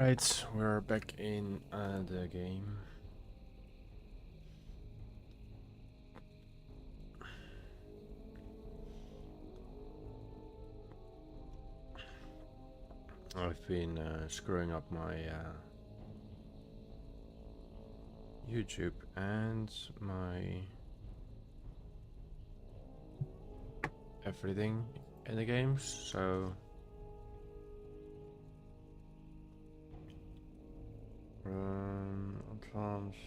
Right, we're back in the game. I've been screwing up my YouTube and my everything in the games, so advanced.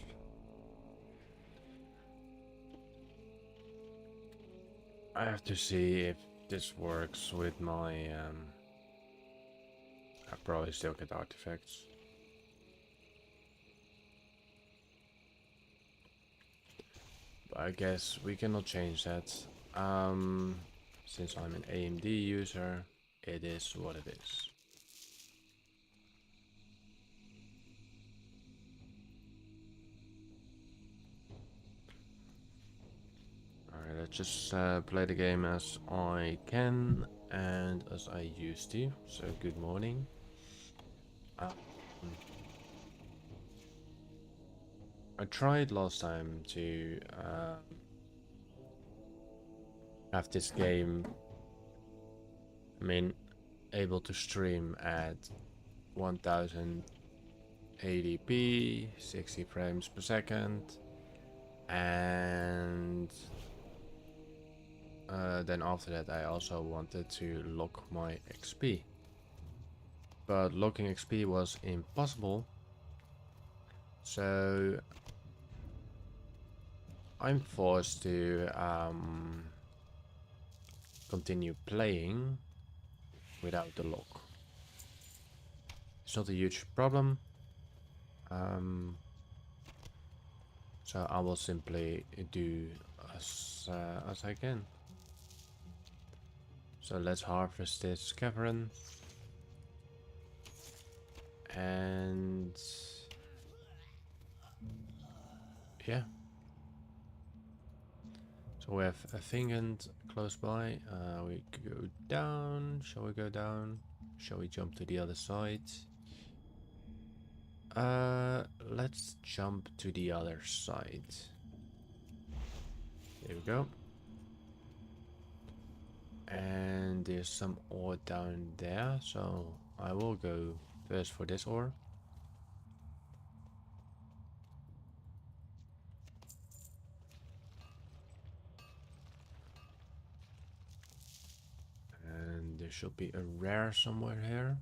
I have to see if this works with my I probably still get artifacts. But I guess we cannot change that. Since I'm an AMD user, it is what it is. Alright, let's just play the game as I can and as I used to. So good morning. I tried last time to have this game, able to stream at 1080p, 60 frames per second, and then after that I also wanted to lock my XP. But locking XP was impossible, so I'm forced to continue playing without the lock. It's not a huge problem, so I will simply do as I can. So let's harvest this cavern. And yeah. So we have a Fingant close by. We go down. Shall we go down? Shall we jump to the other side? Let's jump to the other side. There we go. And there's some ore down there, so I will go first for this ore. And there should be a rare somewhere here.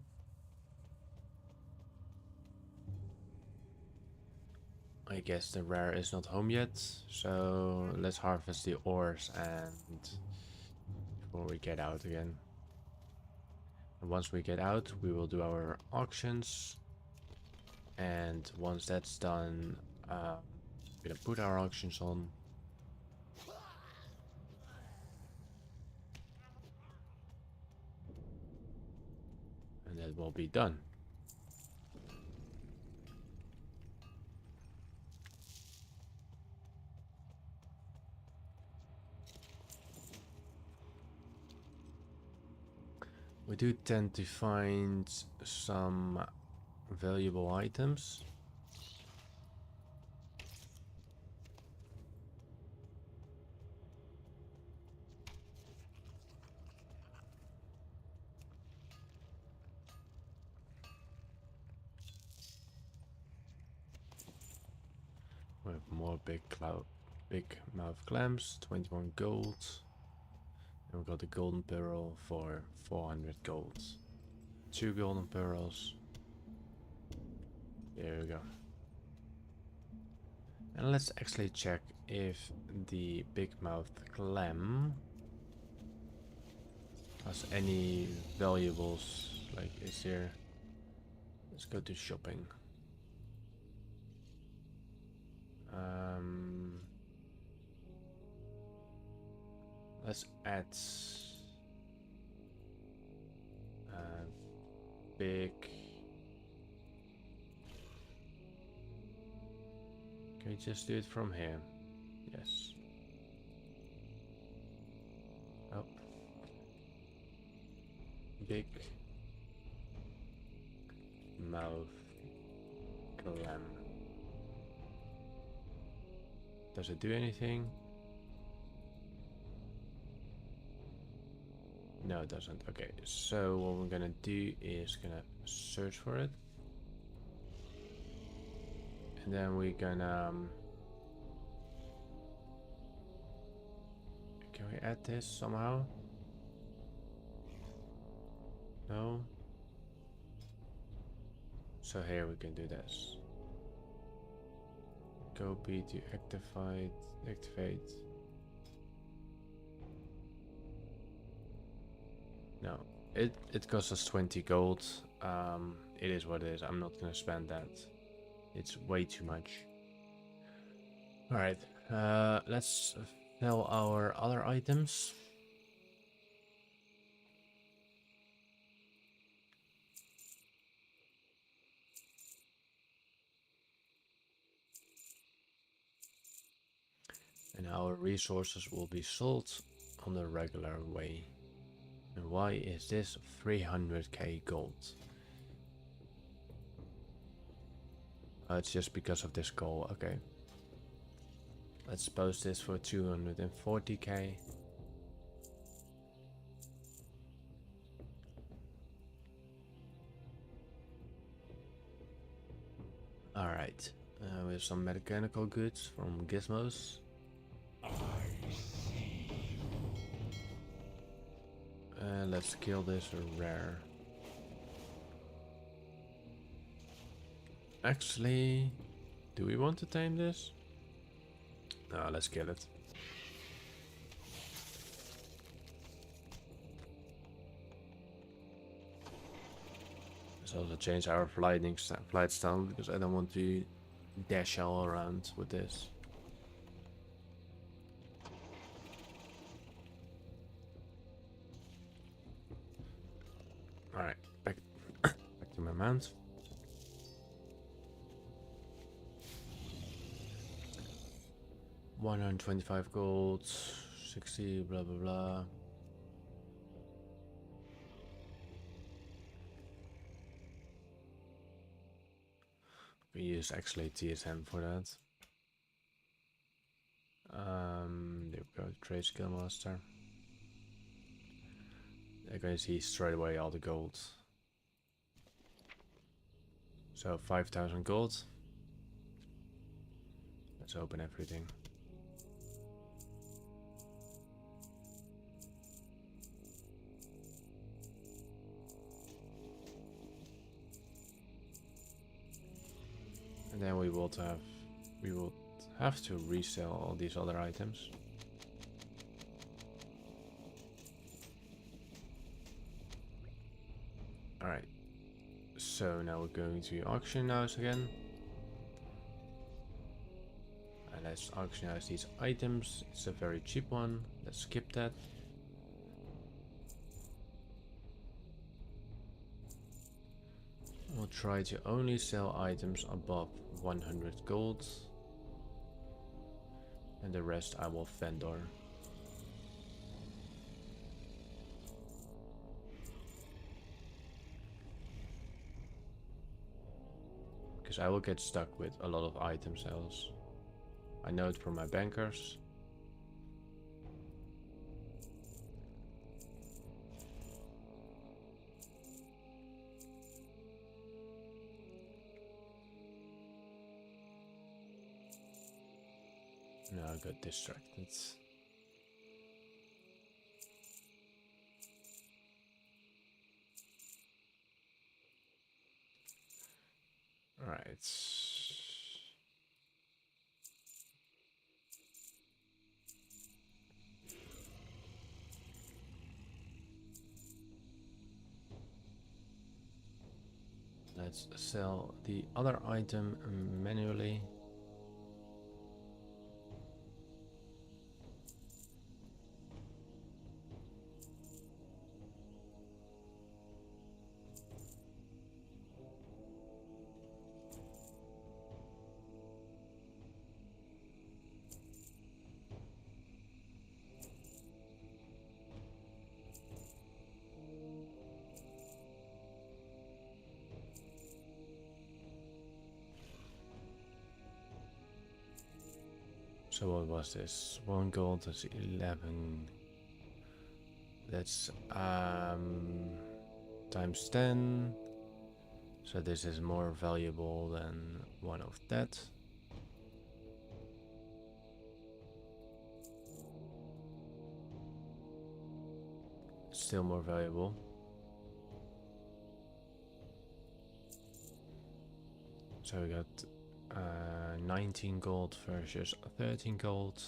I guess the rare is not home yet, so let's harvest the ores and before we get out again. And once we get out, we will do our auctions, and once that's done, we're gonna put our auctions on. And that will be done. We do tend to find some valuable items. We have more big mouth clams, 21 gold. And we got the golden pearl for 400 gold. 2 golden pearls. There we go. And let's actually check if the big mouth clam has any valuables. Like, is there... Let's go to shopping. Let's add big. Can we just do it from here? Yes. Oh. Big mouth Does it do anything? No, it doesn't. Okay, so what we're gonna do is gonna search for it. And then we're gonna... can we add this somehow? No. So here we can do this. Copy to activate. No, it costs us 20 gold. It is what it is. I'm not gonna spend that. It's way too much. All right, let's sell our other items. And our resources will be sold on the regular way. And why is this 300k gold? It's just because of this goal. Okay. Let's post this for 240k. Alright. We have some mechanical goods from Gizmos. Let's kill this rare. Actually, do we want to tame this? No, let's kill it. Let's also change our flight style because I don't want to dash all around with this. Alright, back to my mount. $125 gold, 60, blah blah blah. We use actually TSM for that. There we go, trade skill master. They're gonna see straight away all the gold. So 5,000 gold. Let's open everything. And then we will have to resell all these other items. Alright. So now we're going to auction house again. And let's auction house these items. It's a very cheap one. Let's skip that. We'll try to only sell items above 100 gold. And the rest I will vendor. Because I will get stuck with a lot of item sales. I know it from my bankers. No, I got distracted. Right. Let's sell the other item manually. So what was this? 1 gold, that's 11. That's times 10. So this is more valuable than one of that. Still more valuable. So we got 19 gold versus 13 gold.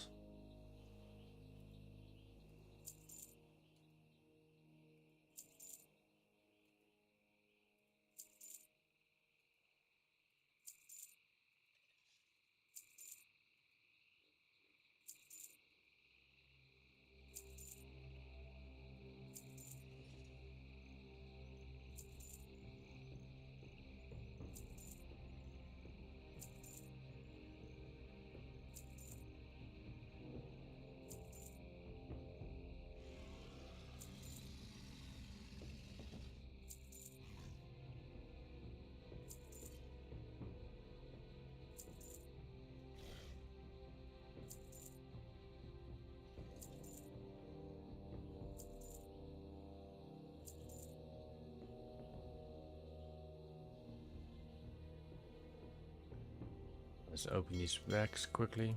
Let's open these bags quickly.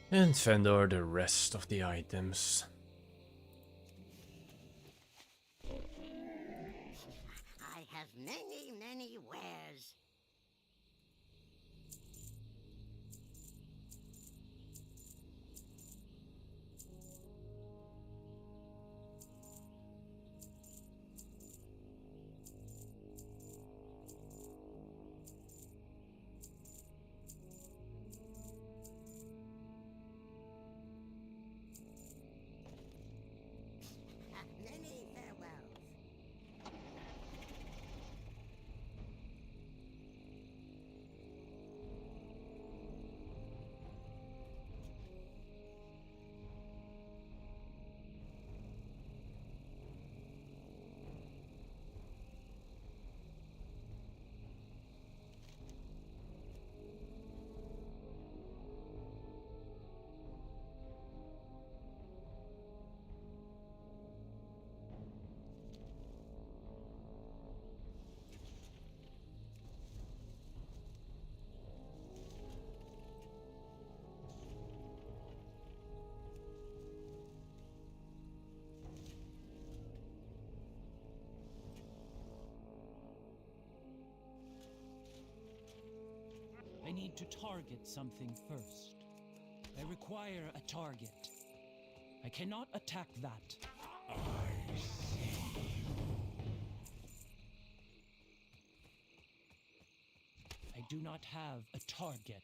And vendor the rest of the items. I have many wares. Many farewells. I need to target something first. I require a target. I cannot attack that. I do not have a target.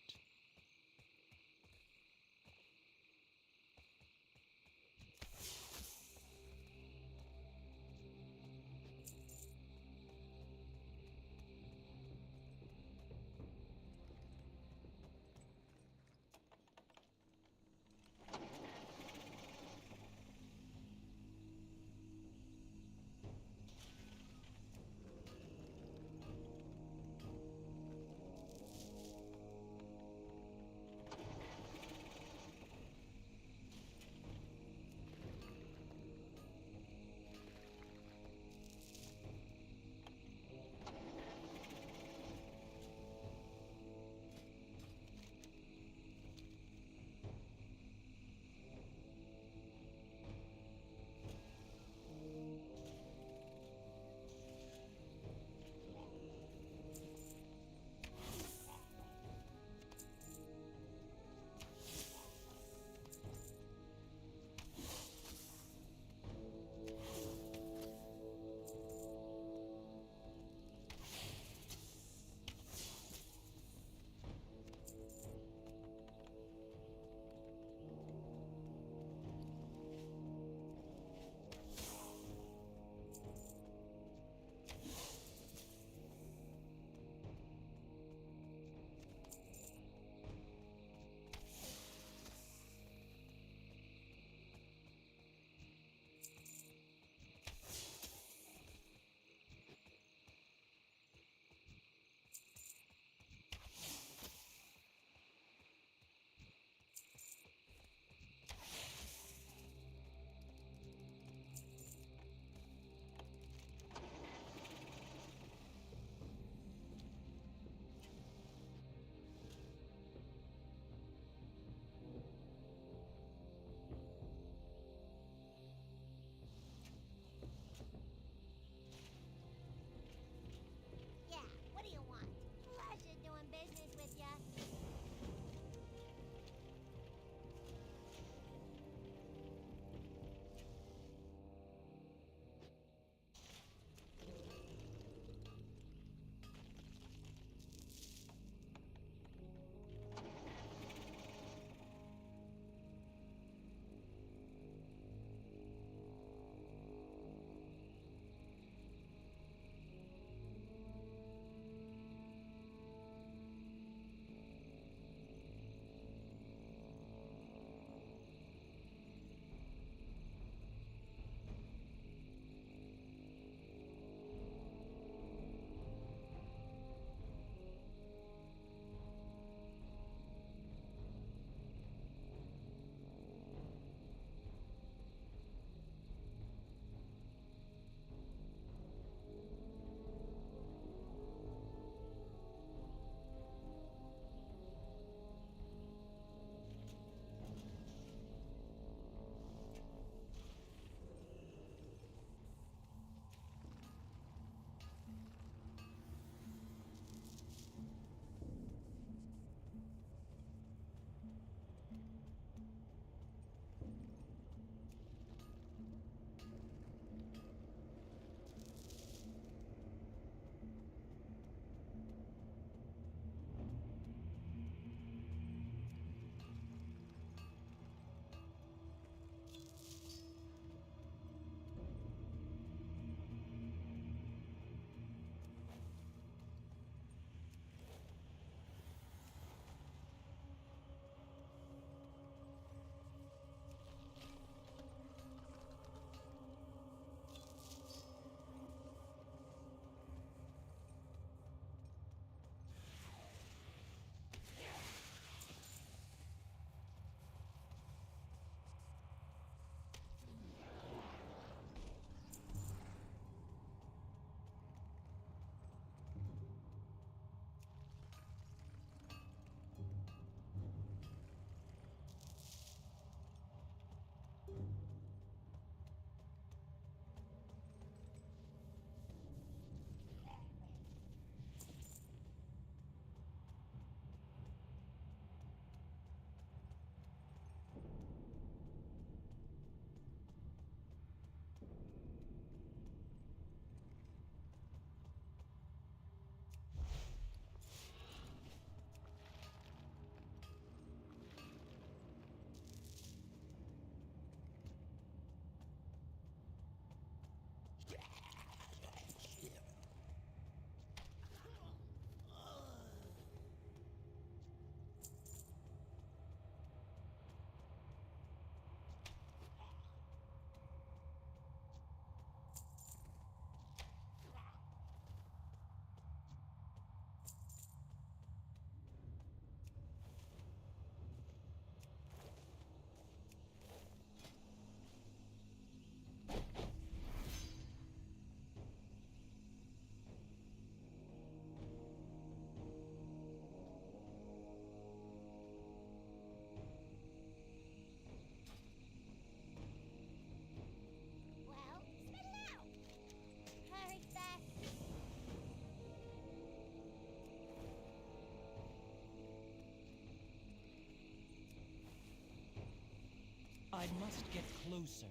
I must get closer.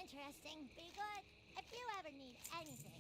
Interesting. Be good if you ever need anything.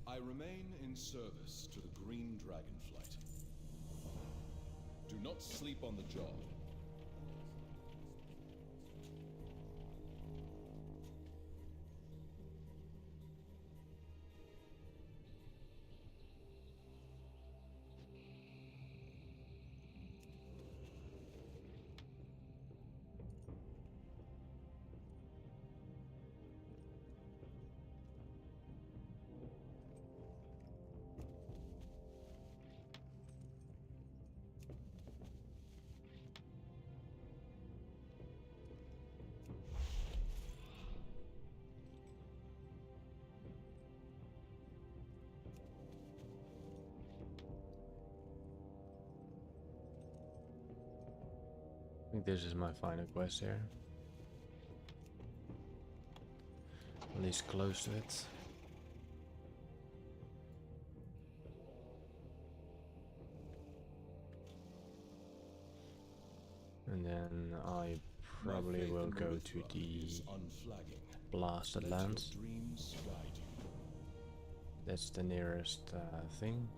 I remain in service to the Green Dragonflight. Do not sleep on the job. I think this is my final quest here. At least close to it. And then I probably will go to the blasted lands. That's the nearest thing.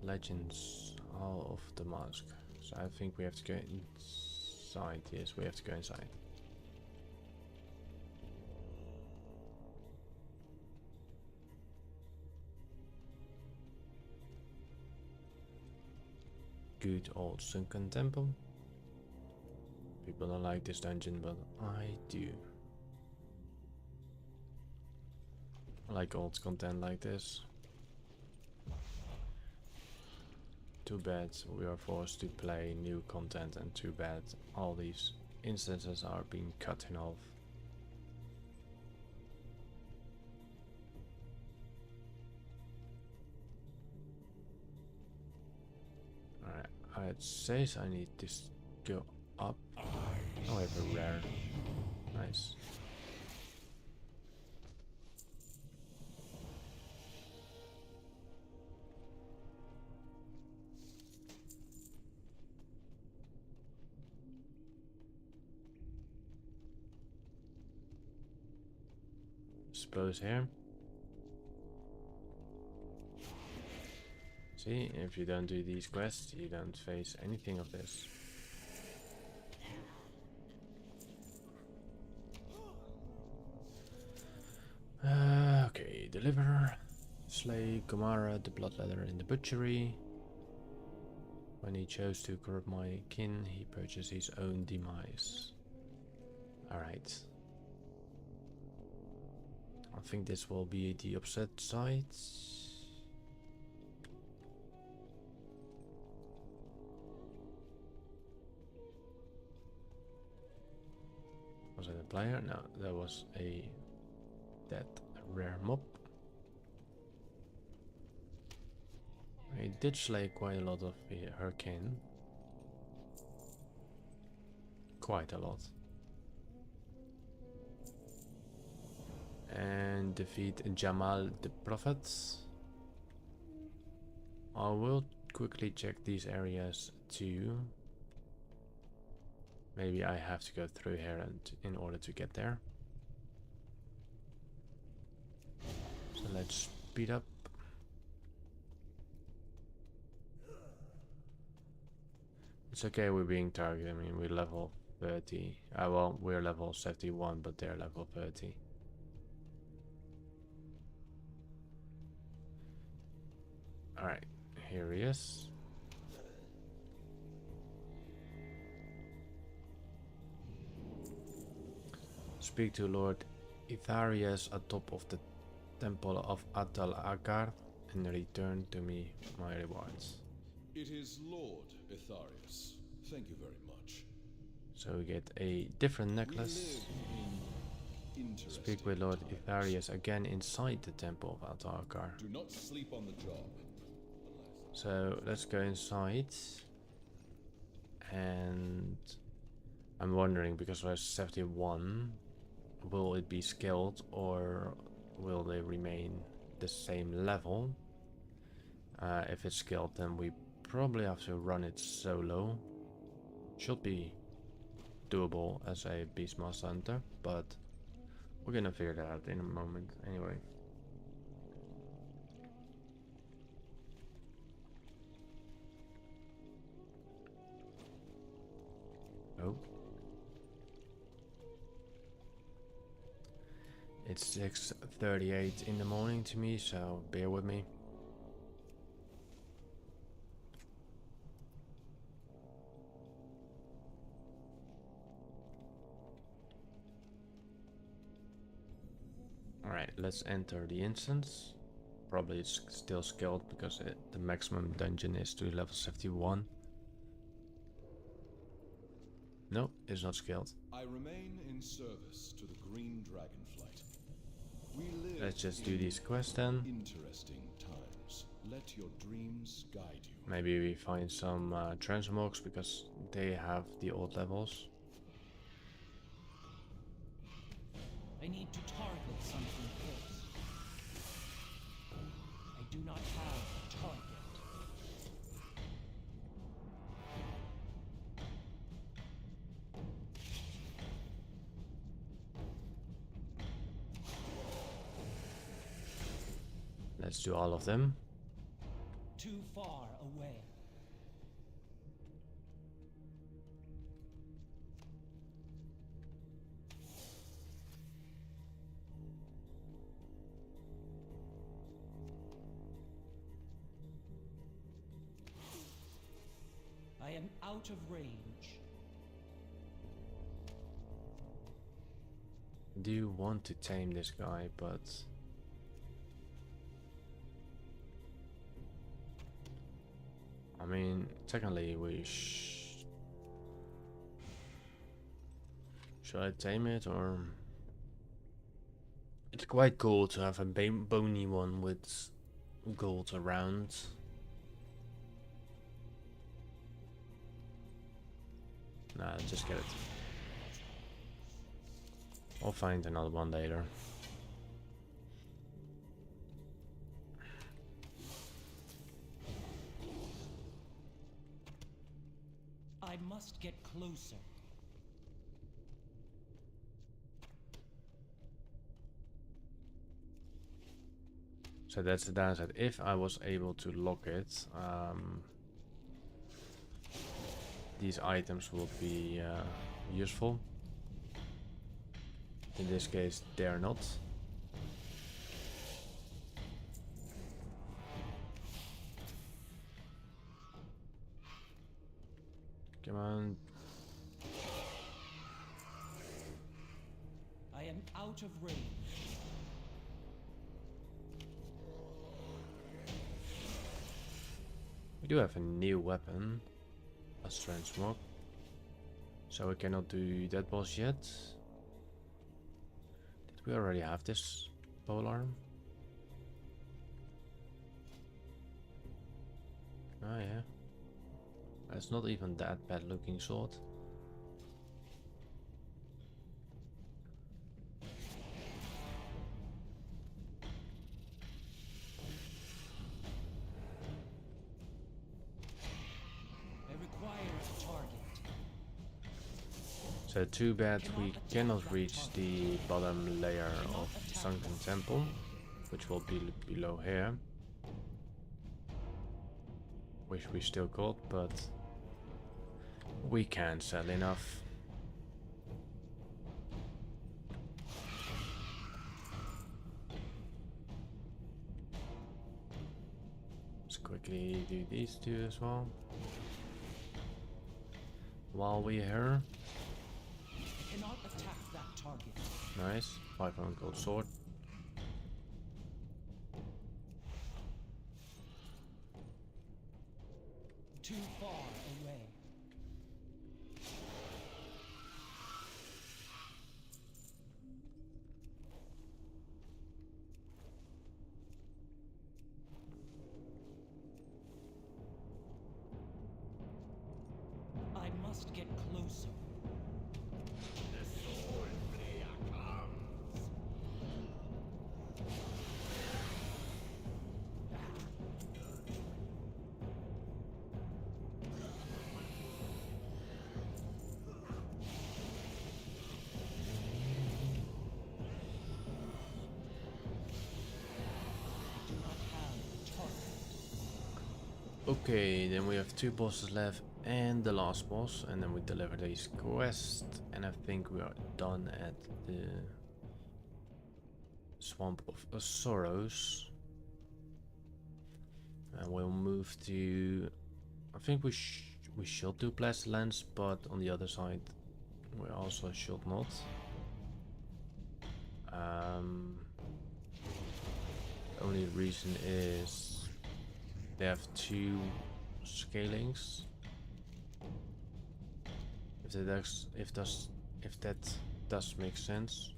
Legends Hall of the Mask. So I think we have to go inside. Yes, we have to go inside. Good old sunken temple. People don't like this dungeon, but I do. I like old content like this. Too bad we are forced to play new content, and too bad all these instances are being cut in half. Alright, it says I need to go up. Oh, I have a rare. Nice. Suppose here. See, if you don't do these quests, you don't face anything of this. Okay, deliver. Slay Kumara, the bloodletter in the butchery. When he chose to corrupt my kin, he purchased his own demise. Alright. I think this will be the opposite side. Was it a player? No, that was a dead rare mob. He did slay quite a lot of her kin. Quite a lot. And defeat Jamal the Prophet. I will quickly check these areas too. Maybe I have to go through here and in order to get there. So let's speed up. It's okay, we're being targeted. I mean, we're level 30. Well, we're level 71, but they're level 30. Alright, here he is. Speak to Lord Itharias atop of the Temple of Atal Akar and return to me my rewards. It is Lord Itharias. Thank you very much. So we get a different necklace. Speak with Lord Itharias again inside the Temple of Atal Akar. Do not sleep on the job. So let's go inside. And I'm wondering, because we're 71, will it be skilled or will they remain the same level? If it's skilled, then we probably have to run it solo. Should be doable as a Beastmaster Hunter, but we're gonna figure that out in a moment anyway. Oh. It's 6:38 in the morning to me, so bear with me. Alright, let's enter the instance. Probably it's still skilled because the maximum dungeon is to level 71. No, it's not skilled. I remain in service to the Green Dragonflight. We live Let's just do these quests then. Interesting times. Let your dreams guide you. Maybe we find some transmogs because they have the old levels. I need to target something first. I do not have a target. Let's do all of them. Too far away. I am out of range. I do want to tame this guy, but I mean, technically we should I tame it, or it's quite cool to have a bony one with gold around. Nah, just get it. I'll find another one later. I must get closer. So that's the downside. If I was able to lock it, these items will be useful. In this case, they are not. Come on. I am out of range. We do have a new weapon, a strange smoke. So we cannot do that boss yet. Did we already have this pole arm? Oh yeah. It's not even that bad looking sword. I require a target. So too bad we cannot reach the bottom layer of Sunken Temple, which will be below here. Wish we still could, but we can't sell enough. Let's quickly do these two as well. While we're here. I cannot attack that target. Nice. 500 gold sword. Too far away. I must get closer. Okay, then we have 2 bosses left and the last boss, and then we deliver these quests, and I think we are done at the Swamp of Sorrows. And we'll move to, I think we should do Plasterlands, but on the other side we also should not. The only reason is they have 2 scalings. If that does make sense.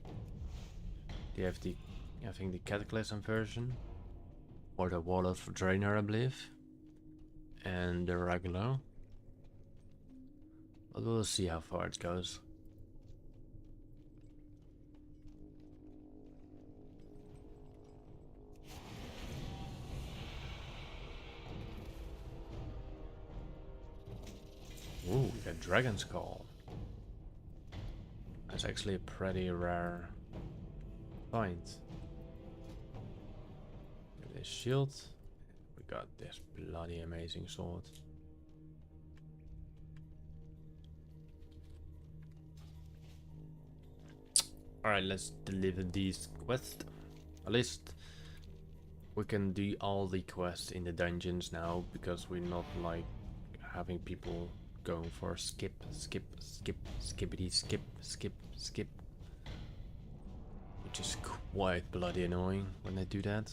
They have the, I think, the Cataclysm version, or the Wall of Draenor, I believe, and the regular. But we'll see how far it goes. Ooh, we got Dragon's Call. That's actually a pretty rare find. With this shield, we got this bloody amazing sword. Alright, let's deliver these quests. At least we can do all the quests in the dungeons now, because we're not like having people going for skip, skippity, skip, which is quite bloody annoying when they do that.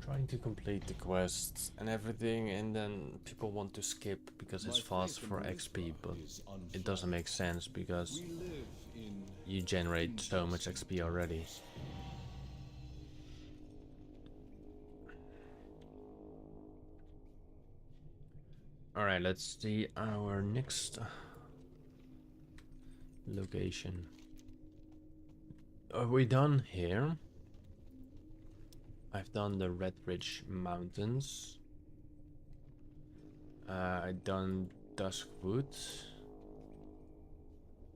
Trying to complete the quests and everything, and then people want to skip because it's fast for XP, but it doesn't make sense because you generate so much XP already. Alright, let's see our next location. Are we done here? I've done the Red Ridge Mountains. I've done Duskwood.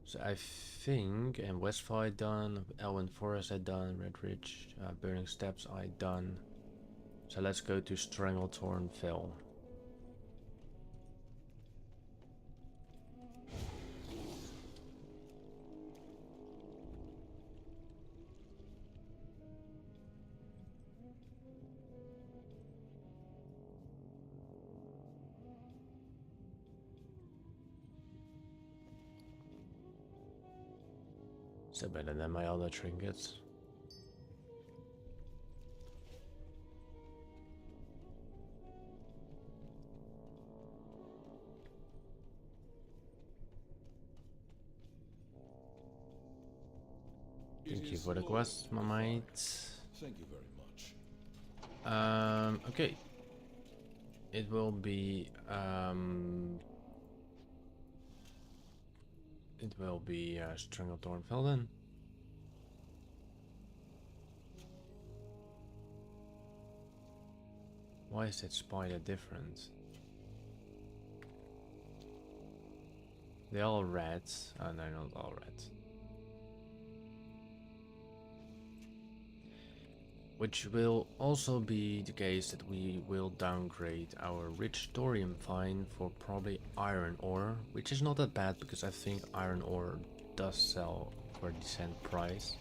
So I think, and Westfall I done, Elwyn Forest I done, Red Ridge, Burning Steps I done. So let's go to Stranglethorn Vale. So better than my other trinkets. Thank you for the quest, my mate. Thank you very much. Okay. It will be Stranglethorn Felden. Why is that spider different? They're all red. Oh no, not all red. Which will also be the case that we will downgrade our rich thorium find for probably iron ore, which is not that bad because I think iron ore does sell for a decent price.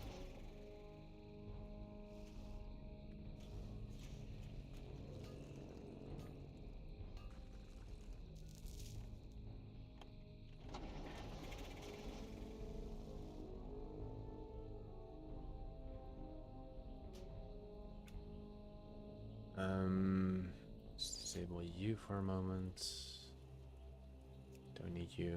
Disable you for a moment. Don't need you.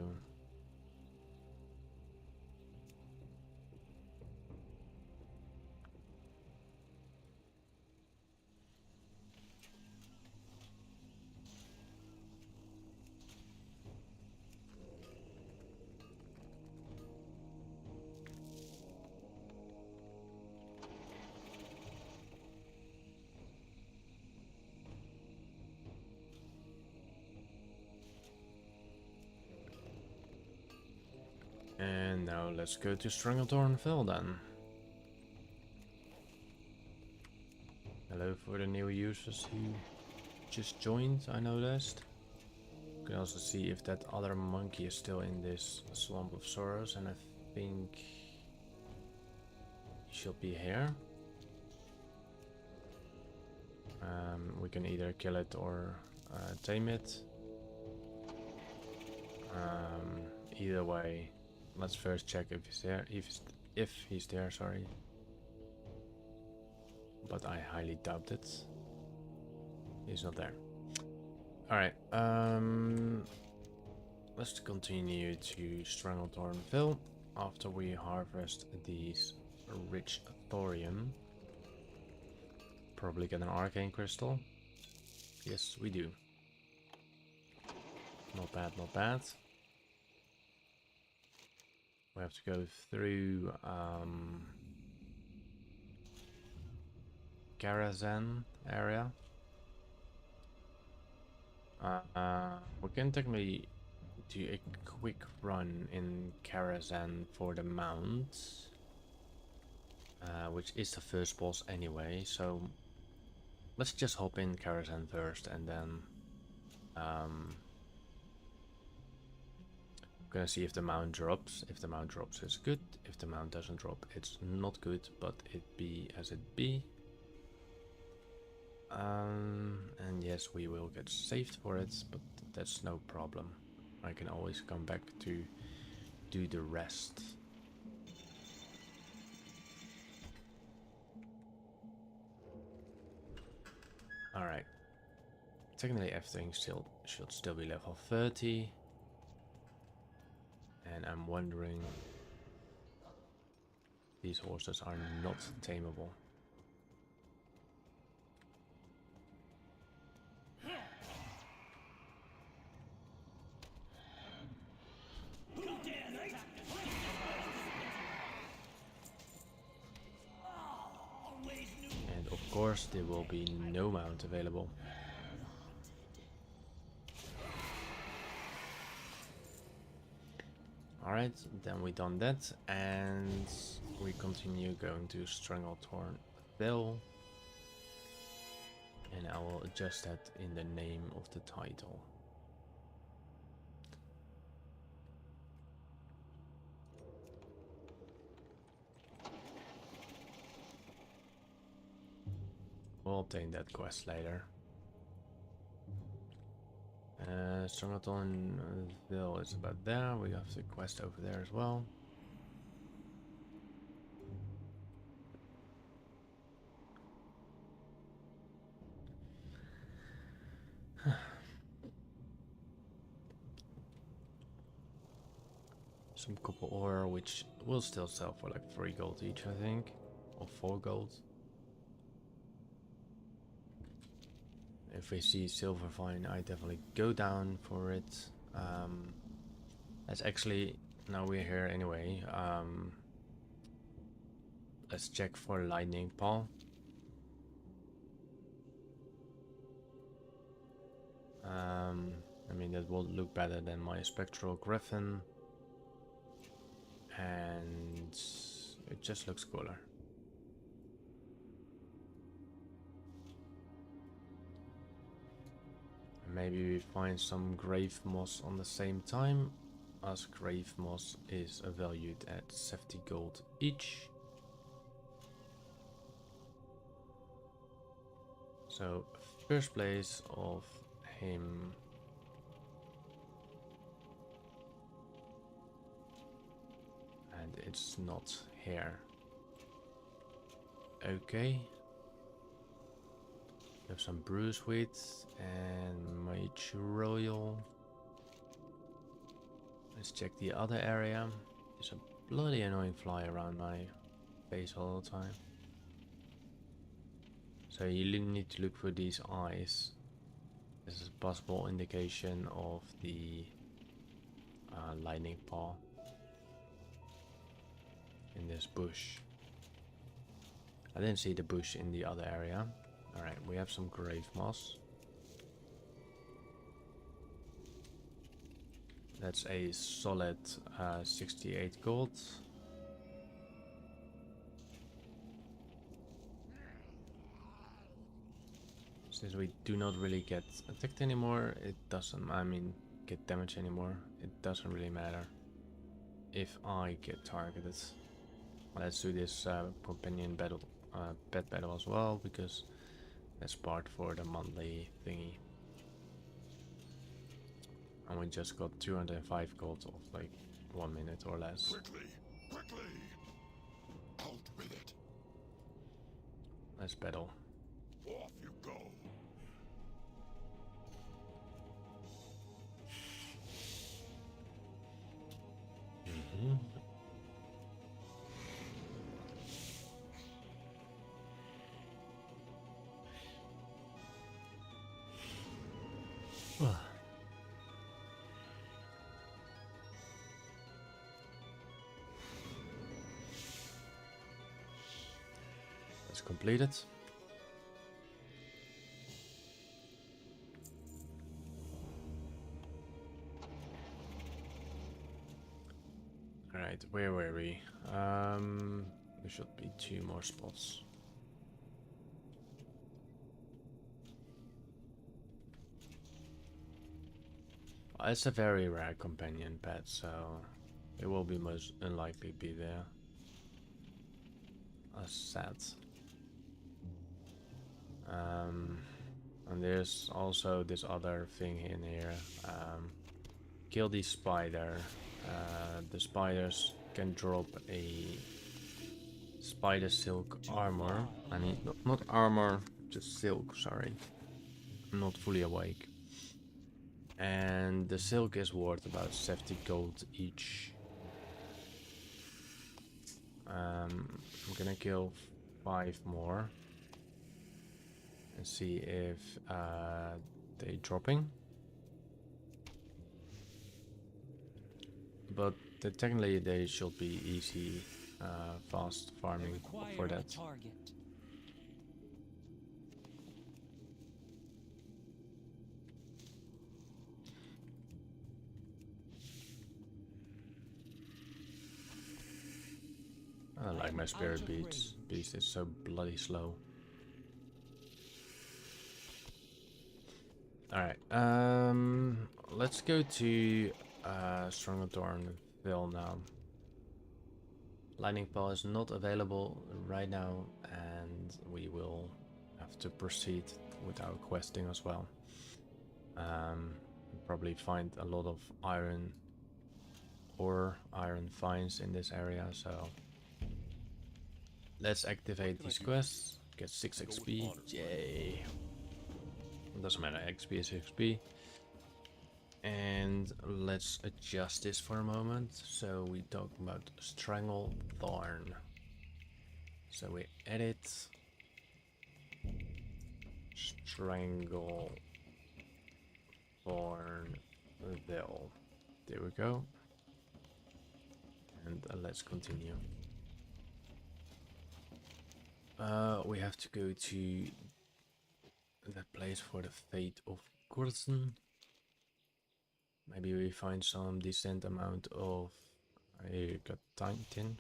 And now let's go to Stranglethorn Vale then. Hello for the new users who just joined, I noticed. You can also see if that other monkey is still in this Swamp of Sorrows, and I think he should be here. We can either kill it or tame it. Either way, let's first check if he's there. If he's there, sorry. But I highly doubt it. He's not there. Alright, let's continue to Stranglethorn Vale after we harvest these rich thorium. Probably get an arcane crystal. Yes, we do. Not bad, not bad. We have to go through Karazhan area. We can technically do a quick run in Karazhan for the mount, which is the first boss anyway, so let's just hop in Karazhan first and then gonna see if the mount drops. If the mount drops, it's good. If the mount doesn't drop, it's not good, but it be as it be. And yes, we will get saved for it, but that's no problem. I can always come back to do the rest. Alright. Technically everything should still be level 30. And I'm wondering, these horses are not tameable. course, there will be no mount available. Alright, then we done that, and we continue going to Stranglethorn Vale, and I will adjust that in the name of the title. We'll obtain that quest later. Stranglethorn Vale is about there. We have the quest over there as well. Some copper ore, which will still sell for like 3 gold each, I think, or 4 gold. If we see silver fine, I definitely go down for it. Let's actually, now we're here anyway, let's check for lightning paw. I mean, that will look better than my spectral griffin, and it just looks cooler. Maybe we find some grave moss on the same time, as grave moss is valued at 70 gold each. So first place of him. And it's not here. Okay. We have some bruise wheat and mage royal. Let's check the other area. There's a bloody annoying fly around my face all the time. So you need to look for these eyes. This is a possible indication of the lightning paw in this bush. I didn't see the bush in the other area. Alright, we have some grave moss. That's a solid 68 gold. Since we do not really get attacked anymore, it doesn't, I mean, get damage anymore. It doesn't really matter if I get targeted. Let's do this companion battle, pet battle as well, because that's part for the monthly thingy. And we just got 205 gold of like 1 minute or less. Quickly, quickly! Out with it! Let's battle. Off you go! Let's complete it. Alright, where were we? There should be 2 more spots. It's a very rare companion pet, so it will be most unlikely be there. That's sad. And there's also this other thing in here. Kill the spider. The spiders can drop a spider silk armor. I mean, not armor, just silk, sorry. I'm not fully awake. And the silk is worth about 70 gold each. I'm gonna kill 5 more and see if they're dropping. But technically they should be easy, fast farming for that. like my spirit beast is so bloody slow. Alright, let's go to Stranglethorn Vale now. Lightning Ball is not available right now, and we will have to proceed with our questing as well. Probably find a lot of iron or iron finds in this area, so let's activate these quests. Get 6 XP, yay! Doesn't matter, XP is XP. And let's adjust this for a moment. So we talk about Stranglethorn. So we edit Stranglethorn Vale. There we go. And let's continue. We have to go to that place for the fate of Corson. Maybe we find some decent amount of. I got tin.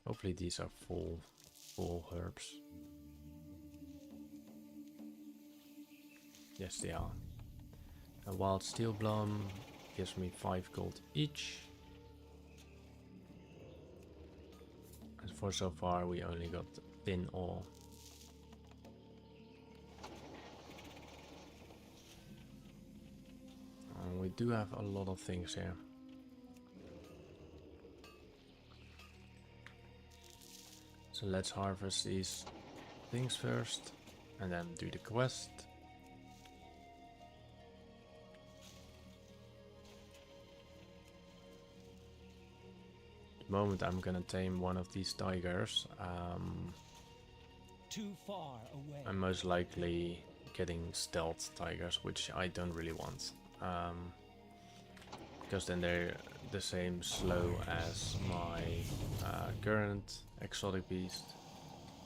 Hopefully these are full herbs. Yes, they are. A wild steel blom gives me 5 gold each. And for so far, we only got tin ore. We do have a lot of things here. So let's harvest these things first and then do the quest. At the moment I'm gonna tame one of these tigers. Too far away. I'm most likely getting stealth tigers, which I don't really want. Because then they're the same slow as my current exotic beast.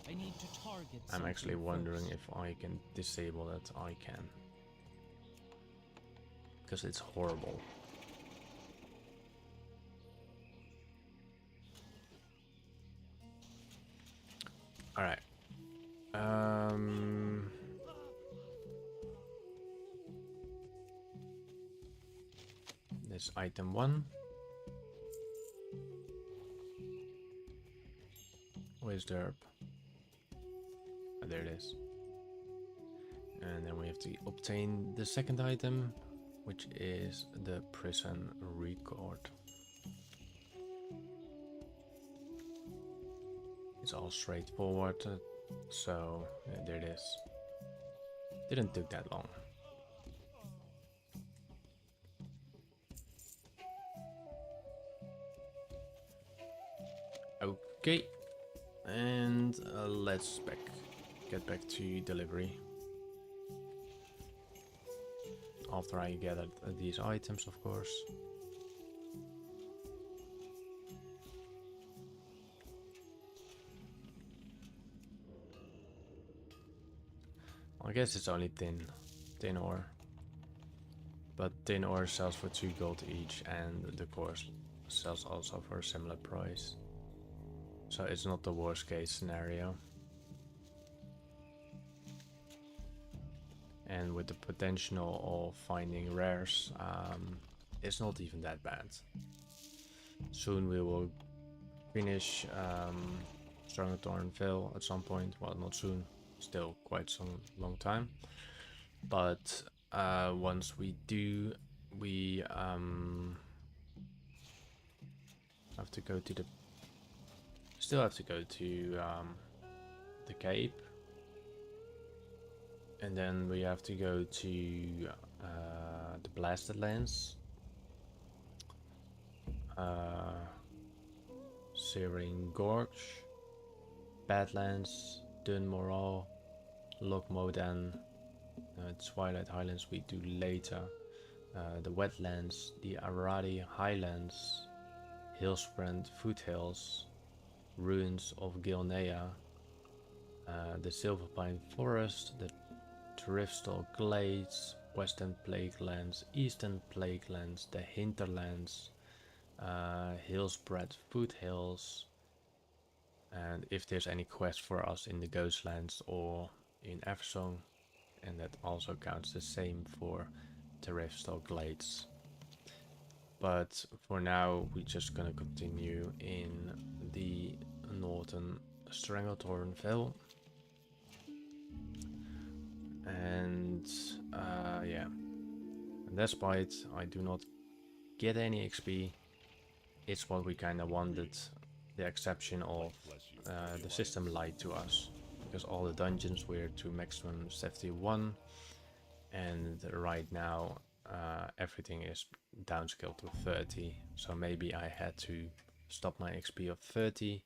I need to target. I'm actually something wondering first. if I can disable it. I can. Because it's horrible. Alright. This item 1. Where's the herb? Oh, there it is. And then we have to obtain the second item, which is the prison record. It's all straightforward, so yeah, there it is. Didn't take that long. Okay, and let's get back to delivery. After I gathered these items, of course. I guess it's only tin ore. But tin ore sells for 2 gold each, and the core sells also for a similar price. So it's not the worst case scenario. And with the potential of finding rares, it's not even that bad. Soon we will finish Stranglethorn Vale at some point. Well, not soon, still quite some long time. But once we do, we have to go to the. Still have to go to the Cape. And then we have to go to the Blasted Lands. Searing Gorge, Badlands, Dunmoral, Loch Modan, Twilight Highlands we do later. The Wetlands, the Aradi Highlands, Hillsprint Foothills, Ruins of Gilnea, the Silverpine Forest, the Driftstal Glades, Western Plague Lands, Eastern Plague Lands, the Hinterlands, Hillspread foothills, and if there's any quest for us in the Ghostlands or in Eversong, and that also counts the same for Terrestrial Glades. But for now, we're just gonna continue in the northern Stranglethorn Vale. And yeah, and despite I do not get any XP, it's what we kind of wanted, the exception of the system lied to us, because all the dungeons were to maximum 71, and right now everything is downscaled to 30, so maybe I had to stop my XP of 30,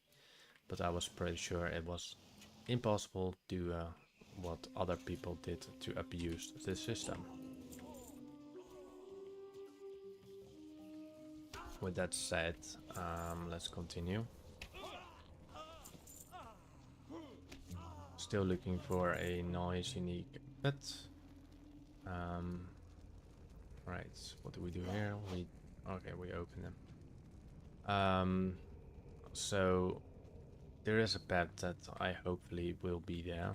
but I was pretty sure it was impossible to do what other people did to abuse the system. With that said, let's continue. Still looking for a nice unique pet. Right, what do we do here? We open them. So there is a pet that I hopefully will be there,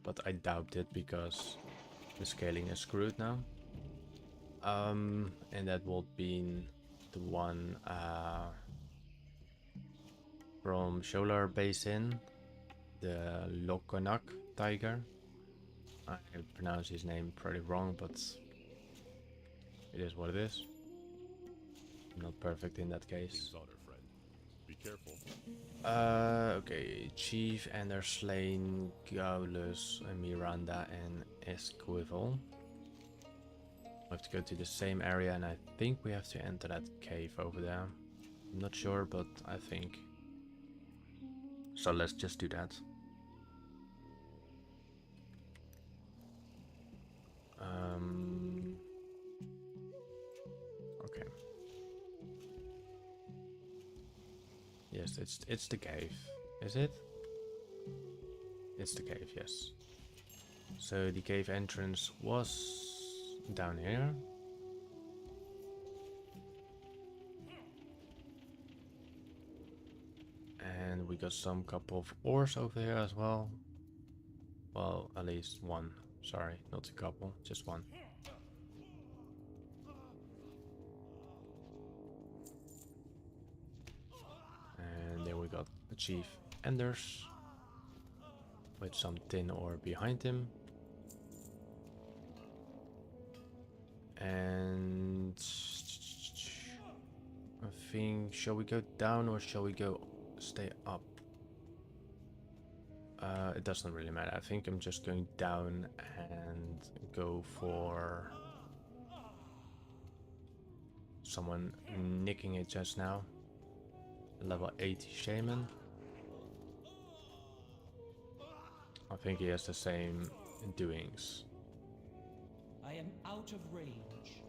but I doubt it because the scaling is screwed now. And that will be the one from Solar Basin, the Lokonak tiger. I pronounce his name pretty wrong, but it is what it is. Not perfect in that case. Be careful. Okay, Chief, Ender Slain, Gaulus, Miranda, and Esquivel. We have to go to the same area, and I think we have to enter that cave over there. I'm not sure, but I think. So let's just do that. Okay. Yes, it's the cave. Is it? It's the cave, yes. So the cave entrance was down here. And we got some couple of ores over here as well. Well, at least one. Sorry, not a couple, just one. And then we got the Chief Enders with some tin ore behind him. And I think, shall we go down or shall we go stay up? It doesn't really matter. I think I'm just going down and go for someone nicking it just now. Level 80 Shaman. I think he has the same doings. I am out of range.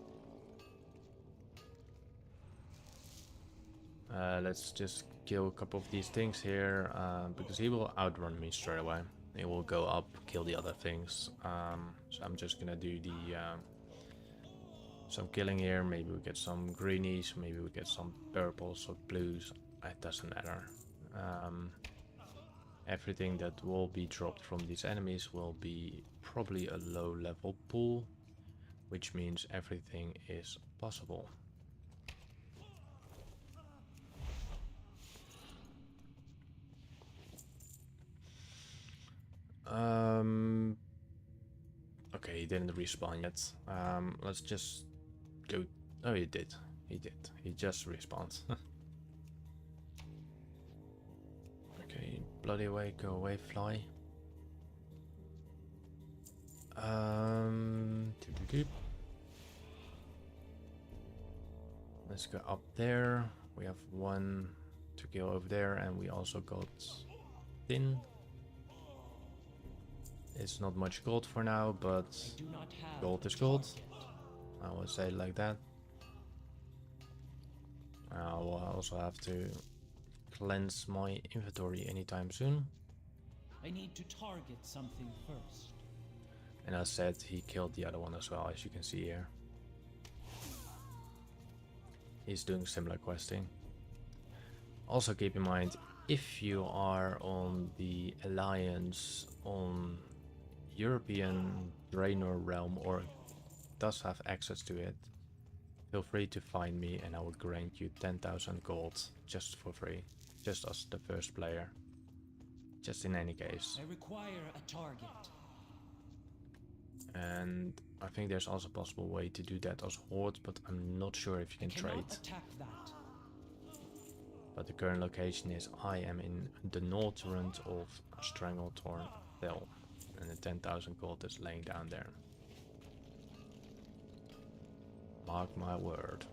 Let's just kill a couple of these things here, because he will outrun me straight away. He will go up, kill the other things. So I'm just gonna do the some killing here. Maybe we get some greenies, maybe we get some purples or blues. It doesn't matter. Everything that will be dropped from these enemies will be probably a low level pool, which means everything is possible. Okay, he didn't respawn yet. Let's just go. Oh, he did. He did. He just respawned. Okay, bloody away, go away, fly. Let's go up there. We have one to kill over there, and we also got tin. It's not much gold for now, but gold is gold. I would say it like that. I will also have to cleanse my inventory anytime soon. I need to target something first. And I said he killed the other one as well, as you can see here. he's doing similar questing. Also keep in mind, if you are on the Alliance on European Draenor realm or does have access to it, feel free to find me and I will grant you 10,000 gold just for free, just as the first player, just in any case. I require a target. And I think there's also a possible way to do that as Horde, but I'm not sure if you can trade. Attack that. But the current location is I am in the northern of Stranglethorn Vale, and the 10,000 gold is laying down there. Mark my word.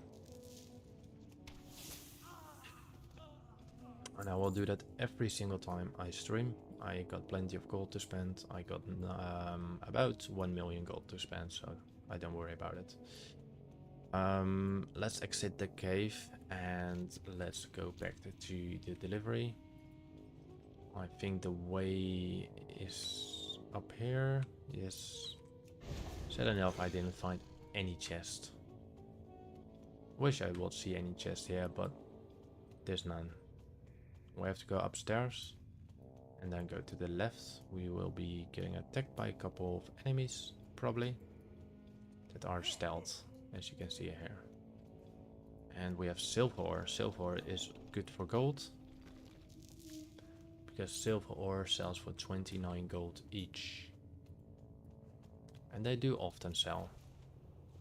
And I will do that every single time I stream. I got plenty of gold to spend. I got about 1 million gold to spend, so I don't worry about it. Let's exit the cave and let's go back to the delivery. I think the way is up here. Yes. Sad enough, I didn't find any chest. Wish I would see any chest here, but there's none. We have to go upstairs and then go to the left. We will be getting attacked by a couple of enemies, probably, that are stealth, as you can see here. And we have silver ore. Silver ore is good for gold, because silver ore sells for 29 gold each. And they do often sell.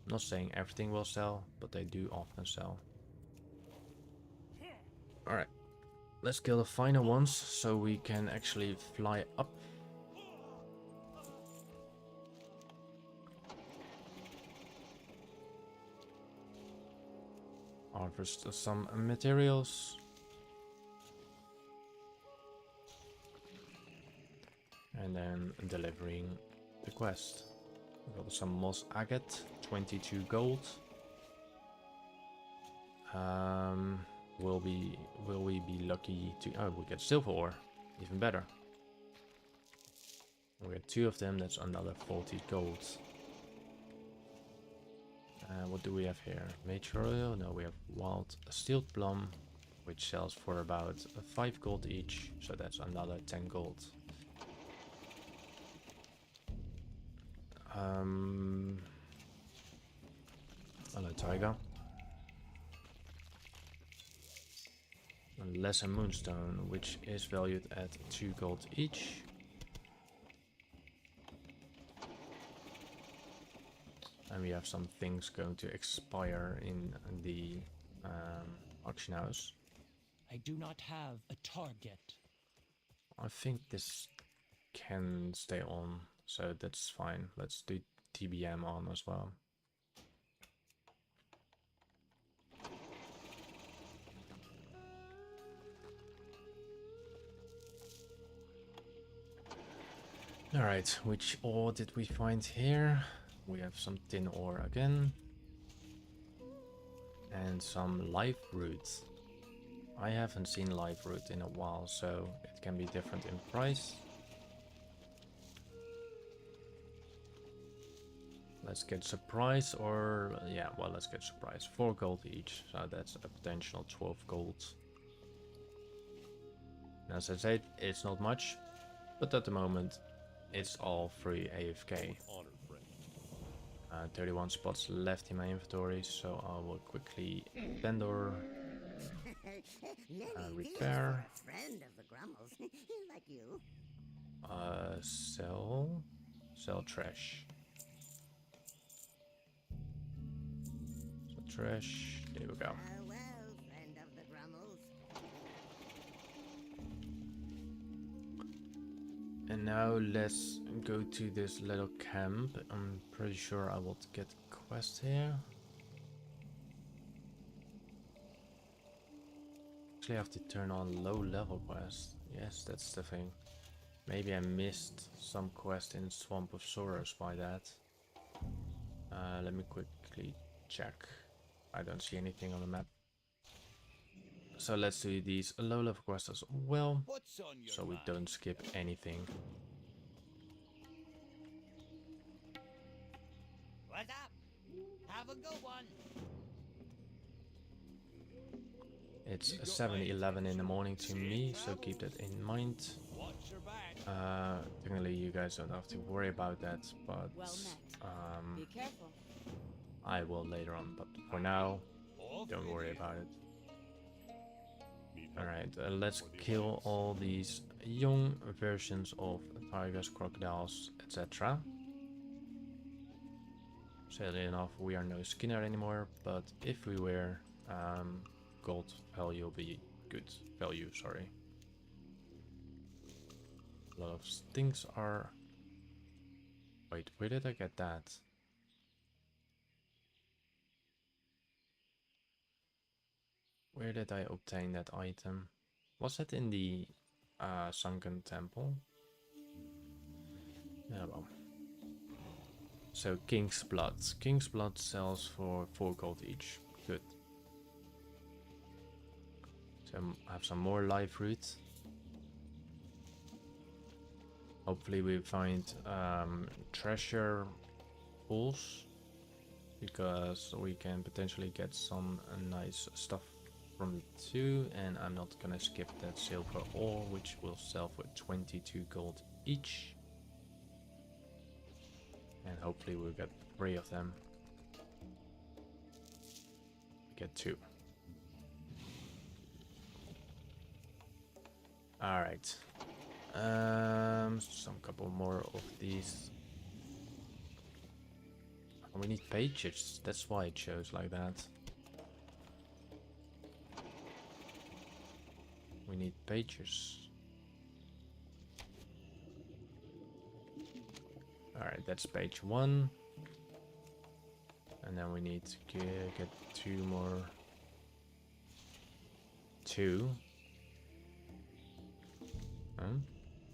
I'm not saying everything will sell, but they do often sell. Alright, let's kill the final ones so we can actually fly up. Harvest some materials. And then delivering the quest. We got some moss agate, 22 gold. Will we be lucky to... Oh, we get silver ore, even better. We get 2 of them, that's another 40 gold. What do we have here? Mature oil? No, we have wild steel plum, which sells for about 5 gold each, so that's another 10 gold. Hello, Tiger. And lesser moonstone, which is valued at 2 gold each. And we have some things going to expire in the auction house. I do not have a target. I think this can stay on, so that's fine. Let's do TBM on as well. Alright, which ore did we find here? We have some tin ore again. And some live root. I haven't seen live root in a while, so it can be different in price. Let's get surprise, or yeah, well, let's get surprise. 4 gold each, so that's a potential 12 gold. And as I said, it's not much, but at the moment it's all free AFK. 31 spots left in my inventory, so I will quickly vendor repair. Friend of the Grummels, like you. Sell trash. So trash, there we go. Well, friend of the Grummels. And now let's go to this little camp. I'm pretty sure I will get quest here. Actually, I have to turn on low level quest. Yes, that's the thing. Maybe I missed some quest in Swamp of Sorrows by that. Let me quickly check. I don't see anything on the map. So let's do these low level quests as well, so we don't skip anything. What's up? Have a good one. It's 7:11 in the morning to me, so keep that in mind. Technically you guys don't have to worry about that, but Be careful. I will later on, but for now, don't worry about it. Alright, let's kill all these young versions of tigers, crocodiles, etc. Sadly enough, we are no Skinner anymore, but if we were, gold value will be good value, sorry. A lot of things are... Wait, where did I get that? Where did I obtain that item? Was that in the sunken temple? Yeah, well. So King's Blood. King's Blood sells for 4 gold each. Good. So I have some more live fruit. Hopefully we find treasure pools, because we can potentially get some nice stuff from it too. And I'm not gonna skip that silver ore, which will sell for 22 gold each. And hopefully we'll get 3 of them. We get 2. Alright. Some couple more of these. We need pages, that's why it shows like that. We need pages. Alright, that's page 1. And then we need to get 2 more. 2. Huh?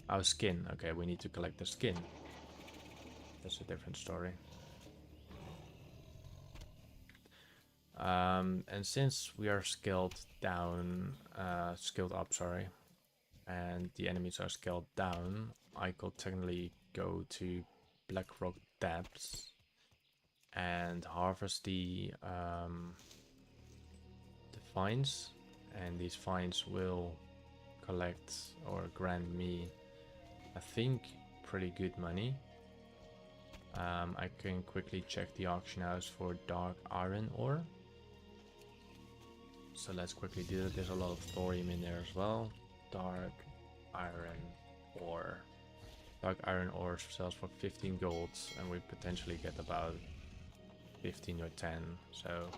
Our skin. Okay, we need to collect the skin. That's a different story. And since we are skilled down, skilled up, sorry, and the enemies are scaled down, I could technically go to Blackrock Depths and harvest the vines, and these vines will collect or grant me, I think, pretty good money. I can quickly check the auction house for dark iron ore. So let's quickly do it. There's a lot of thorium in there as well. Dark iron ore. Dark iron ore sells for 15 gold, and we potentially get about 15 or 10. So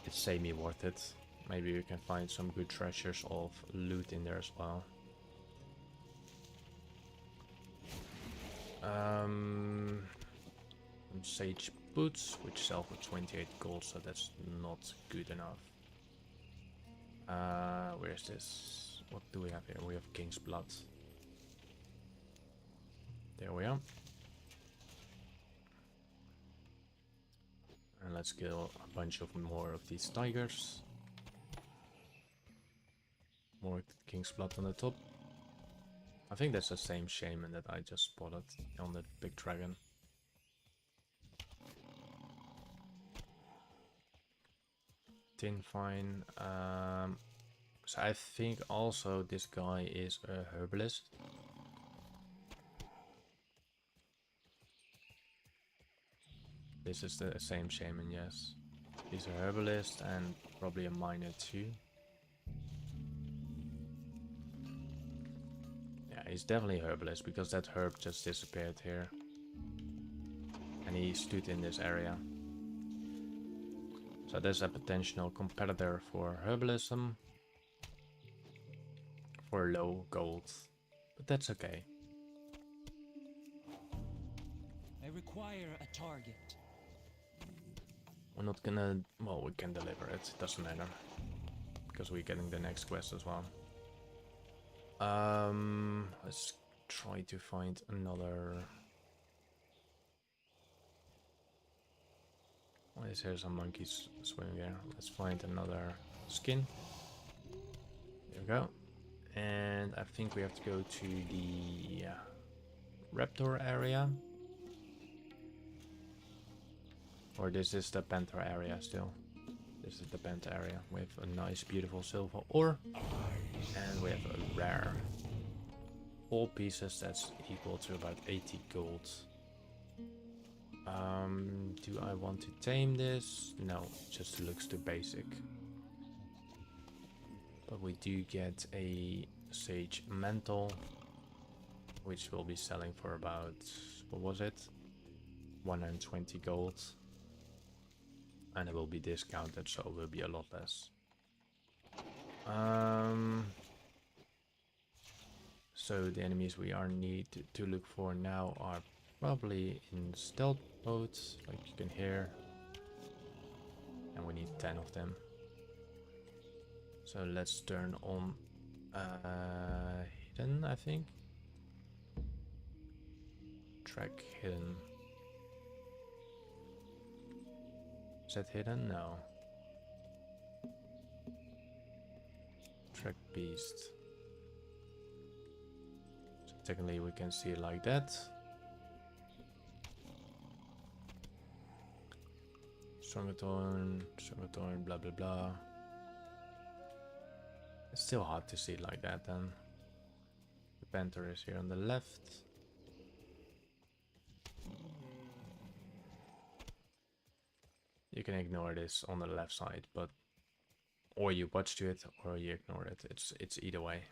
it's semi worth it. Maybe we can find some good treasures of loot in there as well. Some sage boots, which sell for 28 gold, so that's not good enough. Where's this? What do we have here? We have King's Blood. There we are. And let's kill a bunch of more of these tigers. More King's Blood on the top. I think that's the same shaman that I just spotted on the big dragon. Tin fine. So I think also this guy is a herbalist. This is the same shaman, yes. He's a herbalist and probably a miner too. Yeah, he's definitely a herbalist because that herb just disappeared here. And he stood in this area. So there's a potential competitor for herbalism. For low gold. But that's okay. I require a target. We're not gonna... Well, we can deliver it. It doesn't matter. Because we're getting the next quest as well. Let's try to find another... Why is there some monkeys swimming there? Let's find another skin. There we go. And I think we have to go to the raptor area. Or this is the panther area still. This is the penta area with a nice, beautiful silver ore, and we have a rare. All pieces, that's equal to about 80 gold. Do I want to tame this? No, just looks too basic. But we do get a sage mantle, which we'll be selling for about, what was it? 120 gold. And it will be discounted, so it will be a lot less. So the enemies we are need to look for now are probably in stealth modes, like you can hear. And we need 10 of them. So let's turn on hidden, I think. Track hidden. Is that hidden? No. Track beast. So technically we can see it like that. Stranglethorn, blah blah blah. It's still hard to see it like that then. The panther is here on the left. You can ignore this on the left side, but or you watch to it or you ignore it. It's either way.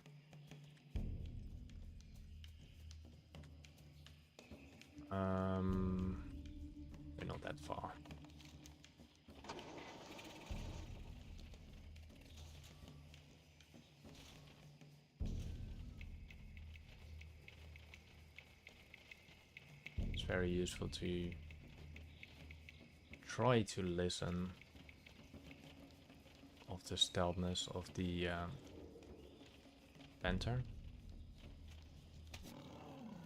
We're not that far. It's very useful to try to listen of the stealthness of the panther.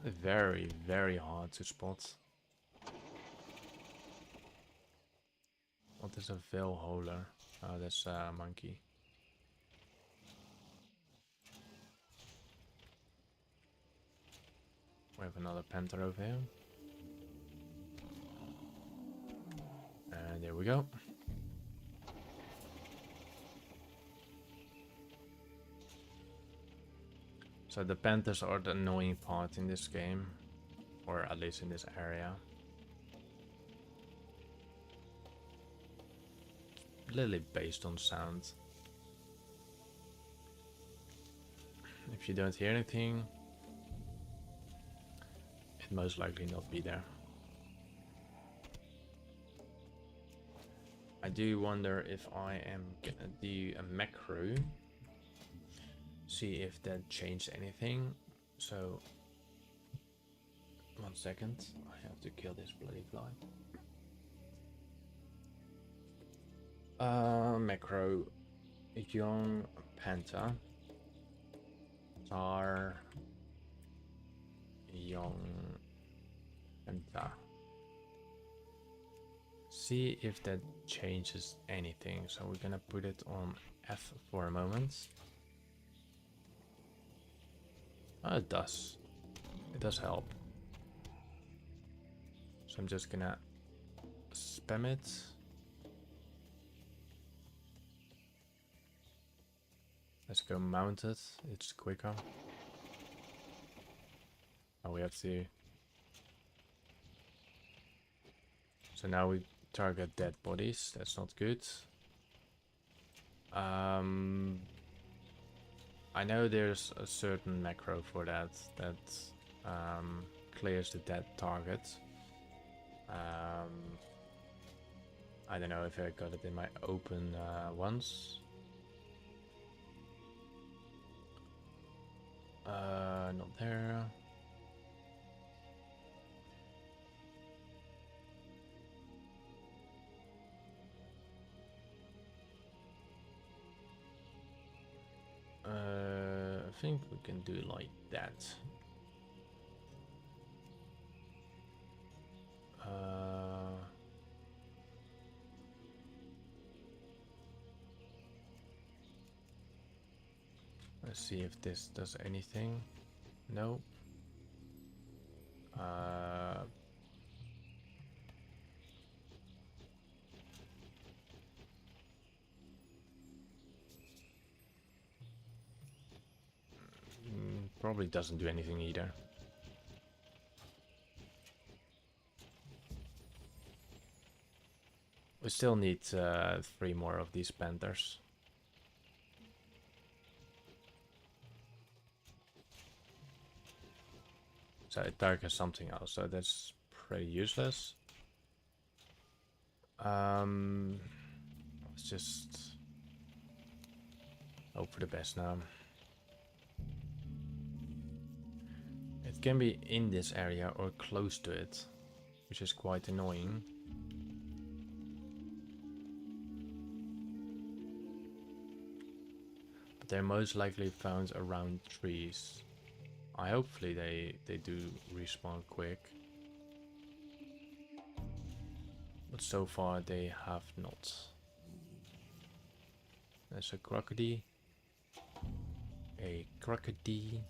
Very, very hard to spot. What is a Vale holer? Oh, that's a monkey. We have another panther over here. And there we go. So the panthers are the annoying part in this game, or at least in this area. Literally based on sound. If you don't hear anything, it most likely not be there. I do wonder if I am gonna do a macro, see if that changed anything. So, 1 second, I have to kill this bloody fly. Macro, young panther, tar, young panther. See if that changes anything. So we're gonna put it on F for a moment. Oh, it does. It does help. So I'm just gonna spam it. Let's go mount it. It's quicker. Oh, we have to. So now we target dead bodies. That's not good. I know there's a certain macro for that clears the dead target. I don't know if I got it in my open ones. Not there. I think we can do like that. Let's see if this does anything. No. probably doesn't do anything either. We still need 3 more of these panthers. So it targets something else, so that's pretty useless. Let's just hope for the best now. It can be in this area or close to it, which is quite annoying. But they're most likely found around trees. Hopefully they do respawn quick. But so far they have not. There's a crocodile. A crocodile.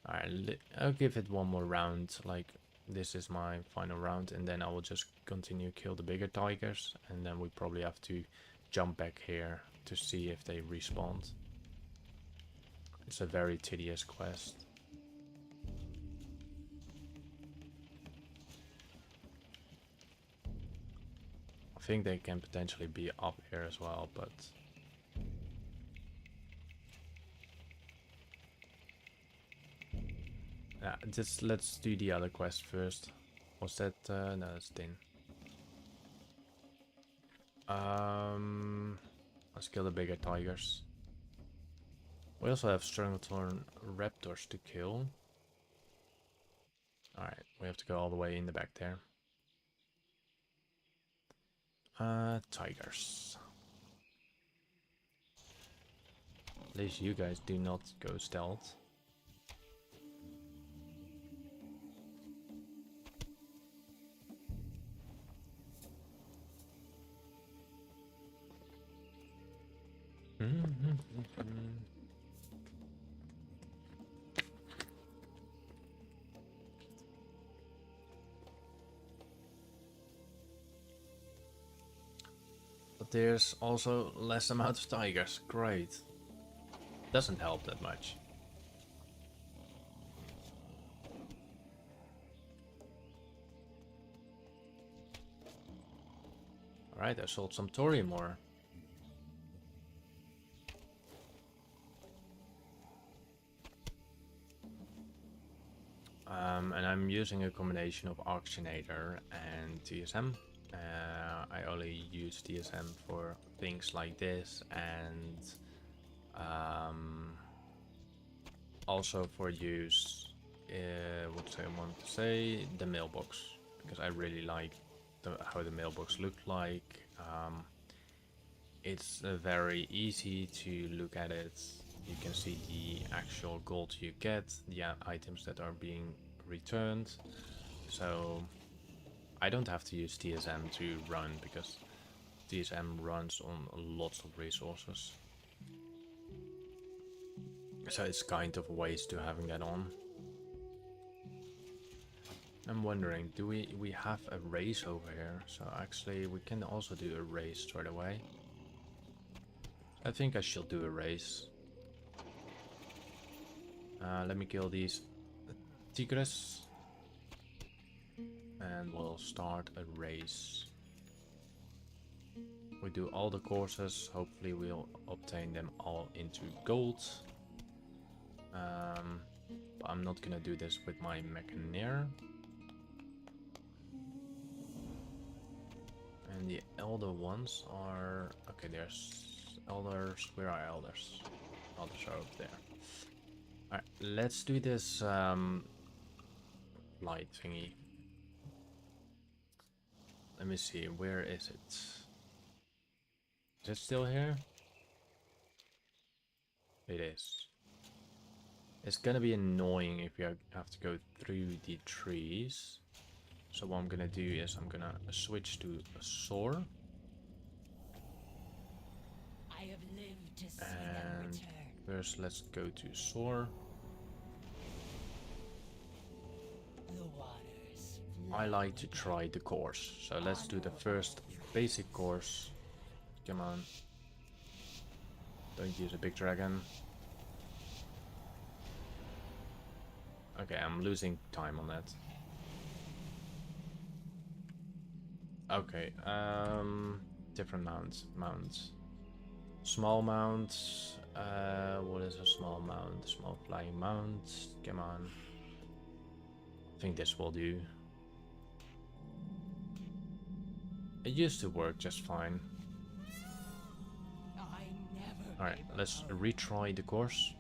Alright, I'll give it one more round. Like, this is my final round, and then I will just continue kill the bigger tigers, and then we probably have to jump back here to see if they respawn. It's a very tedious quest. I think they can potentially be up here as well, but just let's do the other quest first. Was that no, that's Din. Let's kill the bigger tigers. We also have Stranglethorn raptors to kill. Alright, we have to go all the way in the back there. Tigers. At least you guys do not go stealth. But there's also less amount of tigers. Great. Doesn't help that much. Alright, I sold some thorium ore. And I'm using a combination of Auctionator and TSM. I only use TSM for things like this, and also for use, what I want to say, the mailbox, because I really like how the mailbox looked like. It's very easy to look at it. You can see the actual gold you get, the items that are being returned. So I don't have to use TSM to run, because TSM runs on lots of resources. So it's kind of a waste to having that on. I'm wondering, do we have a race over here? So actually we can also do a race straight away. I think I shall do a race. Let me kill these tigers. And we'll start a race. We do all the courses. Hopefully we'll obtain them all into gold. But I'm not gonna do this with my Mechanier. And the elder ones are... Okay, there's elders. Where are elders? Elders are up there. Alright, let's do this light thingy. Let me see, where is it? Is it still here? It is. It's gonna be annoying if you have to go through the trees. So what I'm gonna do is I'm gonna switch to a soar. I have lived to see And them return. first let's go to soar. The waters. I like to try the course. So let's do the first basic course. Come on. Don't use a big dragon. Okay, I'm losing time on that. Okay, different mounts. Small mounts. What is a small mount? Small flying mount. Come on. I think this will do. It used to work just fine. Alright, let's retry the course.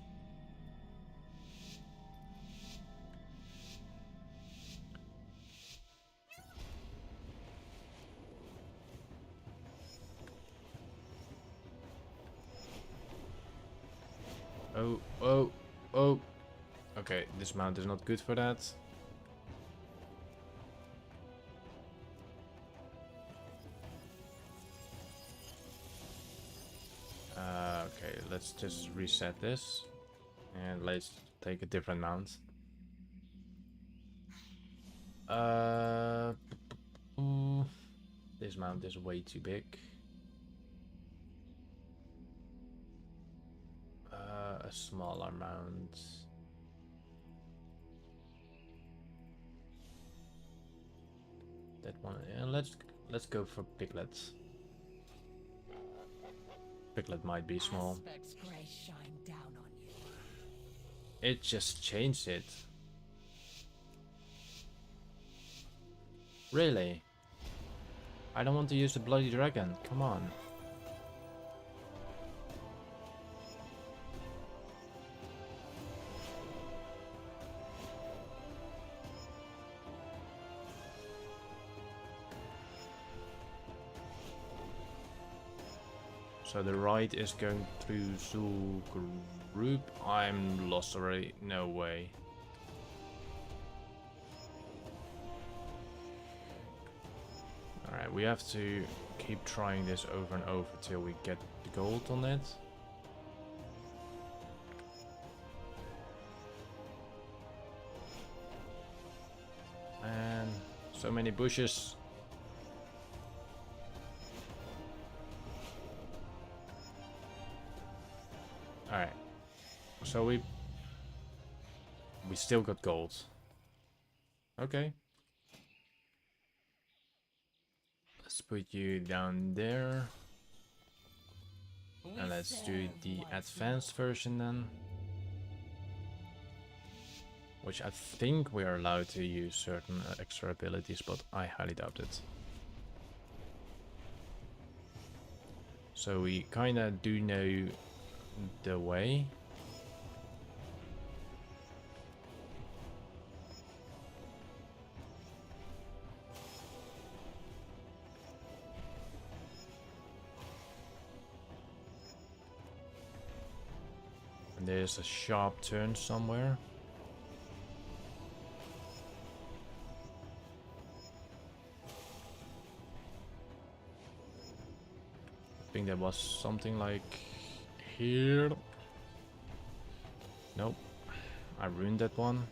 Oh, oh, oh. Okay, this mount is not good for that. Okay, let's just reset this. And let's take a different mount. This mount is way too big. A smaller mount. That one. Yeah, let's go for piglets. Piglet might be small. It just changed it. Really? I don't want to use the bloody dragon. Come on. So the ride is going through Zoo Group. I'm lost already. No way. Alright, we have to keep trying this over and over till we get the gold on it. And so many bushes. Alright, so we still got gold. Okay. Let's put you down there. And let's do the advanced version then. Which I think we are allowed to use certain extra abilities, but I highly doubt it. So we kinda do know the way. And there's a sharp turn somewhere. I think there was something like here. Nope. I ruined that one.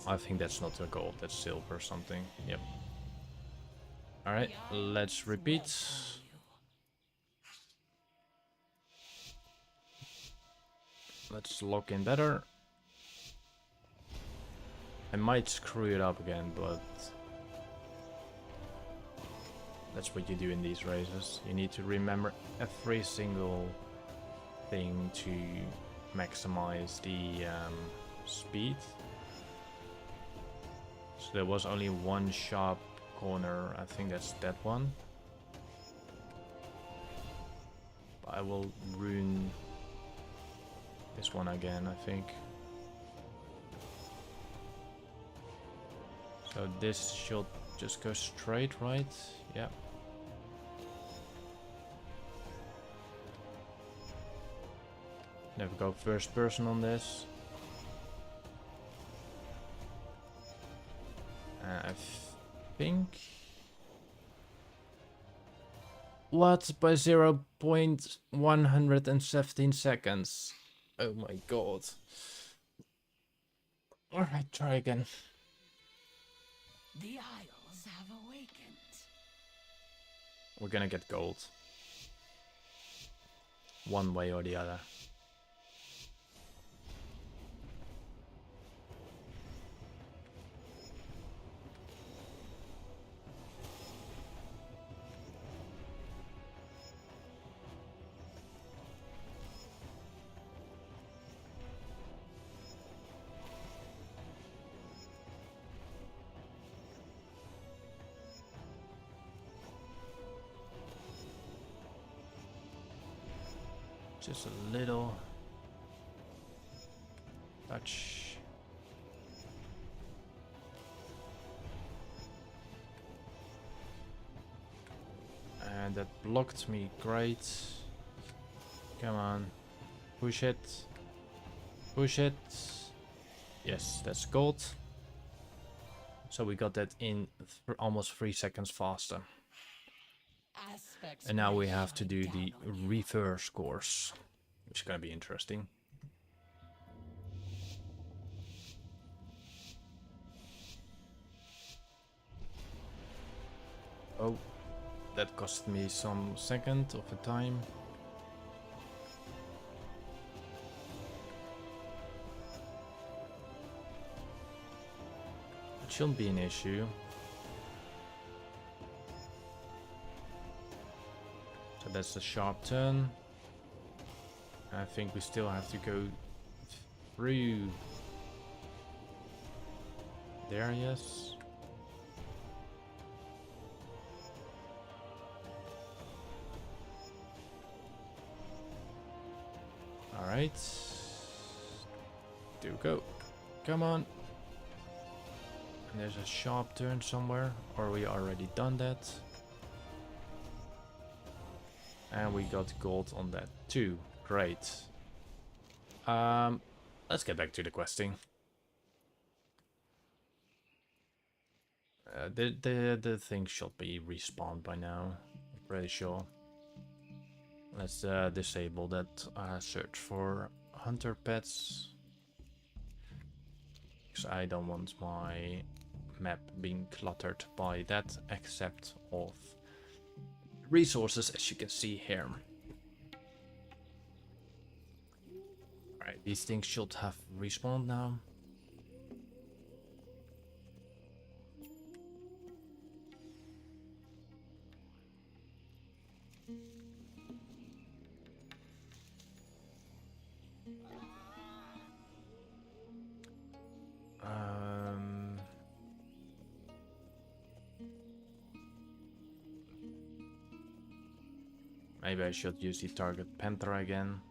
I think that's not a gold, that's silver or something. Yep. Alright, let's repeat. Let's lock in better. I might screw it up again, but that's what you do in these races. You need to remember every single thing to maximize the speed. So there was only one sharp corner, I think that's that one. But I will ruin this one again, I think. So this should just go straight, right? Yeah. Never go first person on this. I think... What? By 0.117 seconds. Oh my god. Alright, try again. The Isles have awakened. we're gonna get gold. One way or the other. Just a little touch. And that blocked me, great. Come on, push it, push it. Yes, that's gold. So we got that in almost 3 seconds faster. And now we have to do the reverse course, which is gonna be interesting. Oh, that cost me some second of a time. It shouldn't be an issue. So that's a sharp turn. I think we still have to go through there, yes. Alright. Do go. Come on. And there's a sharp turn somewhere, or we already done that. And we got gold on that too. Great. Let's get back to the questing. The thing should be respawned by now. I'm pretty sure. Let's disable that search for hunter pets. Because I don't want my map being cluttered by that, except of resources, as you can see here. Alright, these things should have respawned now. Maybe I should use the target panther again.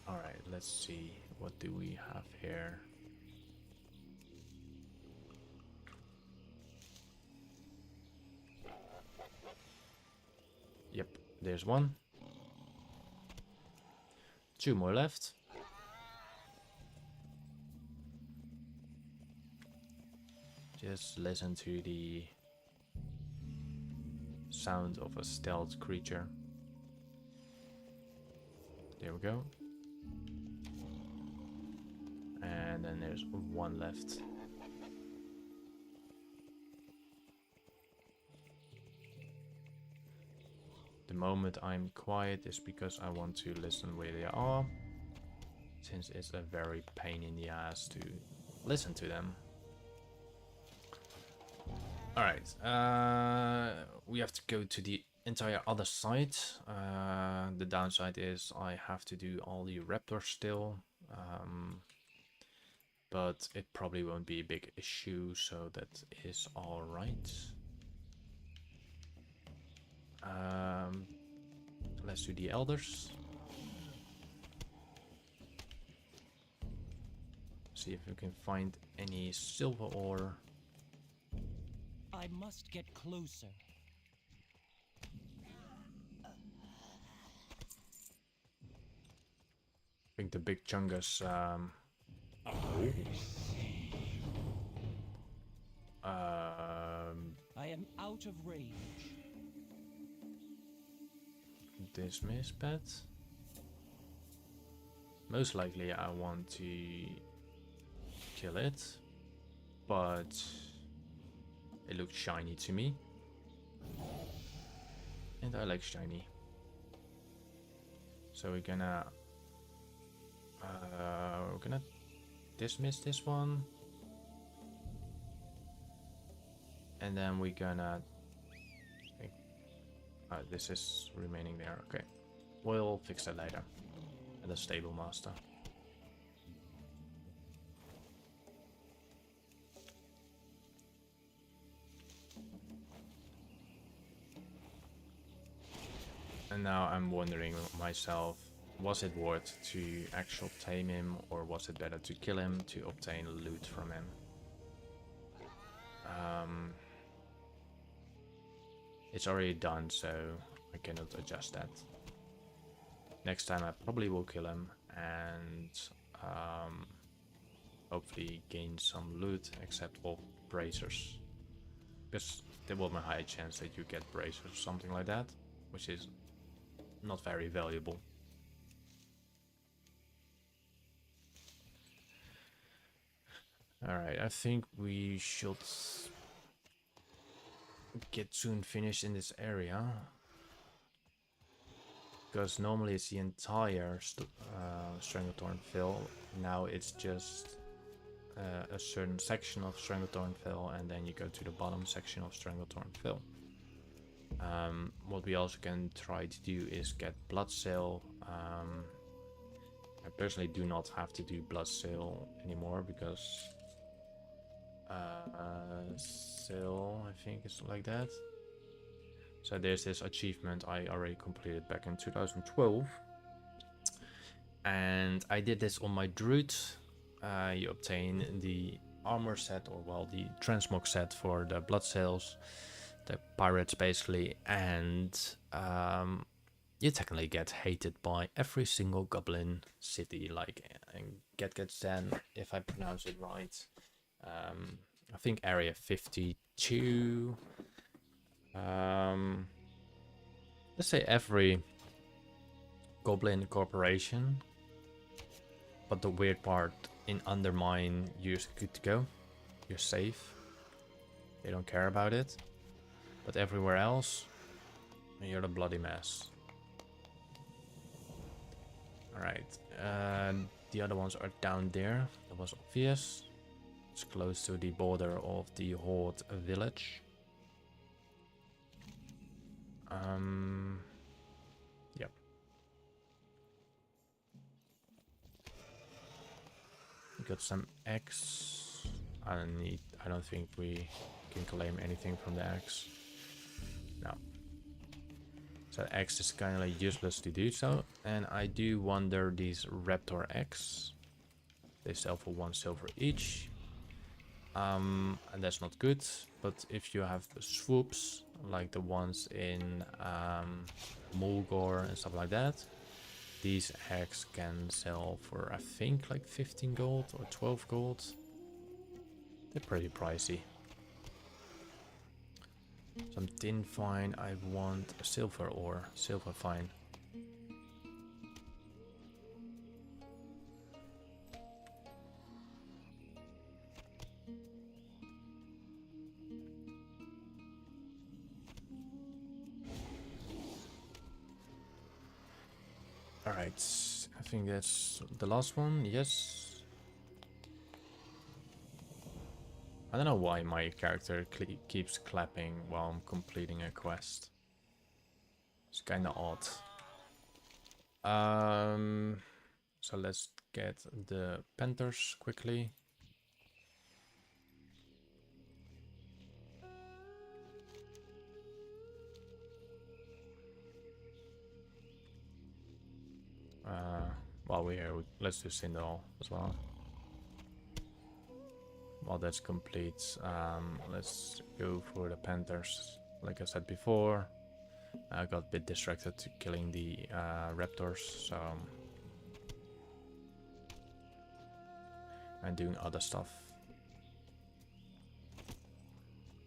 Alright, let's see. What do we have here? Yep, there's one. 2 more left. Just listen to the sound of a stealth creature. There we go. And then there's one left. The moment I'm quiet is because I want to listen where they are, since it's a very pain in the ass to listen to them. Alright, we have to go to the entire other side. The downside is I have to do all the raptors still, but it probably won't be a big issue, so that is alright. Let's do the elders. See if we can find any silver ore. I must get closer. I think the big chungus. I am out of range. Dismiss pet. Most likely I want to kill it, but It looks shiny to me. And I like shiny. So we're gonna dismiss this one. And then we're gonna this is remaining there. Okay, we'll fix that later. And the stable master. And now I'm wondering myself, was it worth to actually tame him, or was it better to kill him to obtain loot from him? It's already done, so I cannot adjust that. Next time I probably will kill him and hopefully gain some loot, except all bracers. Because there will be a high chance that you get bracers or something like that, which is not very valuable. Alright, I think we should get soon finished in this area. Because normally it's the entire Stranglethorn Vale. Now it's just a certain section of Stranglethorn Vale, and then you go to the bottom section of Stranglethorn Vale. What we also can try to do is get Bloodsail. I personally do not have to do Bloodsail anymore because Sail, I think it's like that. So there's this achievement I already completed back in 2012. And I did this on my Druid. You obtain the armor set, or well, the transmog set for the Bloodsails, the pirates basically, and you technically get hated by every single goblin city, like Getgen, if I pronounce it right. I think area 52. Let's say every goblin corporation. But the weird part, in Undermine, you're good to go. You're safe. They don't care about it. But everywhere else, you're the bloody mess. Alright. The other ones are down there. That was obvious. It's close to the border of the Horde village. Yep. We got some eggs. I don't think we can claim anything from the eggs. No. So eggs is kind of useless to do so. And I do wonder these raptor eggs. They sell for 1 silver each. And that's not good. But if you have swoops, like the ones in Mulgore and stuff like that, these eggs can sell for, I think, like 15 gold or 12 gold. They're pretty pricey. Some tin fine. I want a silver ore. Silver fine. Alright, I think that's the last one, yes. I don't know why my character keeps clapping while I'm completing a quest. It's kinda odd. So let's get the Panthers quickly. While we're here, let's do Sindal as well. While that's complete, let's go for the Panthers. Like I said before, I got a bit distracted to killing the Raptors, so I'm doing other stuff.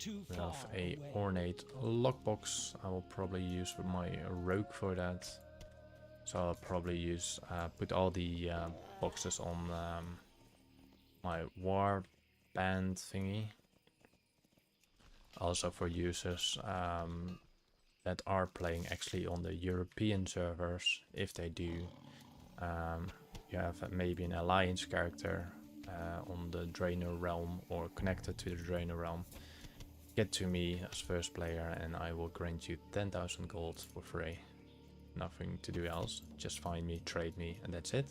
We have a ornate lockbox. I will probably use with my rogue for that. So I'll probably use put all the boxes on my war band thingy. also for users that are playing actually on the European servers. If they do, you have maybe an alliance character on the Draenor realm or connected to the Draenor realm. Get to me as first player and I will grant you 10,000 gold for free. Nothing to do else, just find me, trade me, and that's it.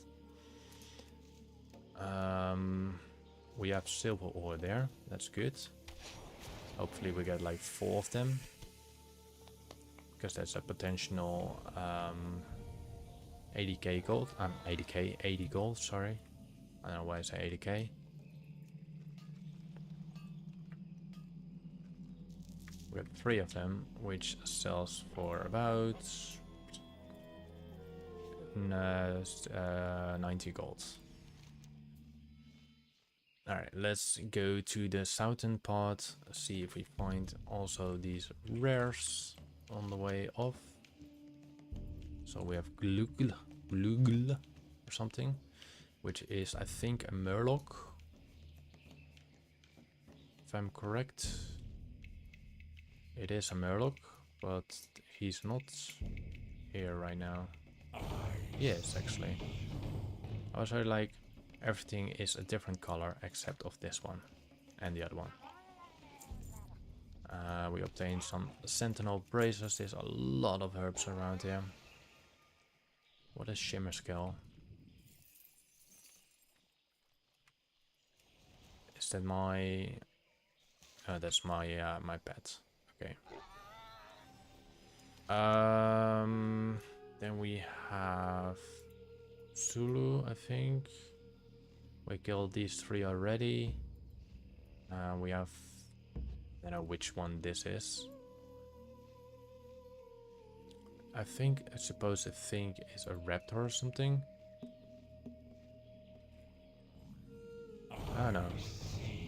We have silver ore there, that's good. Hopefully we get like 4 of them, because that's a potential 80k gold. 80 gold, sorry. I don't know why I say 80k. We have 3 of them, which sells for about 90 gold. Alright, let's go to the southern part, see if we find also these rares on the way off. So we have glugl or something, which is I think a murloc, if I'm correct. It is a murloc, but he's not here right now. Yes, actually. I was like, everything is a different color except of this one and the other one. We obtained some sentinel braces. There's a lot of herbs around here. What is shimmer scale? Is that my... that's my my pet. Okay. Then we have Zulu, I think. We killed these 3 already. We have... I don't know which one this is. I think I suppose the thing is a raptor or something. I don't know.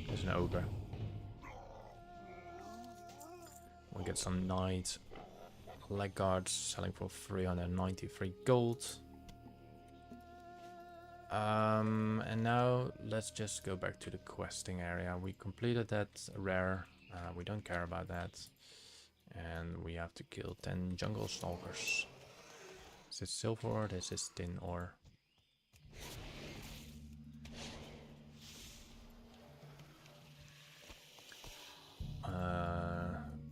There's an ogre. We'll get some knight leg guards selling for 393 gold. And now let's just go back to the questing area. We completed that rare. We don't care about that. And we have to kill 10 jungle stalkers. Is it silver ore? This is tin ore.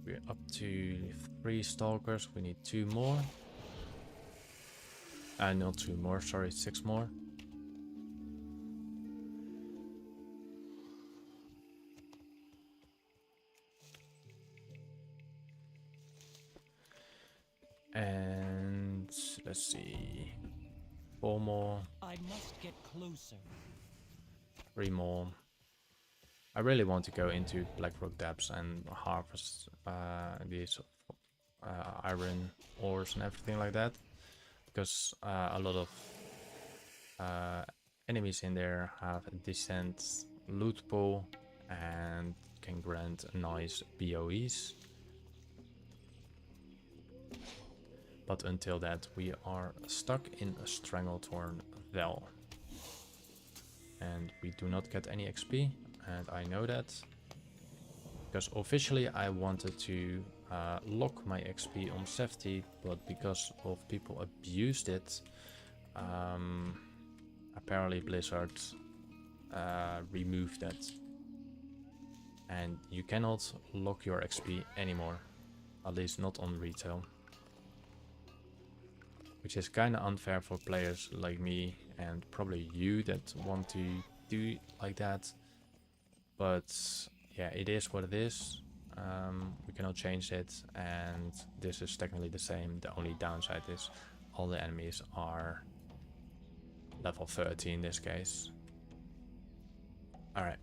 We're up to 3 stalkers. We need 2 more. Not 2 more, sorry, 6 more. And let's see, 4 more. I must get closer. 3 more. I really want to go into Blackrock Depths and harvest these iron ores and everything like that, because a lot of enemies in there have a decent loot pool and can grant nice BOEs. But until that, we are stuck in a Stranglethorn Vale. And we do not get any XP, and I know that. Because officially I wanted to lock my XP on 70, but because of people abused it, apparently Blizzard removed that. And you cannot lock your XP anymore, at least not on retail. Which is kind of unfair for players like me and probably you that want to do like that. But yeah, it is what it is. We cannot change it, and this is technically the same. The only downside is all the enemies are level 30 in this case. Alright,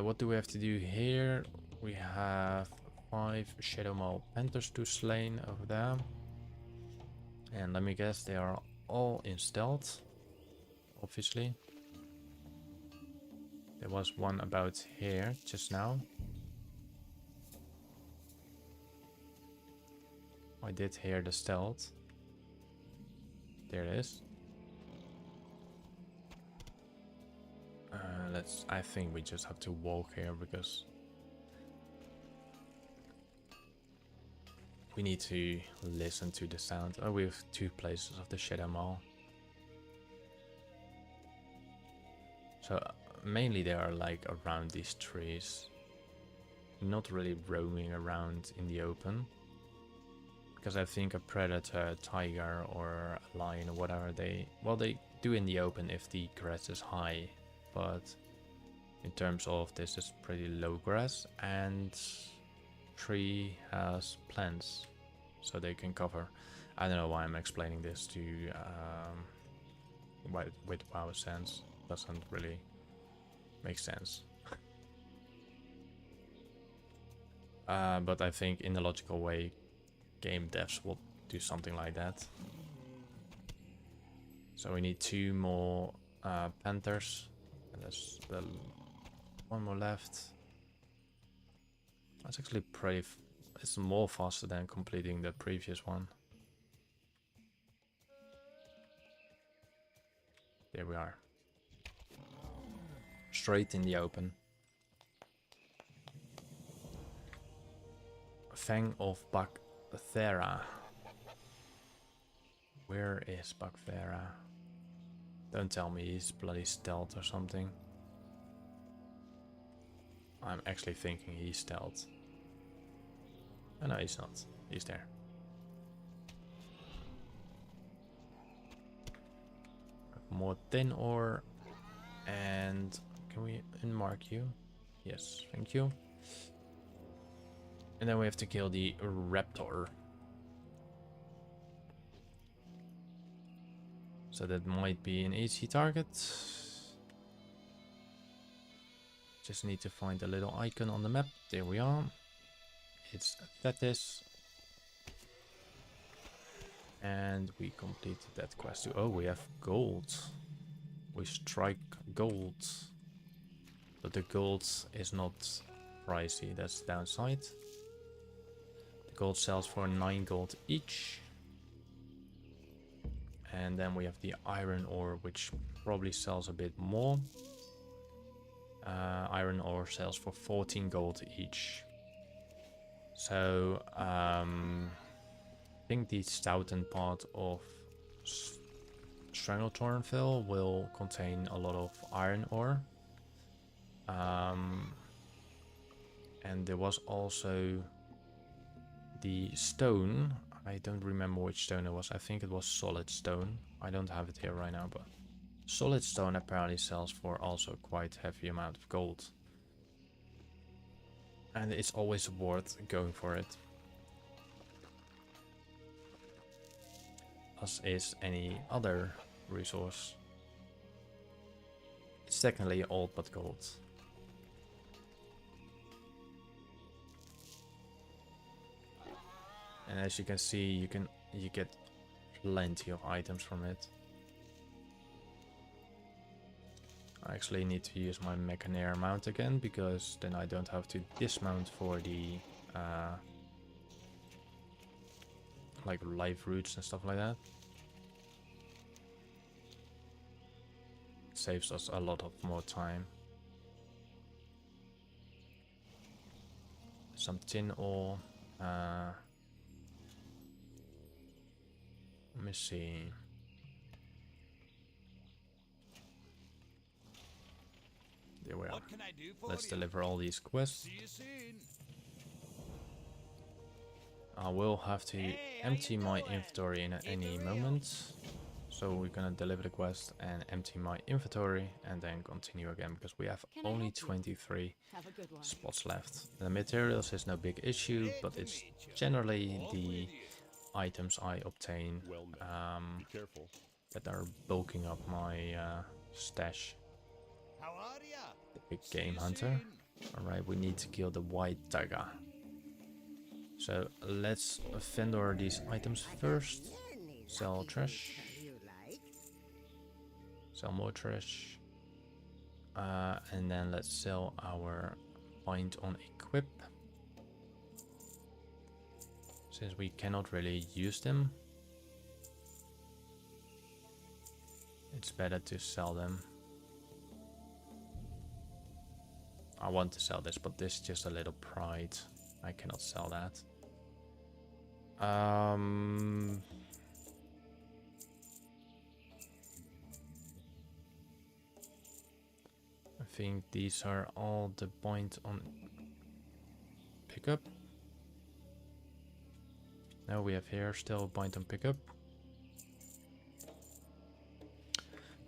what do we have to do here? We have 5 Shadowmaw Panthers to slain over there. And let me guess, they are all in stealth, obviously. There was one about here just now. I did hear the stealth. There it is. I think we just have to walk here because we need to listen to the sound. Oh, we have 2 places of the Shadow Mall. So mainly they are like around these trees, not really roaming around in the open. Because I think a predator, a tiger or a lion or whatever, they do in the open if the grass is high. But in terms of this is pretty low grass, and tree has plants so they can cover. I don't know why I'm explaining this to with WoW sense. Doesn't really make sense. But I think in a logical way game devs will do something like that. So we need 2 more panthers, and there's 1 more left. That's actually pretty it's more faster than completing the previous one. There we are. Straight in the open. Fang of Bakthera. Where is Bakthera? Don't tell me he's bloody stealth or something. I'm actually thinking he's stealth. Oh no, he's not. He's there. More tin ore. And can we unmark you? Yes, thank you. And then we have to kill the raptor. So that might be an easy target. Just need to find a little icon on the map. There we are. It's Thetis. And we completed that quest too. Oh, we have gold. We strike gold. But the gold is not pricey. That's the downside. The gold sells for 9 gold each. And then we have the iron ore, which probably sells a bit more. Iron ore sells for 14 gold each. So I think the southern part of Stranglethorn Vale will contain a lot of iron ore. And there was also the stone. I don't remember which stone it was. I think it was solid stone. I don't have it here right now, but solid stone apparently sells for also quite heavy amount of gold. And it's always worth going for it. As is any other resource. It's technically old but gold. And as you can see, you get plenty of items from it. I actually need to use my Mechanair mount again, because then I don't have to dismount for the like live roots and stuff like that. It saves us a lot of more time. Some tin ore. Let me see. There we are. Let's deliver all these quests. I will have to empty my inventory in any moment. So we're gonna deliver the quest and empty my inventory and then continue again, because we have only 23 spots left. The materials is no big issue, but it's generally the items I obtain that are bulking up my stash. The big game hunter. Alright, we need to kill the white tiger. So let's vendor these items first. Sell trash. Sell more trash. And then let's sell our bind on equip. Since we cannot really use them, it's better to sell them. I want to sell this, but this is just a little pride. I cannot sell that. Um, I think these are all the points on pickup. Now we have here still a point on pickup.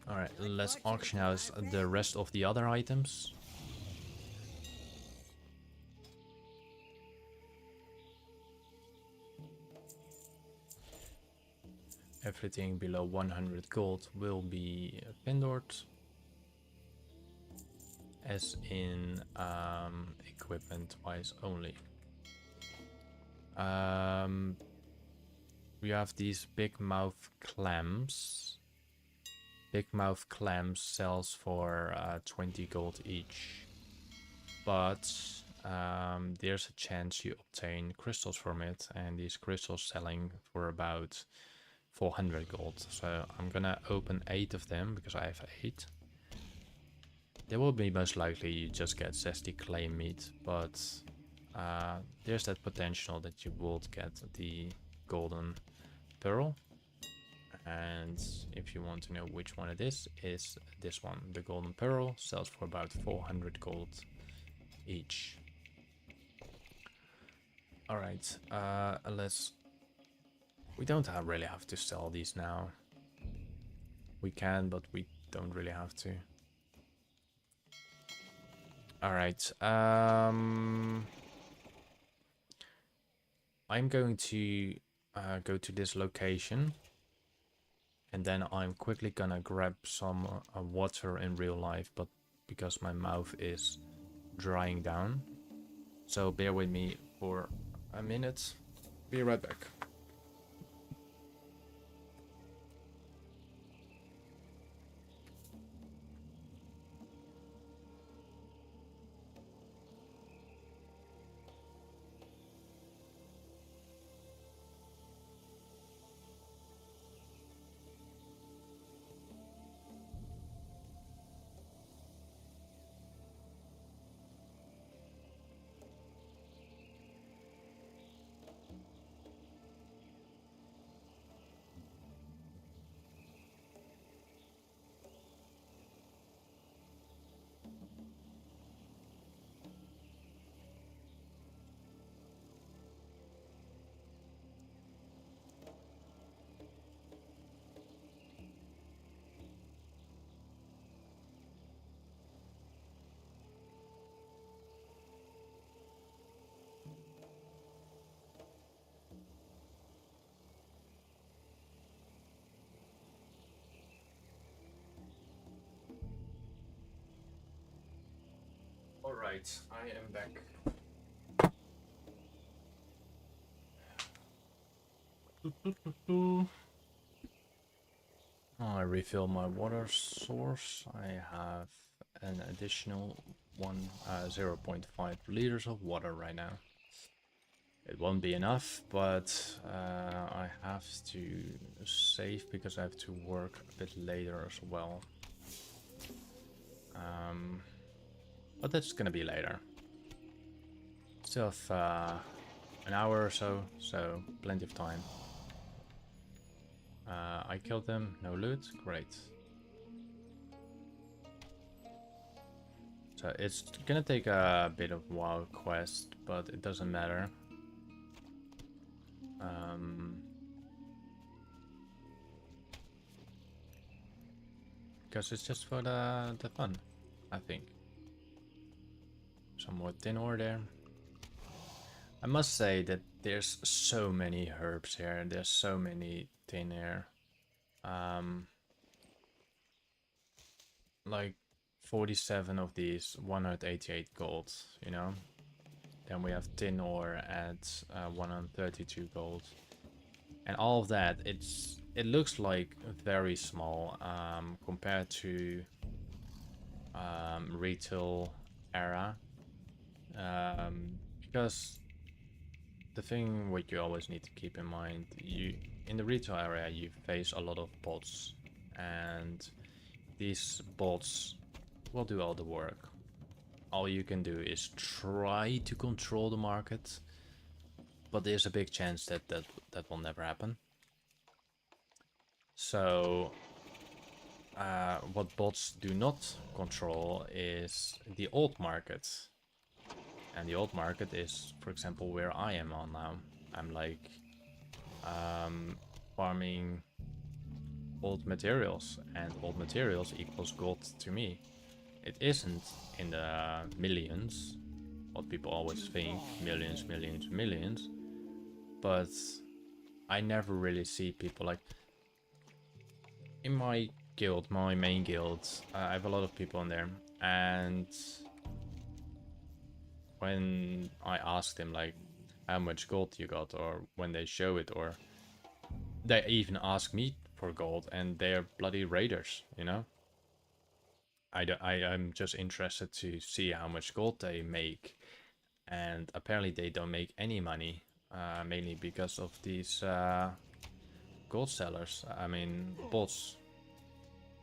Alright, let's auction house the rest of the other items. Everything below 100 gold will be pindored. As in equipment wise only. We have these big mouth clams. Big mouth clams sells for 20 gold each. But there's a chance you obtain crystals from it, and these crystals selling for about 400 gold. So I'm gonna open 8 of them because I have 8. There will be most likely you just get zesty clay meat, but there's that potential that you will get the golden pearl. And if you want to know which one it is this one. The golden pearl sells for about 400 gold each. Alright, we don't really have to sell these now. We can, but we don't really have to. Alright, I'm going to go to this location, and then I'm quickly gonna grab some water in real life, but because my mouth is drying down. So bear with me for a minute. Be right back. Alright, I am back. I refill my water source. I have an additional 0.5 liters of water right now. It won't be enough, but I have to save because I have to work a bit later as well. But that's gonna be later. Still have an hour or so, so plenty of time. I killed them, no loot, great. So it's gonna take a bit of WoW quest, but it doesn't matter. Because it's just for the fun, I think. Some more Draenor there. I must say that there's so many herbs here. There's so many Draenor. Like 47 of these, 188 gold, you know. Then we have Draenor at 132 gold. And all of that, it looks like very small compared to retail era. Because the thing what you always need to keep in mind, in the retail area you face a lot of bots, and these bots will do all the work. All you can do is try to control the market, but there's a big chance that that will never happen. So what bots do not control is the old market. And the old market is, for example, where I am on now. I'm like farming old materials, and old materials equals gold to me. It isn't in the millions, what people always think, millions, millions, millions, but I never really see people like in my guild, my main guild. I have a lot of people in there, and when I ask them like how much gold you got, or when they show it, or they even ask me for gold, and they're bloody raiders, you know. I'm just interested to see how much gold they make, and apparently they don't make any money, mainly because of these gold sellers. I mean, bots.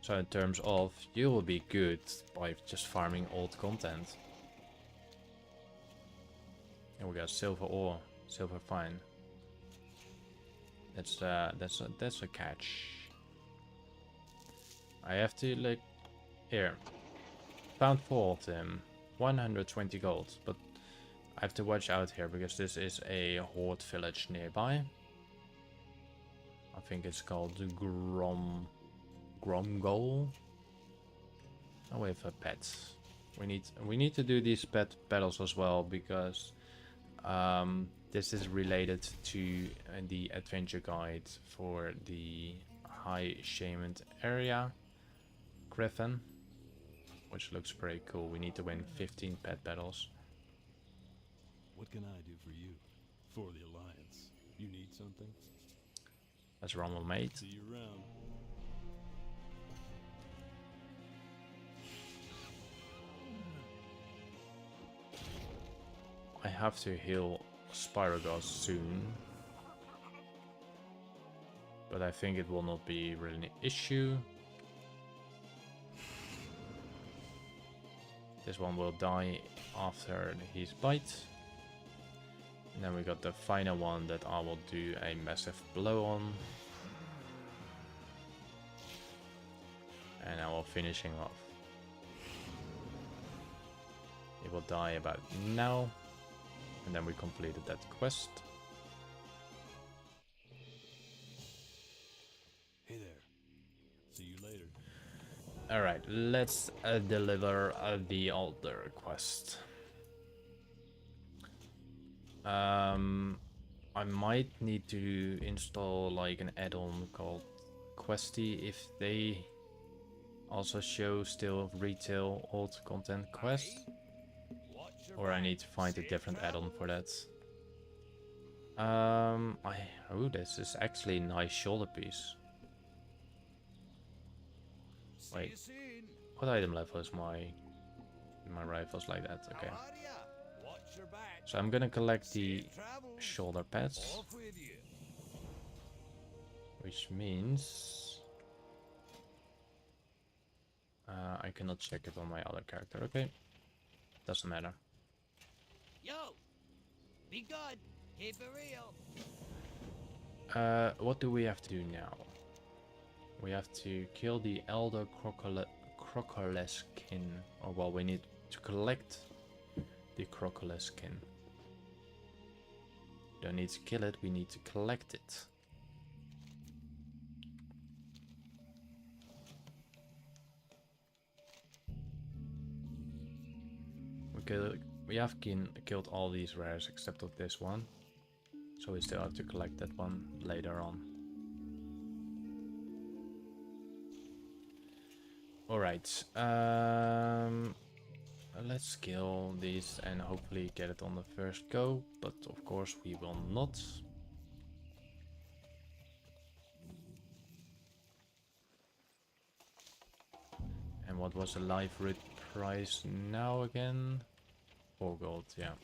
So in terms of, you will be good by just farming old content. And we got silver ore, silver fine. That's a catch. I have to like here. Found 4 of them, 120 gold, but I have to watch out here because this is a horde village nearby. I think it's called Gromgol. Oh, we have a pet. We need to do these pet battles as well, because this is related to the adventure guide for the High Shaman area, Griffin, which looks pretty cool. We need to win 15 pet battles. What can I do for you? For the Alliance. You need something? Let's rumble, mate. See you around. I have to heal Spyrogus soon, but I think it will not be really an issue. This one will die after his bite. And then we got the final one that I will do a massive blow on. And I will finish him off. He will die about now. And then we completed that quest. Hey there. See you later. Alright, let's deliver the Altar quest. I might need to install like an add-on called Questy if they also show still retail old content quest. Or I need to find a different add-on for that. Oh, this is actually a nice shoulder piece. Wait, what item level is my rifles like that? Okay. So I'm gonna collect the shoulder pads, which means I cannot check it on my other character. Okay, doesn't matter. Yo, be good. Keep it real. What do we have to do now? We have to kill the Elder Crocodileskin. Or well, we need to collect the Crocodileskin. Don't need to kill it, we need to collect it. We have killed all these rares except of this one. So we still have to collect that one later on. Alright, let's kill these and hopefully get it on the first go, but of course we will not. And what was the live root price now again? 4 gold, yeah.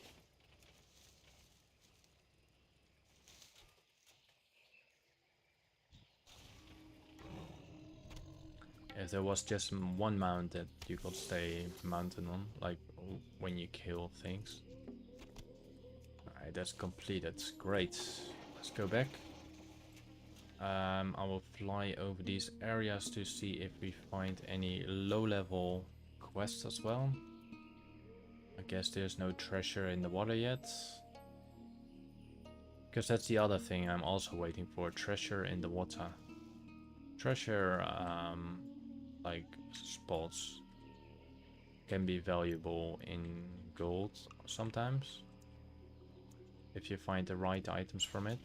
If there was just one mount that you could stay mounted on, like when you kill things, that's completed. Great. Let's go back. I will fly over these areas to see if we find any low-level quests as well. I guess there's no treasure in the water yet. Because that's the other thing I'm also waiting for. Treasure in the water. Treasure, like spots, can be valuable in gold sometimes. If you find the right items from it.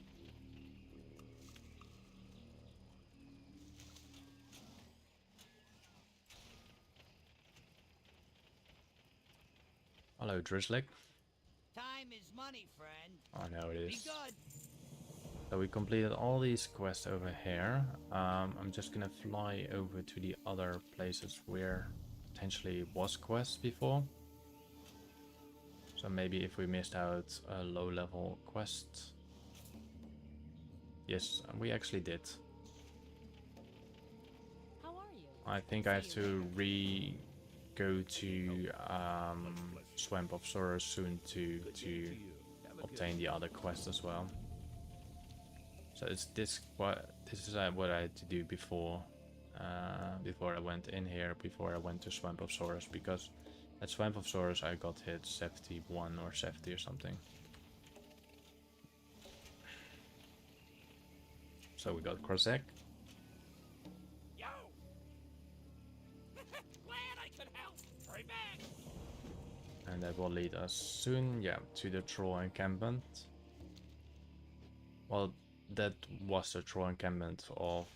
Hello, Drizzlick. Time is money, friend. I know it Be is. good. So we completed all these quests over here. I'm just gonna fly over to the other places where potentially was quests before. So maybe if we missed out a low-level quest. Yes, we actually did. How are you? I think I have to go to Swamp of Sorrows soon to obtain the other quest as well. So it's this is what I had to do before I went in here, before I went to Swamp of Sorrows, because at Swamp of Sorrows I got hit 71 or 70 or something. So we got Krozek. Yo! Glad I could help. Hurry back. And that will lead us soon, yeah, to the troll encampment. Well, that was the troll encampment of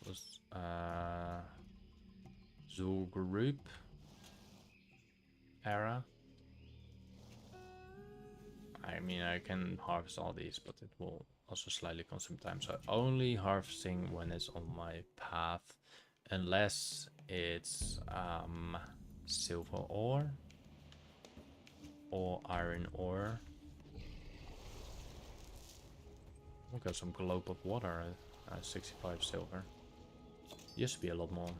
Zul'Gurub era. I mean, I can harvest all these, but it will also slightly consume time. So only harvesting when it's on my path, unless it's silver ore or iron ore. We got some globe of water, 65 silver. Used to be a lot more.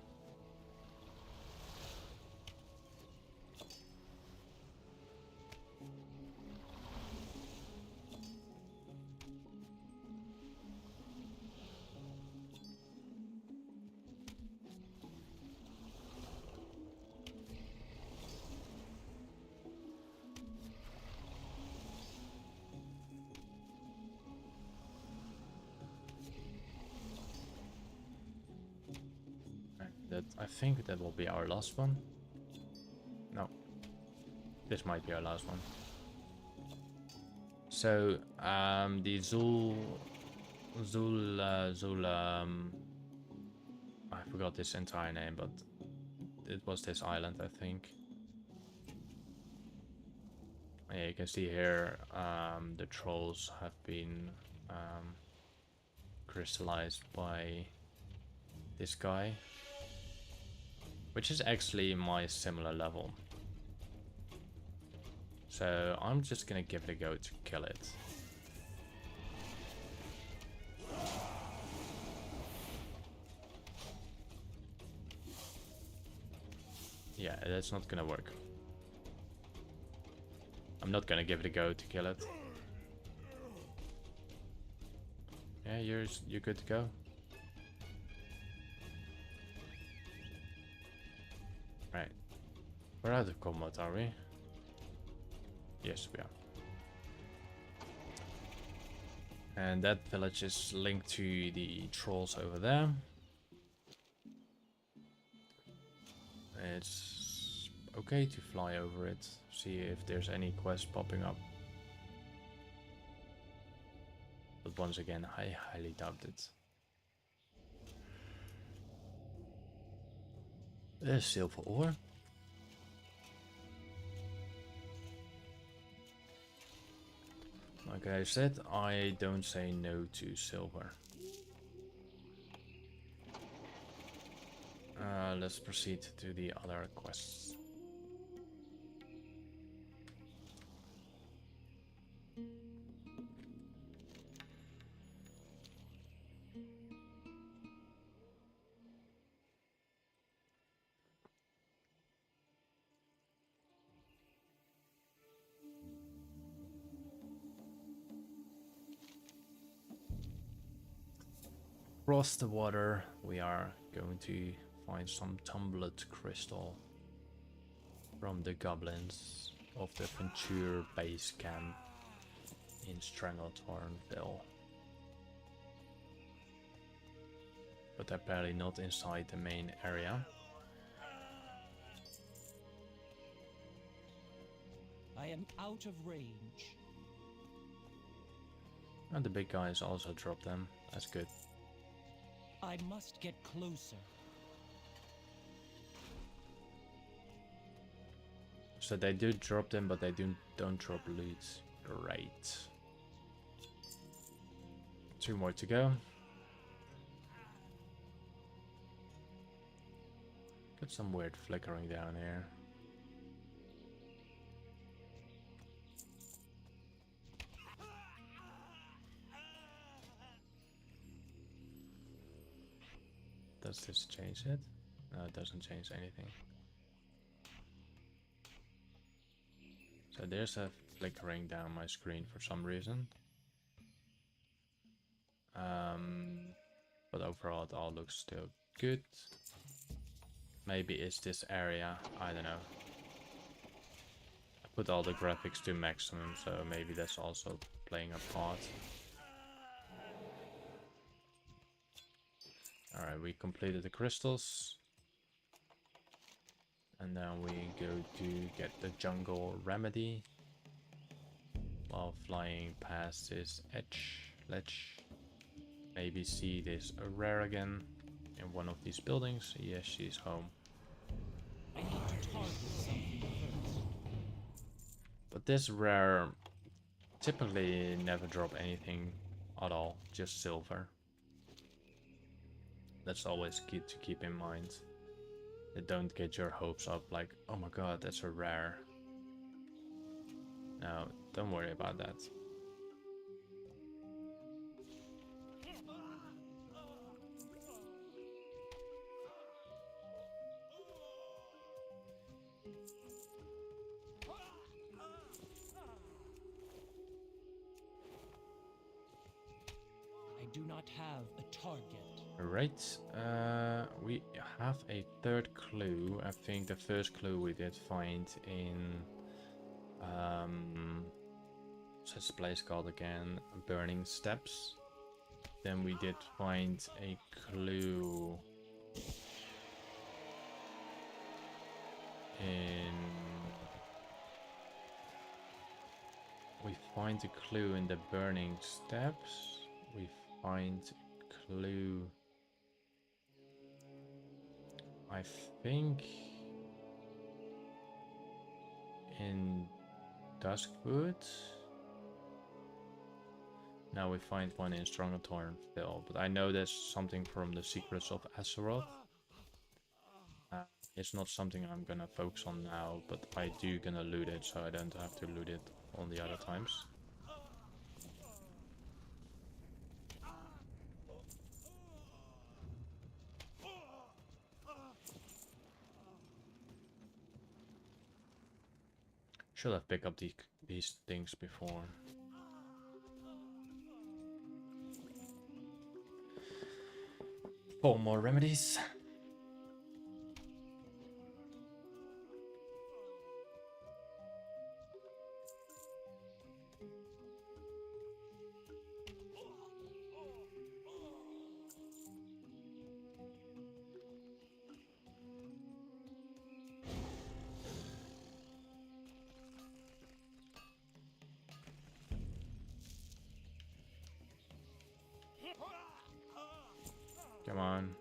I think that will be our last one. No, this might be our last one. So the I forgot this entire name, but it was this island, I think. Yeah, you can see here the trolls have been crystallized by this guy, which is actually my similar level. So I'm just gonna give it a go to kill it. Yeah, that's not gonna work. I'm not gonna give it a go to kill it. Yeah, you're good to go. Right. We're out of combat, are we? Yes, we are. And that village is linked to the trolls over there. It's okay to fly over it, see if there's any quest popping up. But once again, I highly doubt it. There's silver ore. Like I said, I don't say no to silver. Let's proceed to the other quests. Across the water, we are going to find some tumblet crystal from the goblins of the Venture base camp in Stranglethorn Vale. But apparently not inside the main area. I am out of range. And the big guys also dropped them. That's good. I must get closer. So they do drop them, but they don't drop loot. Great. 2 more to go. Got some weird flickering down here. Does this change it? No, it doesn't change anything. So there's a flickering down my screen for some reason. But overall it all looks still good. Maybe it's this area, I don't know. I put all the graphics to maximum, so maybe that's also playing a part. Alright, we completed the crystals. And now we go to get the jungle remedy. While flying past this ledge. Maybe see this rare again in one of these buildings. Yes, she's home. I need to target something first. But this rare typically never drop anything at all, just silver. That's always key to keep in mind. Don't get your hopes up like, oh my god, that's a rare. No, don't worry about that. I do not have a target. Right, we have a third clue. I think the first clue we did find in what's this place called again? Burning Steps. Then we did find a clue in find a clue in the Burning Steps. We find a clue, I think, in Duskwood. Now we find one in Stranglethorn Vale, but I know there's something from the Secrets of Azeroth. It's not something I'm gonna focus on now, but I do gonna loot it, so I don't have to loot it on the other times. Should have picked up these things before. Four more remedies. Come on.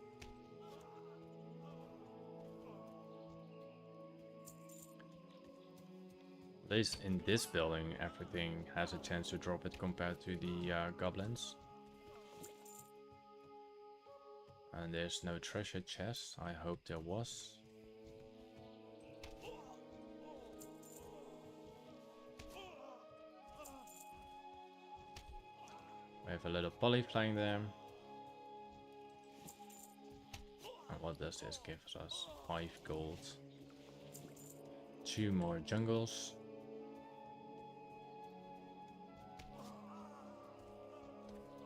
At least in this building, everything has a chance to drop it compared to the goblins. And there's no treasure chest. I hope there was. We have a little poly flying there. And what does this give us? 5 gold. 2 more jungles.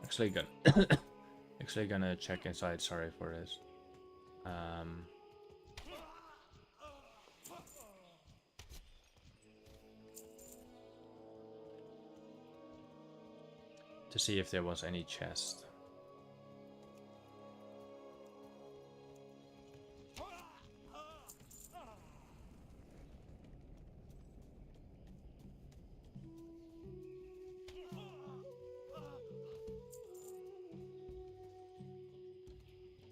Actually, Actually gonna check inside, sorry for this. To see if there was any chest.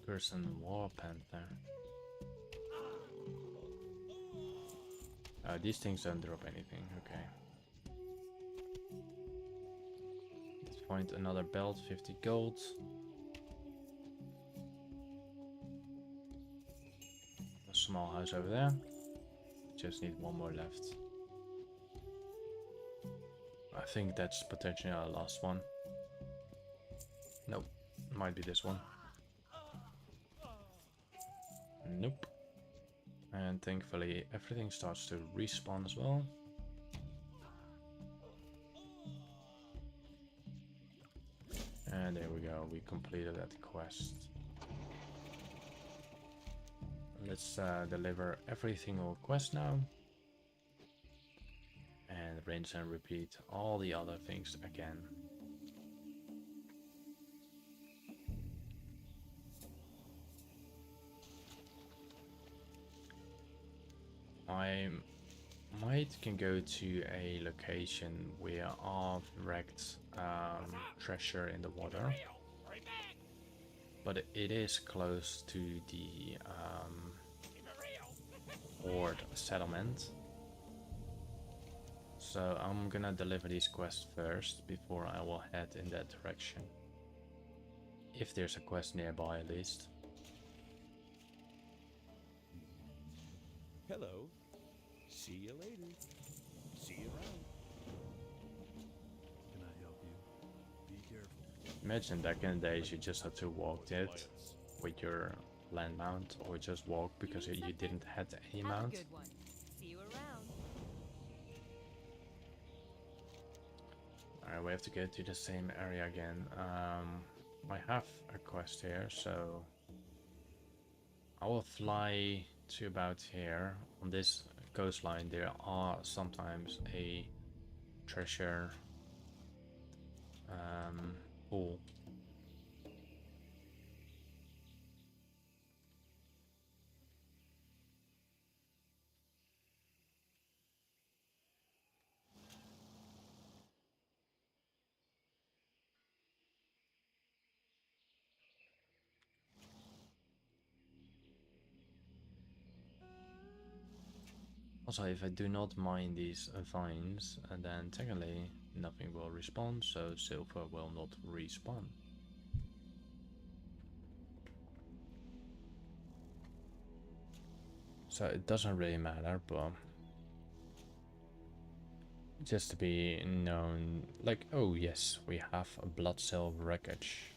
Person War Panther. These things don't drop anything, okay. Let's find another belt, 50 gold. A small house over there. Just need one more left. I think that's potentially our last one. Nope, might be this one. Nope. And thankfully everything starts to respawn as well. And there we go, we completed that quest. Let's deliver every single quest now. And rinse and repeat all the other things again. I can go to a location where I've wrecked treasure in the water, but it is close to the Horde settlement. So I'm gonna deliver these quests first before I will head in that direction. If there's a quest nearby at least. Hello. See you later. See you around. Can I help you? Be careful. Imagine back in the days you just had to walk it with your land mount, or just walk because you didn't have any Have mount. a good one. See you around. Alright, we have to go to the same area again. I have a quest here, so I will fly to about here. On this coastline there are sometimes a treasure pool. Also, if I do not mine these vines, then technically nothing will respawn, so silver will not respawn. So it doesn't really matter, but just to be known, like, oh yes, we have a blood silver wreckage.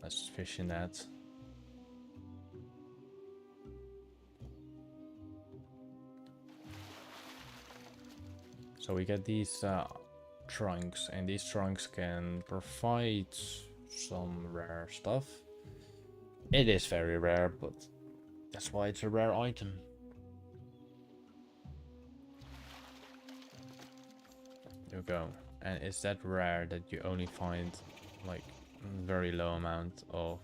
Let's fish in that. So we get these trunks, and these trunks can provide some rare stuff. It is very rare, but that's why it's a rare item. There we go. And it's that rare that you only find like very low amount of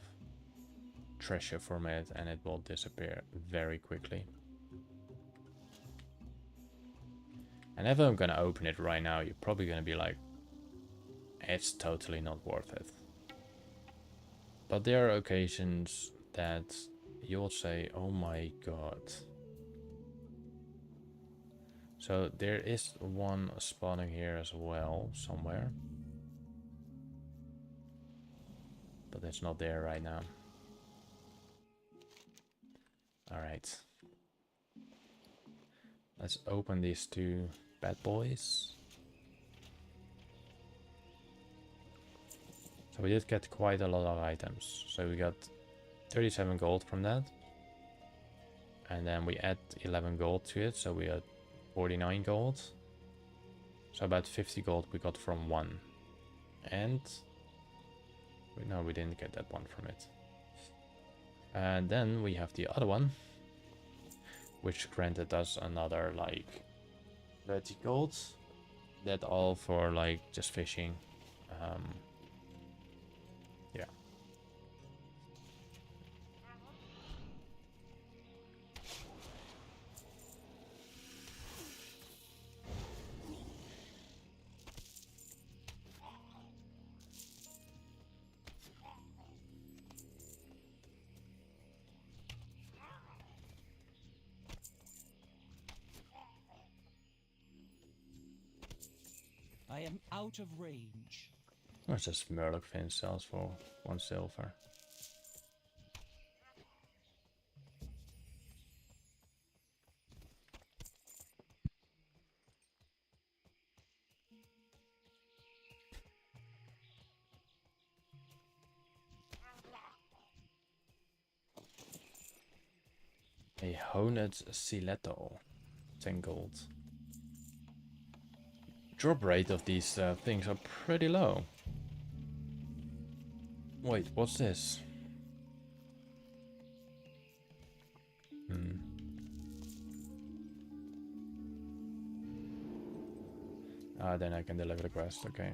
treasure from it, and it will disappear very quickly. And if I'm gonna open it right now, you're probably gonna be like, it's totally not worth it. But there are occasions that you'll say, oh my god. So there is one spawning here as well, somewhere. But it's not there right now. Alright. Let's open these two bad boys. So we did get quite a lot of items. So we got 37 gold from that. And then we add 11 gold to it, so we got 49 gold. So about 50 gold we got from one. And no, we didn't get that one from it. And then we have the other one, which granted us another like 30 gold. That all for like just fishing. Yeah. I am out of range. What's just Murloc fin sells for 1 silver? A honed stiletto, 10 gold. Drop rate of these things are pretty low. Wait, what's this? Then I can deliver the quest, okay.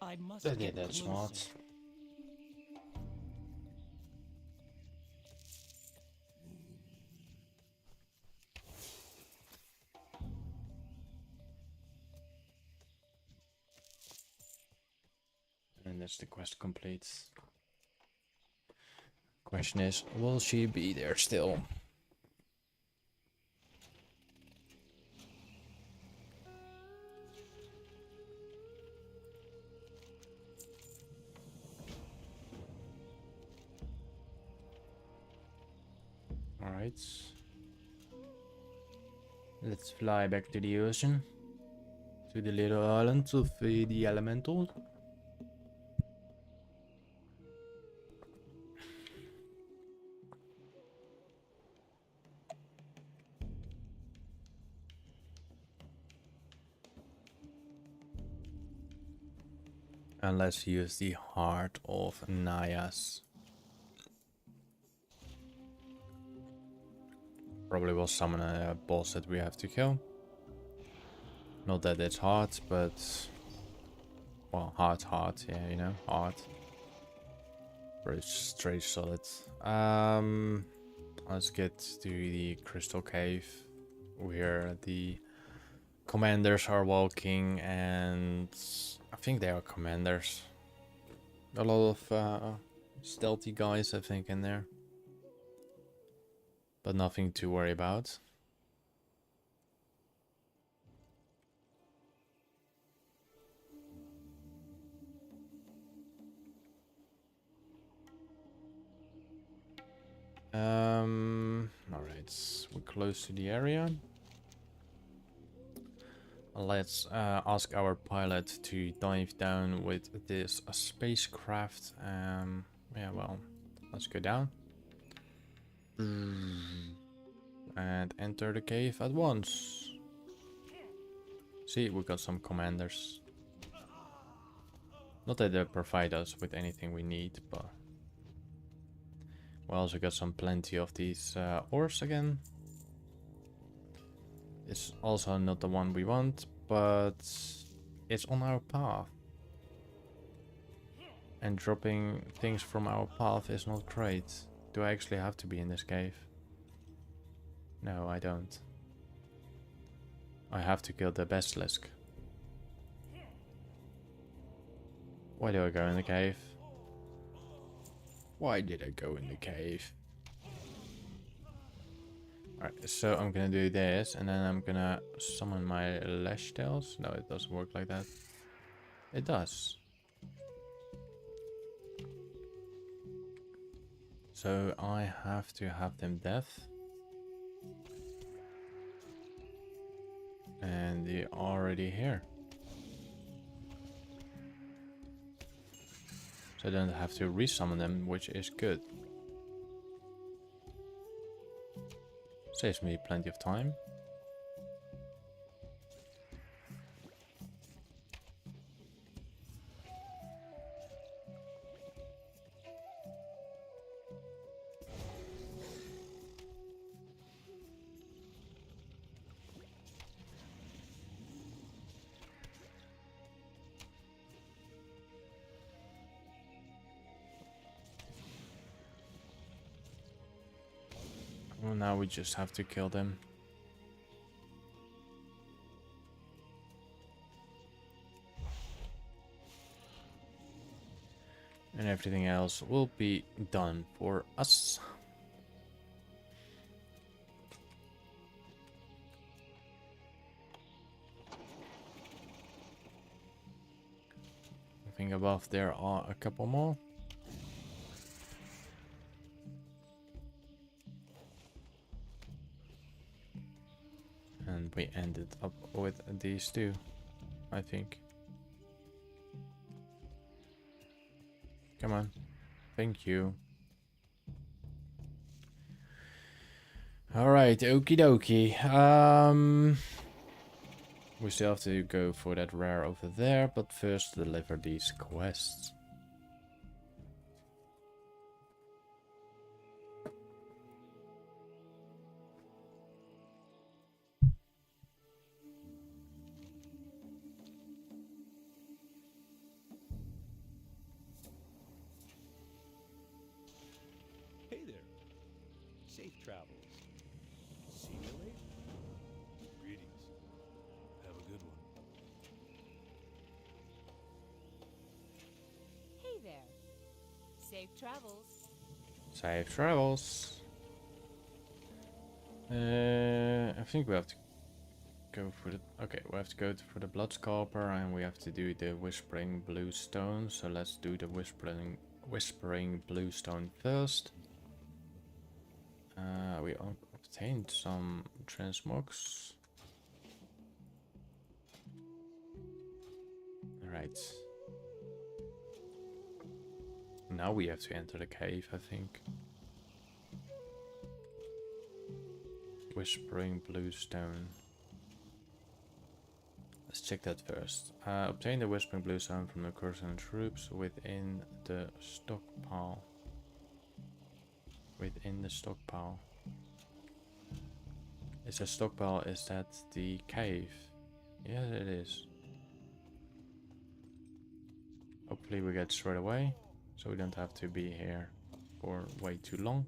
I must Yeah, get that's closer. smart. And that's the quest complete. Question is, will she be there still? Alright. Let's fly back to the ocean. To the little island of the elemental. And let's use the Heart of Nayas. Probably will summon a boss that we have to kill. Not that it's hard, but... Well, hard, yeah, you know, hard. Very straight solid. Let's get to the Crystal Cave, where the commanders are walking, and... I think they are commanders. A lot of stealthy guys, I think, in there. But nothing to worry about. Alright, we're close to the area. Let's ask our pilot to dive down with this spacecraft. Yeah, well, let's go down. And enter the cave at once. See, we got some commanders. Not that they provide us with anything we need, but... We also got plenty of these ores again. It's also not the one we want, but it's on our path. And dropping things from our path is not great. Do I actually have to be in this cave? No, I don't. I have to kill the basilisk. Why do I go in the cave? Why did I go in the cave? Alright, so I'm gonna do this, and then I'm gonna summon my lash tails. No, it doesn't work like that. It does. So I have to have them death. And they're already here. So I don't have to resummon them, which is good. Saves me plenty of time. Well, now we just have to kill them. And everything else will be done for us. I think above there are a couple more. And we ended up with these two, I think. Come on. Thank you. Alright, okie dokie. We still have to go for that rare over there, but first deliver these quests. Hey there. Safe travels. See you later. Greetings. Have a good one. Hey there. Safe travels. Safe travels. I think we have to go for the... Okay, we have to go for the Blood Scalper and we have to do the Whispering Blue Stone. So let's do the Whispering Blue Stone first. We obtained some transmogs. Alright. Now we have to enter the cave, I think. Whispering Blue Stone. Let's check that first. Obtain the Whispering Blue Stone from the Coruscant troops within the stockpile. Within the stockpile. Is a stockpile, is that the cave? Yeah, it is. Hopefully we get straight away, so we don't have to be here for way too long.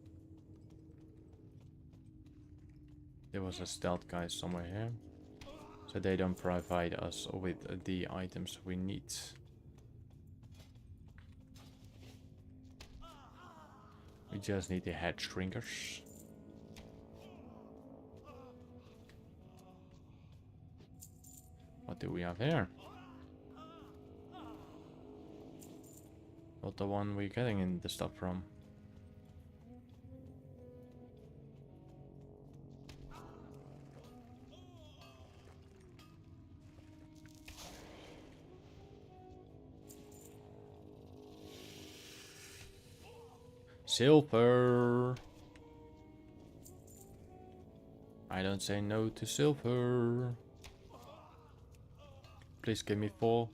There was a stealth guy somewhere here, so they don't provide us with the items we need. We just need the head shrinkers. What do we have here? Not the one we're getting in the stuff from. Silver. I don't say no to silver. Please give me 4.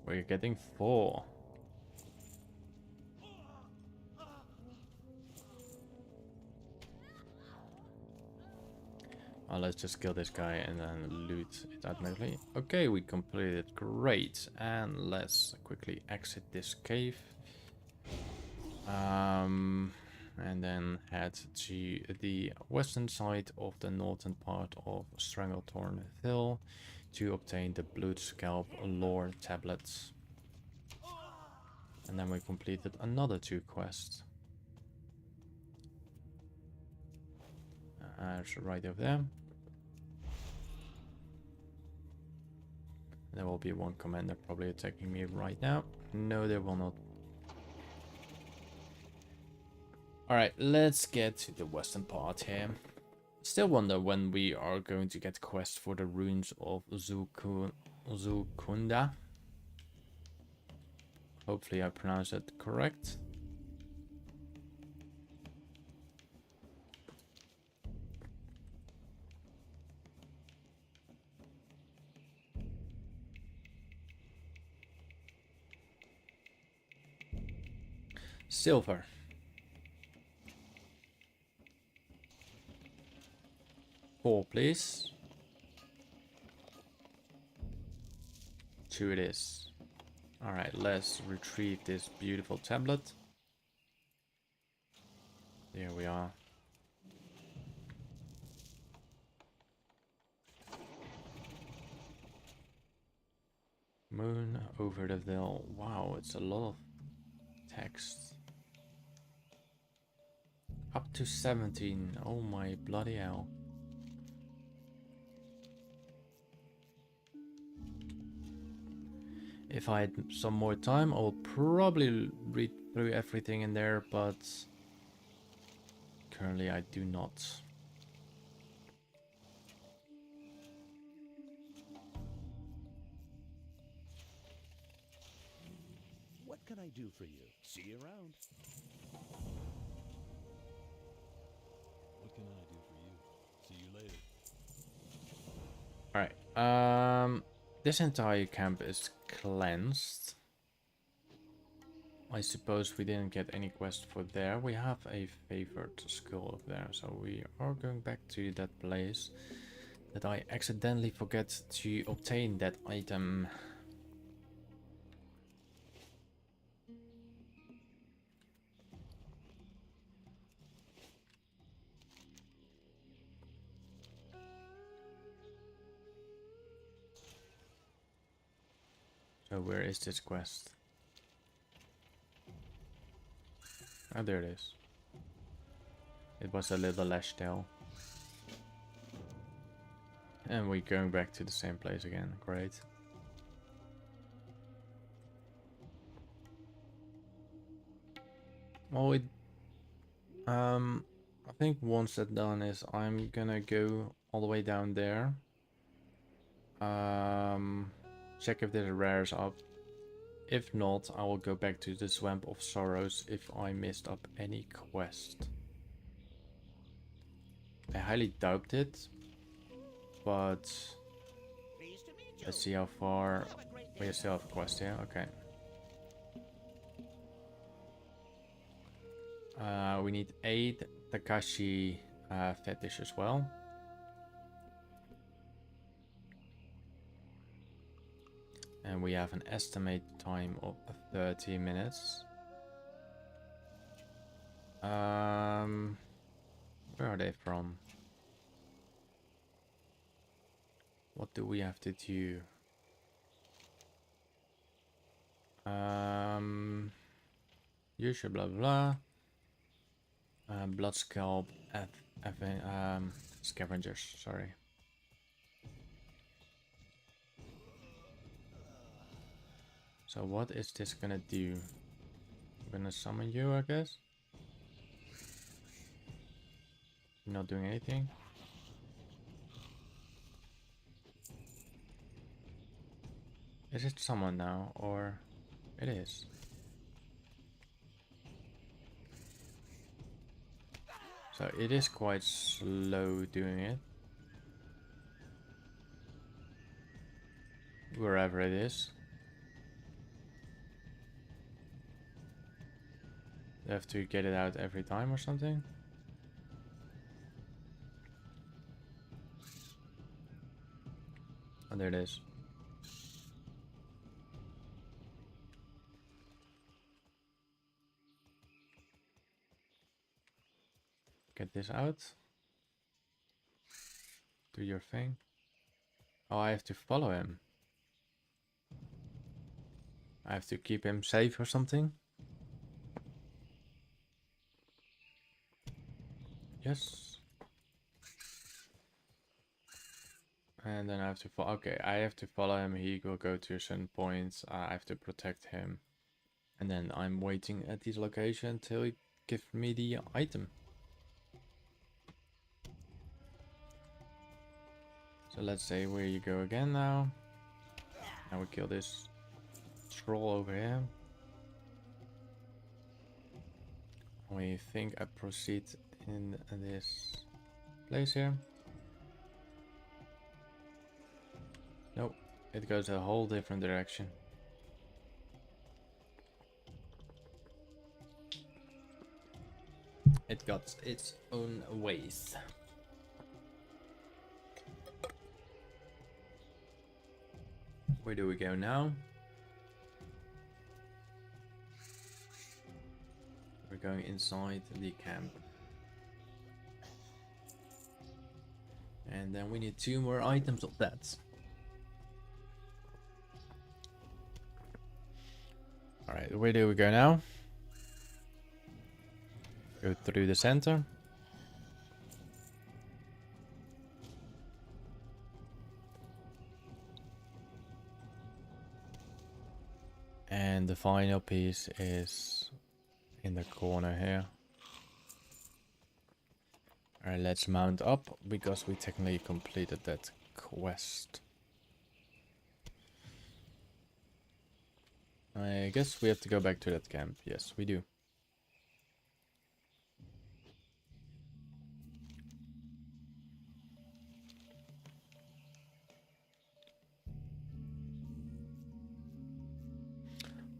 We're getting 4. Oh, let's just kill this guy and then loot it automatically. Okay, we completed. Great. And let's quickly exit this cave. And then head to the western side of the northern part of Stranglethorn Vale to obtain the Blood Scalp lore tablets. And then we completed another 2 quests. It's right over there. There will be one commander probably attacking me right now. No, there will not. Alright, let's get to the western part here. Still wonder when we are going to get quests for the runes of Zulkunda. Hopefully I pronounced it correct. Silver. Please. 2 it is. Alright, let's retrieve this beautiful tablet. There we are. Moon over the Vale. Wow, it's a lot of text. Up to 17. Oh my bloody hell. If I had some more time, I will probably read through everything in there, but currently I do not. What can I do for you? See you around. What can I do for you? See you later. Alright, this entire camp is cleansed. I suppose we didn't get any quest for there. We have a favored skull up there, so we are going back to that place that I accidentally forget to obtain that item. So where is this quest? Oh, there it is. It was a little lash tail. And we're going back to the same place again. Great. Well, I think once that's done is I'm gonna go all the way down there. Check if there's rares up. If not, I will go back to the Swamp of Sorrows if I missed up any quest. I highly doubt it, but Pleased to meet you. let's see how far. Have a great We day. still have a quest here. Okay. We need 8 Takashi fetish as well. And we have an estimate time of 30 minutes. Where are they from? What do we have to do? Usual blah blah. Blood scalp, scavengers. Sorry. So what is this gonna do? I'm gonna summon you, I guess. You're not doing anything. Is it someone now, or it is? So it is quite slow doing it. Wherever it is. You have to get it out every time or something. Oh, there it is. Get this out. Do your thing. Oh, I have to follow him. I have to keep him safe or something. Yes. And then I have to follow. Okay, I have to follow him. He will go to a certain point. I have to protect him. And then I'm waiting at this location until he gives me the item. So let's say where you go again now. Now we kill this troll over here. We think I proceed in this place here. Nope, it goes a whole different direction. It got its own ways. Where do we go now? We're going inside the camp. And then we need 2 more items of that. Alright, where do we go now? Go through the center. And the final piece is in the corner here. Alright, let's mount up because we technically completed that quest. I guess we have to go back to that camp. Yes, we do.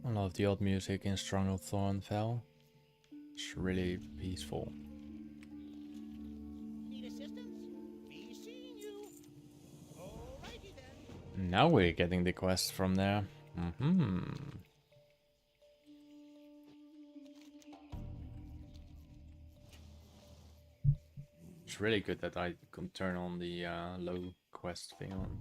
I love the old music in Stranglethorn Vale. It's really peaceful. Need assistance? Be seeing you. Alrighty then. Now we're getting the quest from there. It's really good that I can turn on the low quest thing on.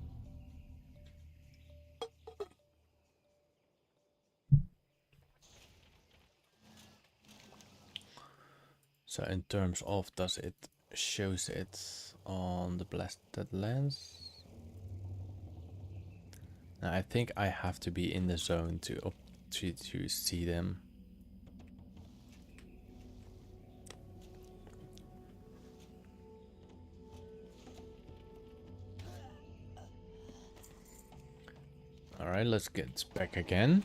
So in terms of, does it shows it on the blasted lands? Now, I think I have to be in the zone to see them. All right, let's get back again.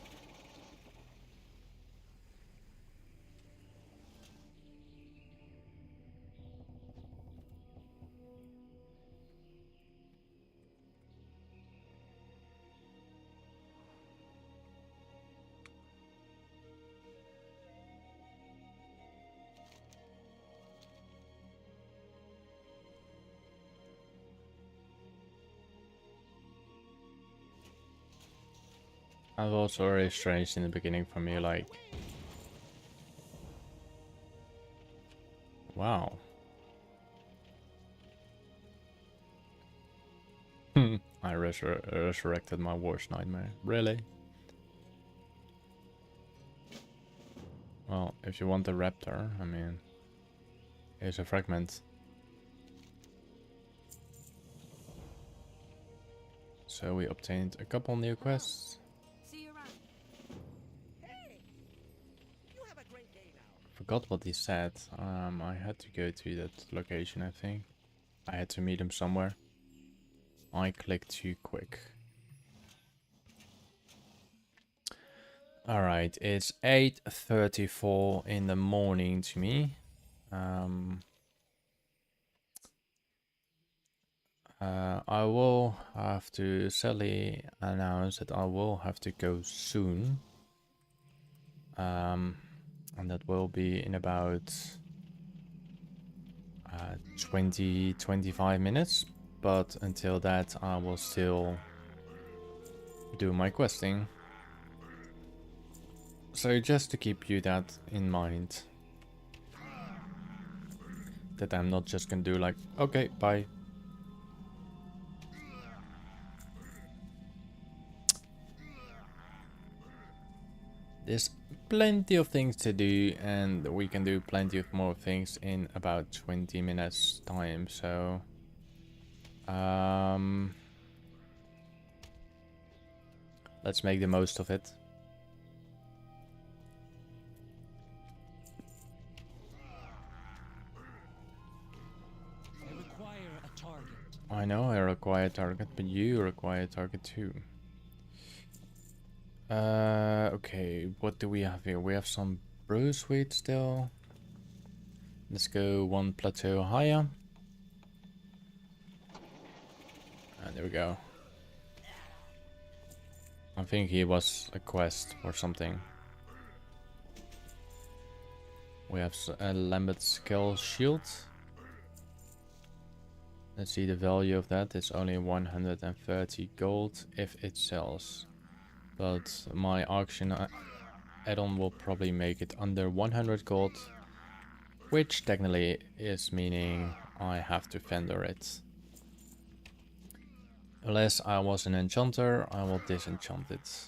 That was also very strange in the beginning for me, like... Wow. I resurrected my worst nightmare. Really? Well, if you want the raptor, I mean... Here's a fragment. So we obtained a couple new quests. Forgot what he said. I had to go to that location, I think. I had to meet him somewhere. I clicked too quick. Alright, it's 8:34 in the morning to me. I will have to sadly announce that I will have to go soon. And that will be in about 20-25 minutes. But until that, I will still do my questing. So just to keep you that in mind. That I'm not just gonna do like, okay, bye. There's plenty of things to do, and we can do plenty of more things in about 20 minutes time, so let's make the most of it. I require a target. I know I require a target, but you require a target too. Okay, what do we have here? We have some brew sweet still. Let's go one plateau higher. And there we go. I think he was a quest or something. We have a Lambert Skill Shield. Let's see the value of that. It's only 130 gold if it sells. But my auction add-on will probably make it under 100 gold, which technically is meaning I have to vendor it. Unless I was an enchanter, I will disenchant it.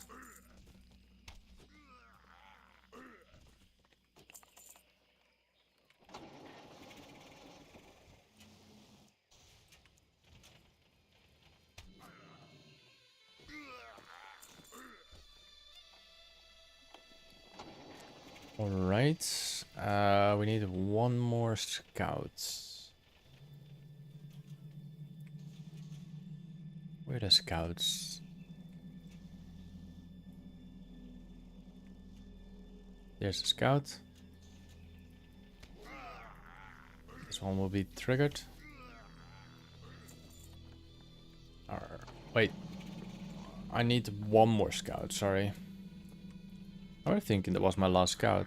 Alright, we need one more scout. Where are the scouts? There's a scout. This one will be triggered. Wait. I need one more scout, sorry. I was thinking that was my last scout.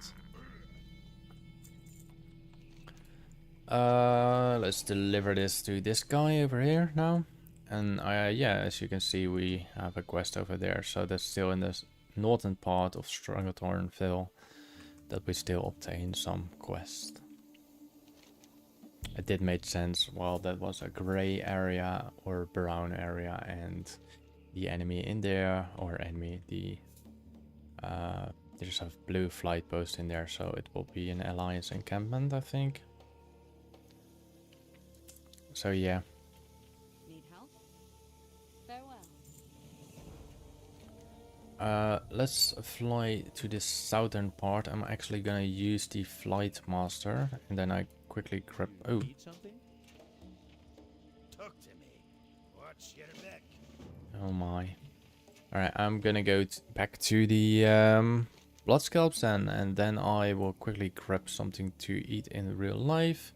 Let's deliver this to this guy over here now. And yeah, as you can see, we have a quest over there. So that's still in the northern part of Stranglethorn Vale that we still obtain some quest. It did make sense. Well, that was a gray area or brown area, and the enemy in there, or enemy, there's a blue flight post in there, so it will be an alliance encampment, I think. So yeah. Need help? Farewell. Let's fly to the southern part. I'm actually gonna use the flight master, and then I quickly grab. Oh, Need something? Talk to me. What's your back? oh my. All right, I'm gonna go back to the blood scalps and then I will quickly grab something to eat in real life,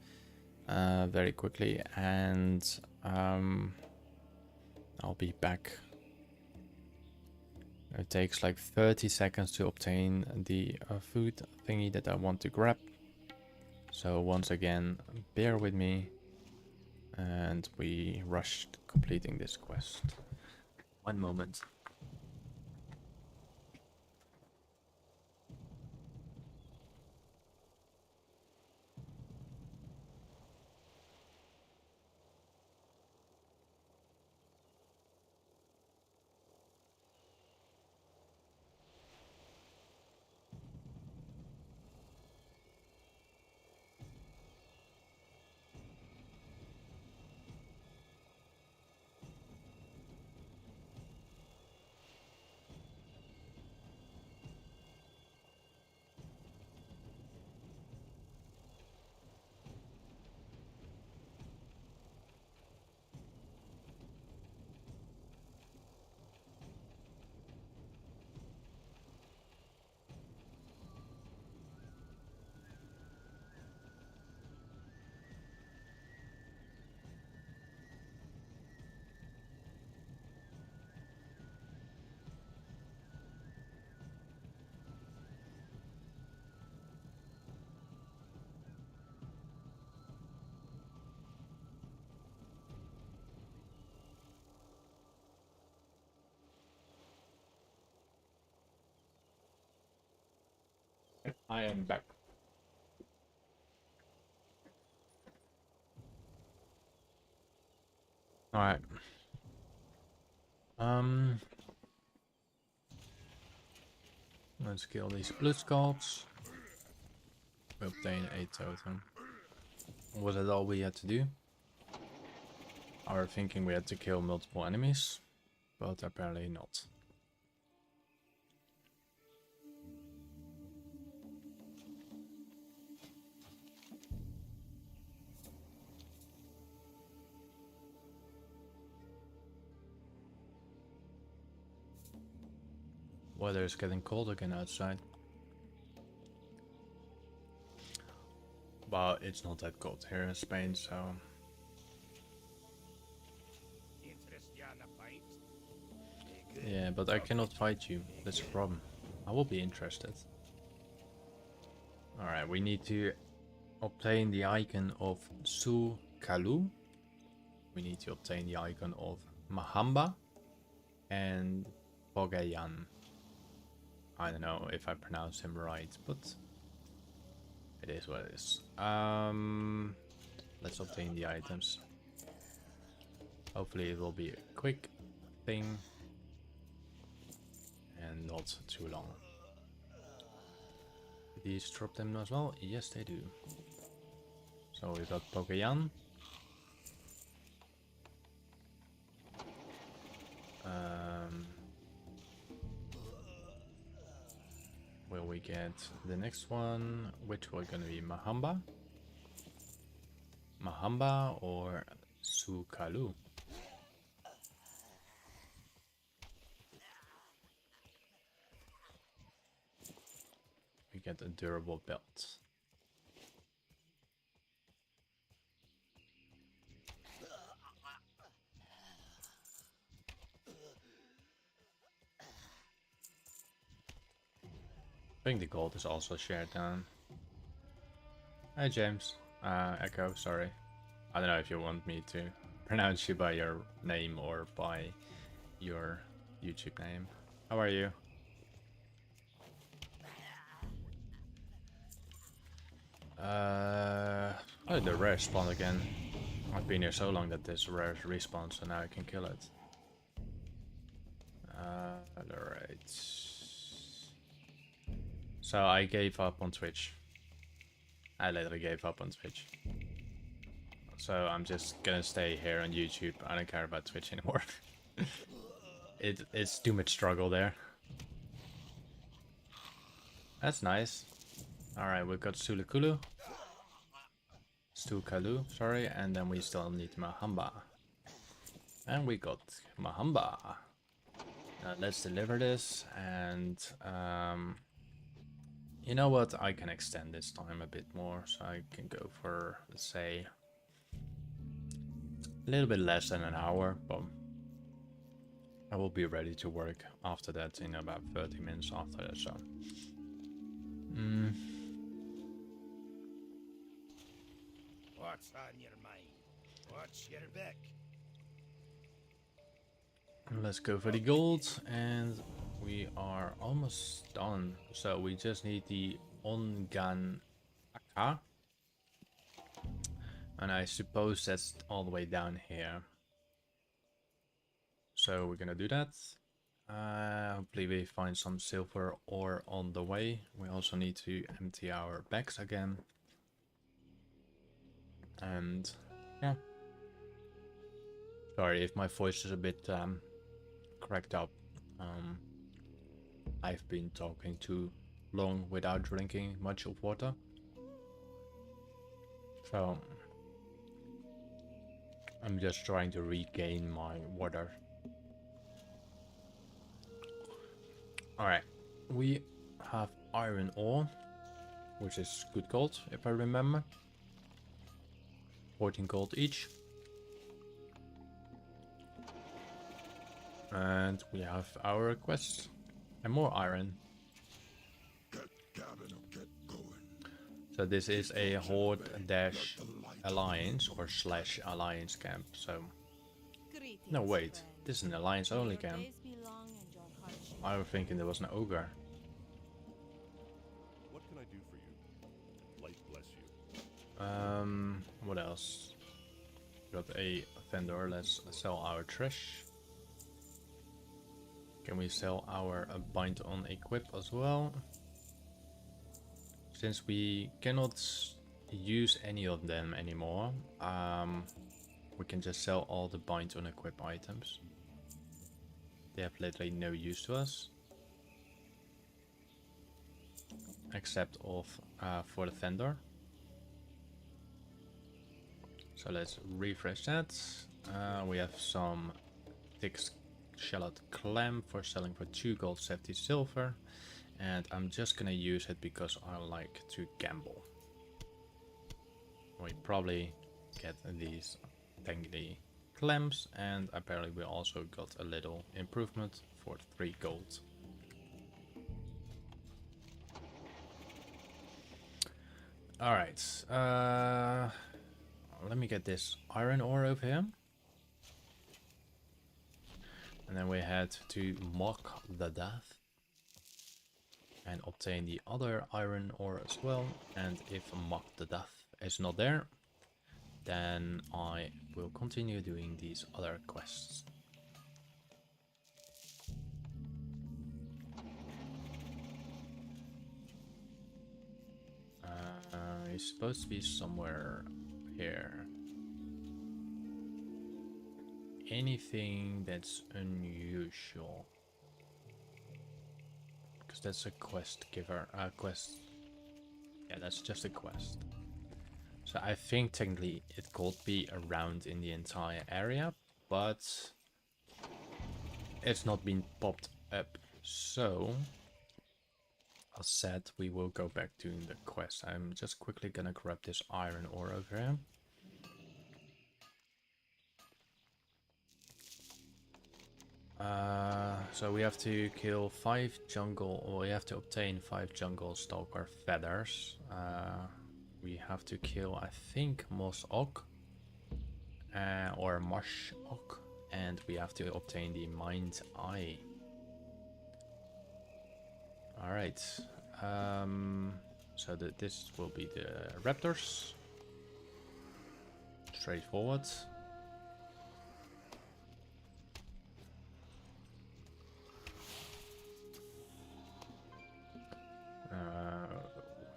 very quickly, and I'll be back. It takes like 30 seconds to obtain the food thingy that I want to grab. So once again, bear with me, and we rushed completing this quest. One moment. I am back. Alright. Let's kill these blood scalps. We obtain a totem. Was that all we had to do? I was thinking we had to kill multiple enemies, but apparently not. Weather is getting cold again outside. Well, it's not that cold here in Spain, so... Yeah, but I cannot fight you. That's a problem. I will be interested. Alright, we need to obtain the icon of Su-Kalu. We need to obtain the icon of Mahamba and Pogayan. I don't know if I pronounce him right, but it is what it is. Let's obtain the items. Hopefully it will be quick thing. And not too long. Did these drop them as well? Yes, they do. So we got Pokeyan. Will we get the next one, which was gonna be Mahamba? Mahamba or Sukalu? We get a durable belt. I think the gold is also shared down. Hi James. Echo, sorry. I don't know if you want me to pronounce you by your name or by your YouTube name. How are you? Oh, the rare spawned again. I've been here so long that this rare respawns, so now I can kill it. Alright. So I gave up on Twitch. I literally gave up on Twitch. So I'm just gonna stay here on YouTube. I don't care about Twitch anymore. It's too much struggle there. That's nice. Alright, we've got Sulukulu. Stukalu, sorry, and then we still need Mahamba. And we got Mahamba. Now let's deliver this, and you know what, I can extend this time a bit more, so I can go for, let's say, a little bit less than an hour, but I will be ready to work after that in about 30 minutes after that, so. What's on your mind? What's your back? Let's go for the gold, and we are almost done. So we just need the Ongan Aka. And I suppose that's all the way down here. So we're gonna do that. Hopefully we find some silver ore on the way. We also need to empty our bags again. And yeah. Sorry if my voice is a bit cracked up. I've been talking too long without drinking much of water. So I'm just trying to regain my water. Alright, we have iron ore, which is good gold if I remember. 14 gold each. And we have our quest and more iron. So this is a horde dash alliance or slash alliance camp. So no, wait, this is an alliance only camp. I was thinking there was an ogre. What can I do for you? Light bless you. What else? Got a vendor. Let's sell our trash. Can we sell our bind on equip as well? Since we cannot use any of them anymore, we can just sell all the bind on equip items. They have literally no use to us, except of for the vendor. So let's refresh that. We have some thick shallot clam for selling for 2 gold, 70 silver, and I'm just gonna use it because I like to gamble. We probably get these tangly clams, and apparently we also got a little improvement for 3 gold. Alright, let me get this iron ore over here. And then we head to Mock the Death and obtain the other iron ore as well. And if Mock the Death is not there, then I will continue doing these other quests. he's supposed to be somewhere here. Anything that's unusual, because that's a quest giver. Quest. Yeah, that's just a quest. So I think technically it could be around in the entire area, but it's not been popped up. So as said, we will go back to the quest. I'm just quickly gonna grab this iron ore over here. So we have to kill 5 jungle, or we have to obtain 5 jungle stalker feathers. We have to kill, I think, Moss Oak, or Marsh Oak, and we have to obtain the Mind's Eye. Alright, so this will be the raptors. Straightforward.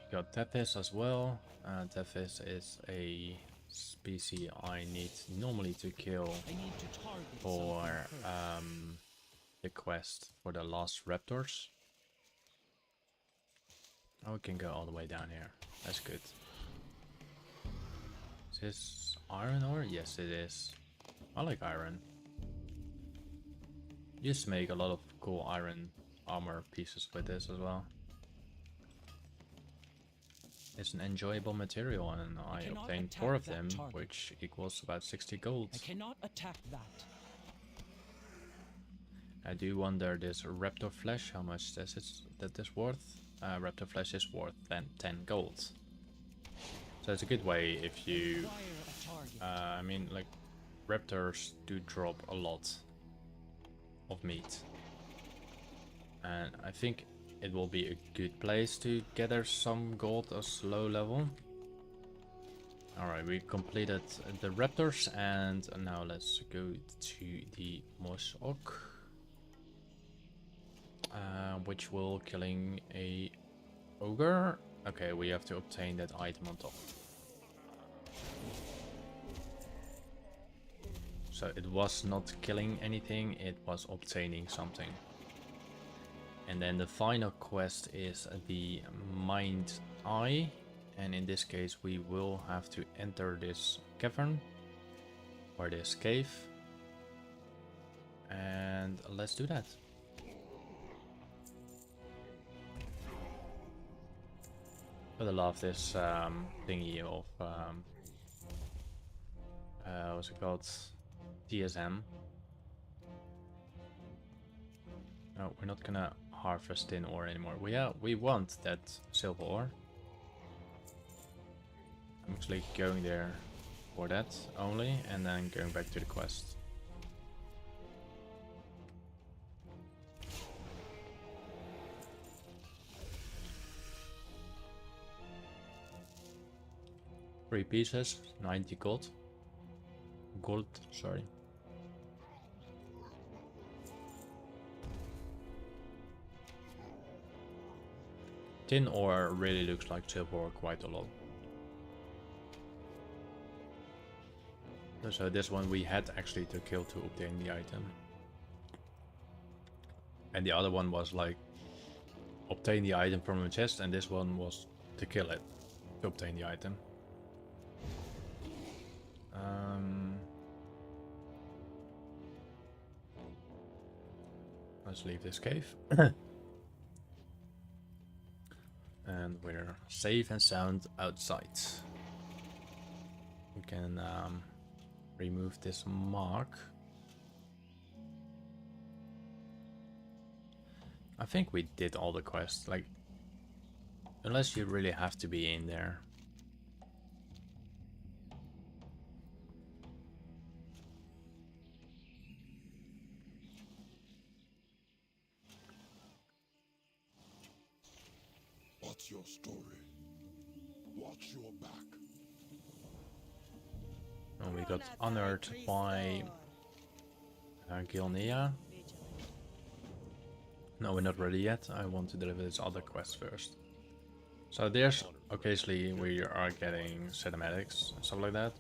We got Tethys as well. Tethys is a species I need normally to kill for the quest for the last raptors. Oh, we can go all the way down here. That's good. Is this iron ore? Yes, it is. I like iron. You just make a lot of cool iron armor pieces with this as well. It's an enjoyable material, and I obtained 4 of them, which equals about 60 gold. I cannot attack that. I do wonder this raptor flesh, how much that is worth. Raptor flesh is worth 10 gold. So it's a good way if you... I mean, like, raptors do drop a lot of meat. And I think it will be a good place to gather some gold as low level. Alright, we completed the raptors, and now let's go to the Moss Oak. Which will killing a ogre. Okay, we have to obtain that item on top. So it was not killing anything, it was obtaining something. And then the final quest is the Mind Eye, and in this case we will have to enter this cavern or this cave, and let's do that. But I love this thingy of what's it called? TSM. No, we're not gonna harvest tin ore anymore. We want that silver ore. I'm actually going there for that only, and then going back to the quest. Three pieces, 90 gold. Gold, sorry. Tin ore really looks like silver ore quite a lot. So this one we had actually to kill to obtain the item. And the other one was like obtain the item from a chest, and this one was to kill it to obtain the item. Let's leave this cave. And we're safe and sound outside. We can remove this mark. I think we did all the quests, like, unless you really have to be in there. What's your story? Watch your back. And we got honored by Gilnea. No, we're not ready yet. I want to deliver this other quest first. So there's occasionally we are getting cinematics and stuff like that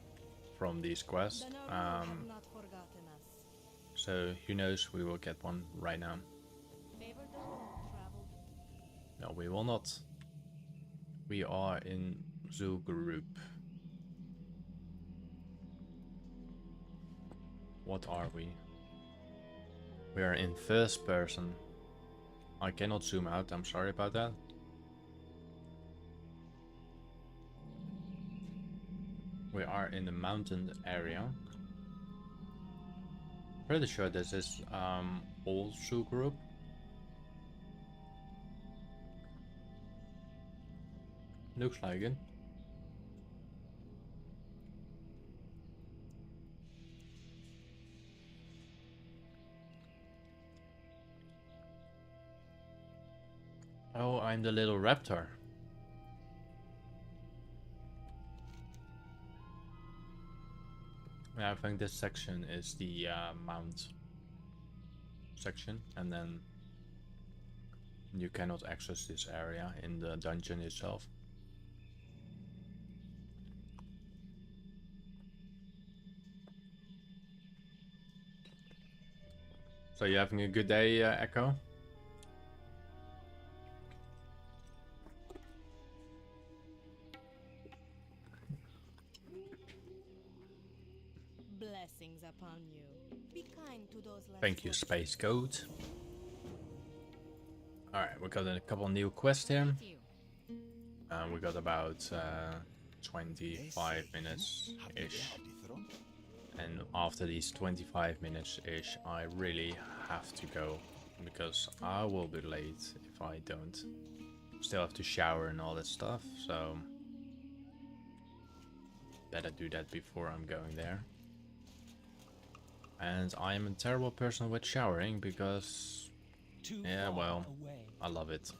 from these quests. So who knows, we will get one right now. No, we will not. We are in Zoo Group. What are we? We are in first person. I cannot zoom out, I'm sorry about that. We are in the mountain area. Pretty sure this is old Zoo Group. Looks like it. Oh, I'm the little raptor. Yeah, I think this section is the mount section, and then you cannot access this area in the dungeon itself. So you having a good day, Echo? Blessings upon you. Be kind to those less Thank you, fortunate. Space Goat. Alright, we got a couple new quests here. We got about 25 minutes-ish. And after these 25 minutes-ish, I really have to go, because I will be late if I don't. Still have to shower and all that stuff, so better do that before I'm going there. And I am a terrible person with showering, because yeah, well, I love it.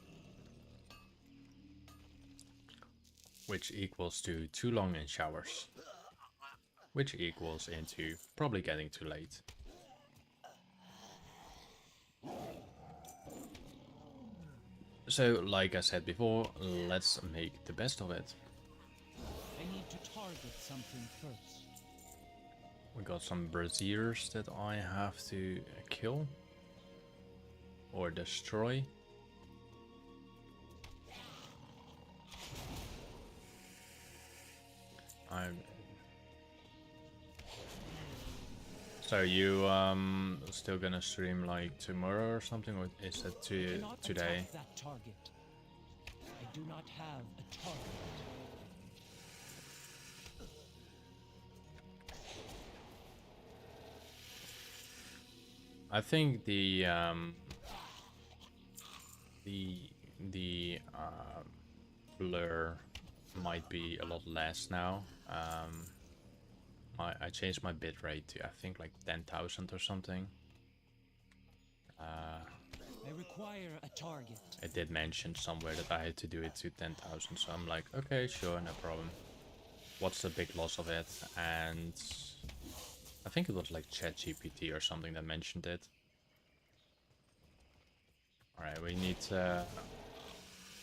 Which equals to too long in showers. Which equals into probably getting too late. So, like I said before, let's make the best of it. I need to target something first. We got some braziers that I have to kill or destroy. So you still gonna stream like tomorrow or something, or is it today? That target. I do not have a target. I think the blur might be a lot less now. I changed my bitrate to I think like 10,000 or something. I require a target. It did mention somewhere that I had to do it to 10,000, so I'm like, okay, sure, no problem. What's the big loss of it? And I think it was like ChatGPT or something that mentioned it. Alright, we need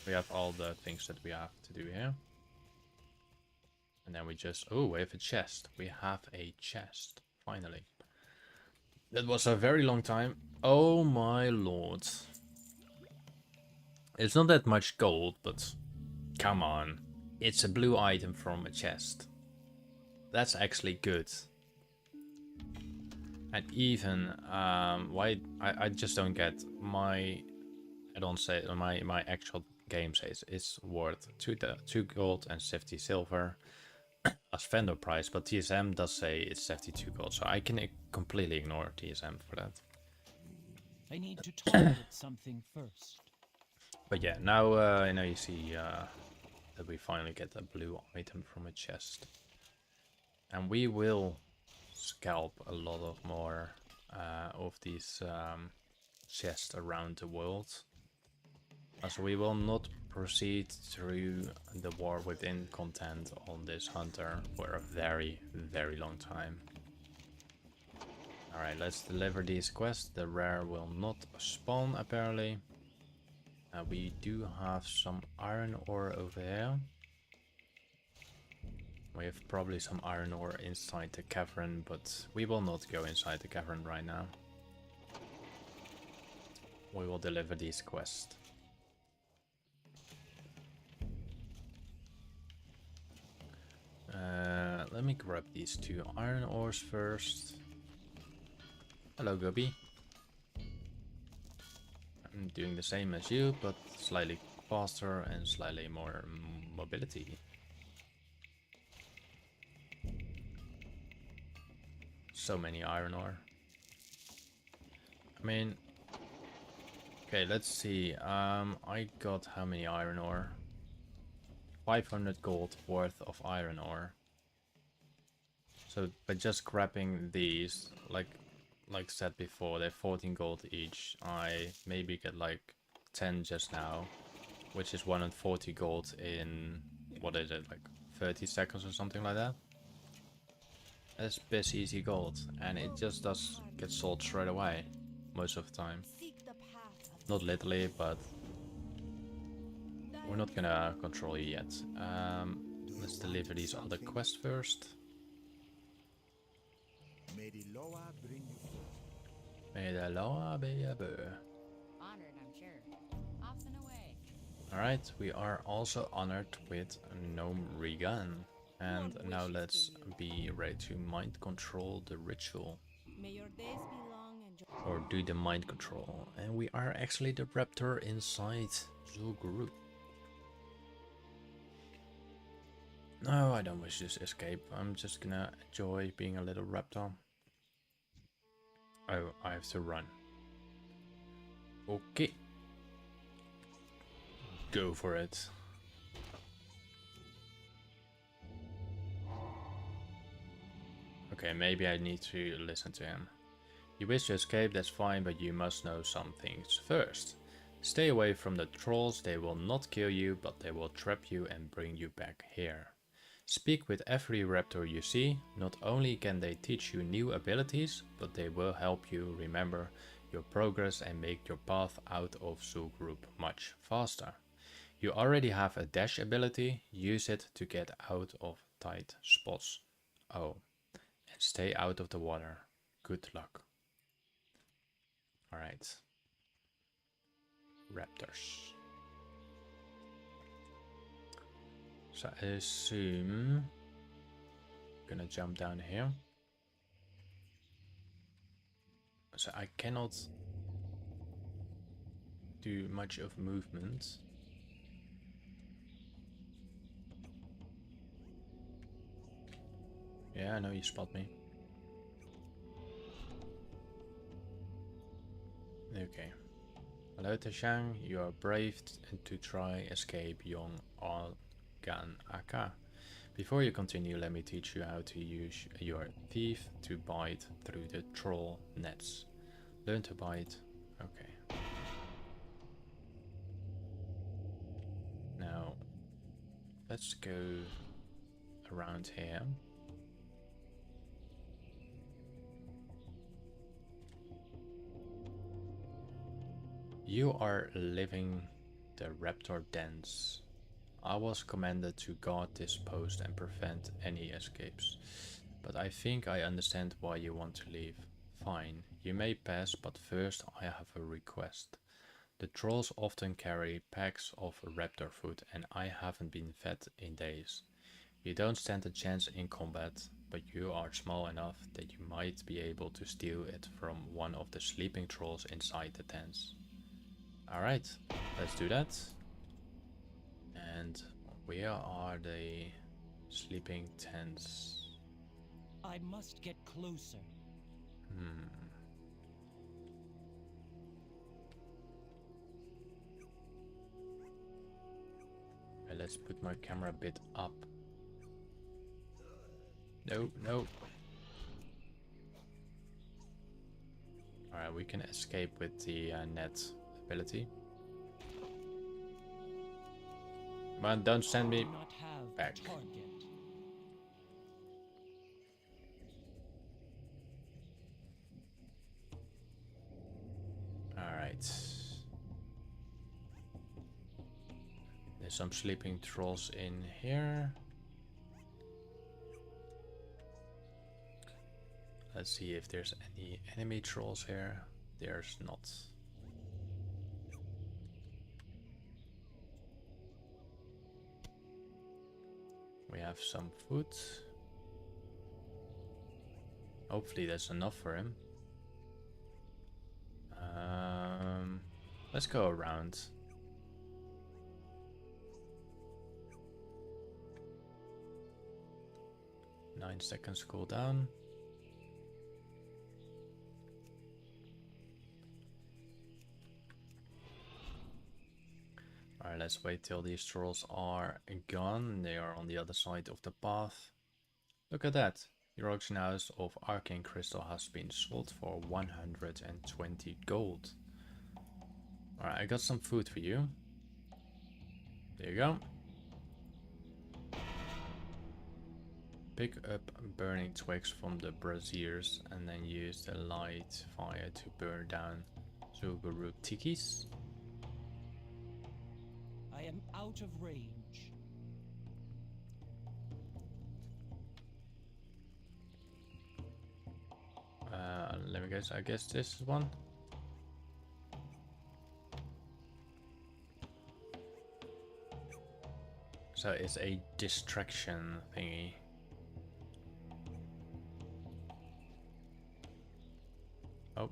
we have all the things that we have to do here. And then we just, oh, we have a chest. We have a chest, finally. That was a very long time. Oh my lord. It's not that much gold, but come on. It's a blue item from a chest. That's actually good. And even, why, I just don't get my, I don't say, my actual game says it's worth 2 gold and 50 silver as vendor price, but TSM does say it's 72 gold, so I can completely ignore TSM for that. I need to target something first. But yeah, now you see that we finally get a blue item from a chest. And we will scalp a lot of more of these chests around the world. So we will not proceed through the war within content on this hunter for a very, very long time. Alright, let's deliver these quests. The rare will not spawn apparently. We do have some iron ore over here. We have probably some iron ore inside the cavern, but we will not go inside the cavern right now. We will deliver these quests. Let me grab these 2 iron ores first. Hello, Gubby. I'm doing the same as you, but slightly faster and slightly more mobility. So many iron ore. I mean, okay, let's see. I got how many iron ore? 500 gold worth of iron ore. So by just grabbing these, like said before, they're 14 gold each. I maybe get like 10 just now, which is 140 gold in, what is it, like 30 seconds or something like that. That's piss easy gold, and it just does get sold straight away most of the time. Not literally, but we're not gonna control you yet. Let's deliver these other quests first. May the Loa bring you forth. May the Loa be a bird. Honored, I'm sure. Off and away. Alright, we are also honored with Gnome Regan. And now let's be ready to mind control the ritual. May your days be long and Or do the mind control. And we are actually the raptor inside the group. No, I don't wish to escape. I'm just gonna enjoy being a little raptor. Oh, I have to run. Okay. Go for it. Okay, maybe I need to listen to him. You wish to escape, that's fine, but you must know some things first. Stay away from the trolls, they will not kill you, but they will trap you and bring you back here. Speak with every raptor you see, not only can they teach you new abilities, but they will help you remember your progress and make your path out of Zoo Group much faster. You already have a dash ability, use it to get out of tight spots. Oh. Stay out of the water. Good luck. Alright. Raptors. So I assume... Gonna jump down here. So I cannot do much of movement. Yeah, I know you spot me. Okay. Hello Tashang, you are brave to try escape Young Algan Aka. Before you continue, let me teach you how to use your teeth to bite through the troll nets. Learn to bite. Okay. Now, let's go around here. You are living the raptor dens. I was commanded to guard this post and prevent any escapes, but I think I understand why you want to leave. Fine, you may pass, but first I have a request. The trolls often carry packs of raptor food and I haven't been fed in days. You don't stand a chance in combat, but you are small enough that you might be able to steal it from one of the sleeping trolls inside the tents. Alright, let's do that. And where are the sleeping tents? I must get closer. Okay, let's put my camera a bit up. No, no. Alright, we can escape with the net ability. Man, don't send me Not have back. a target. Alright. some sleeping trolls in here. Let's see if there's any enemy trolls here. There's not. We have some food. Hopefully that's enough for him. Let's go around. Nine seconds cooldown. Alright, let's wait till these trolls are gone. They are on the other side of the path. Look at that. Your auction house of Arcane Crystal has been sold for 120 gold. Alright, I got some food for you. There you go. Pick up burning twigs from the braziers and then use the light fire to burn down Zugaroot tikis. I am out of range. Let me guess, I guess this is one. So it's a distraction thingy. Oh.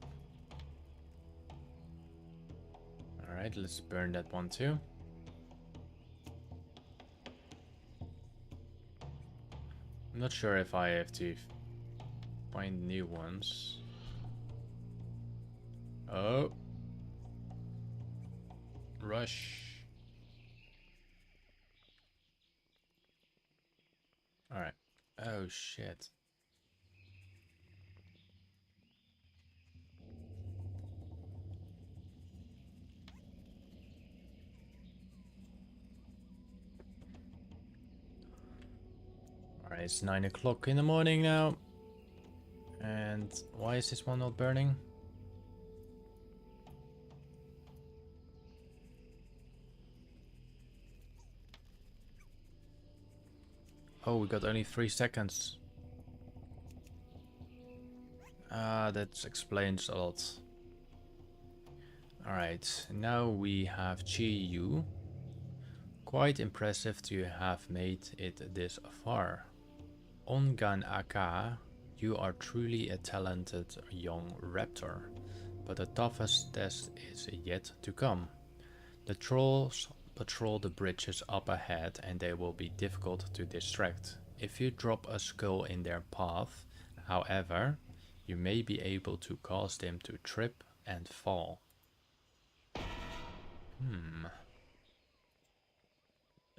Alright, let's burn that one too. I'm not sure if I have to find new ones. Oh. Rush. Alright. Oh shit. Alright, it's 9 o'clock in the morning now. And why is this one not burning? Oh, we got only 3 seconds. Ah, that explains a lot. Alright, now we have Chi-Yu. Quite impressive to have made it this far. Ongan Aka, you are truly a talented young raptor, but the toughest test is yet to come. The trolls patrol the bridges up ahead and they will be difficult to distract. If you drop a skull in their path, however, you may be able to cause them to trip and fall.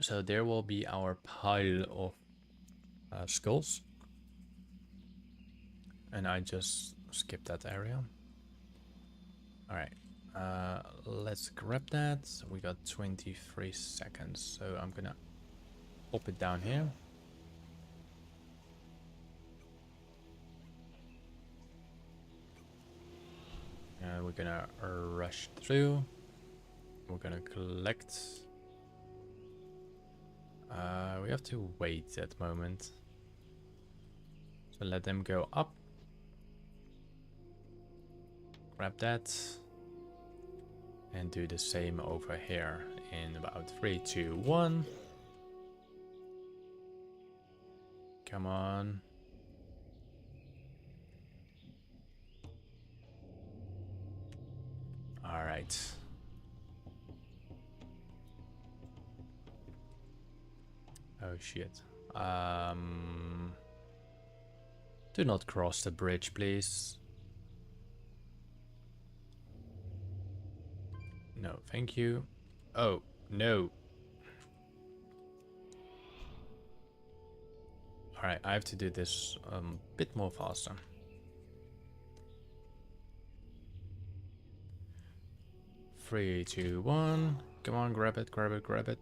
So there will be our pile of skulls. And I just skipped that area. Alright. Let's grab that. We got 23 seconds. So I'm gonna pop it down here. And we're gonna rush through. We're gonna collect. We have to wait that moment. So let them go up. Grab that. And do the same over here in about 3, 2, 1. Come on. All right. Oh shit. Do not cross the bridge, please. No, thank you. Oh, no. Alright, I have to do this a bit more faster. Three, two, one. Come on, grab it, grab it, grab it.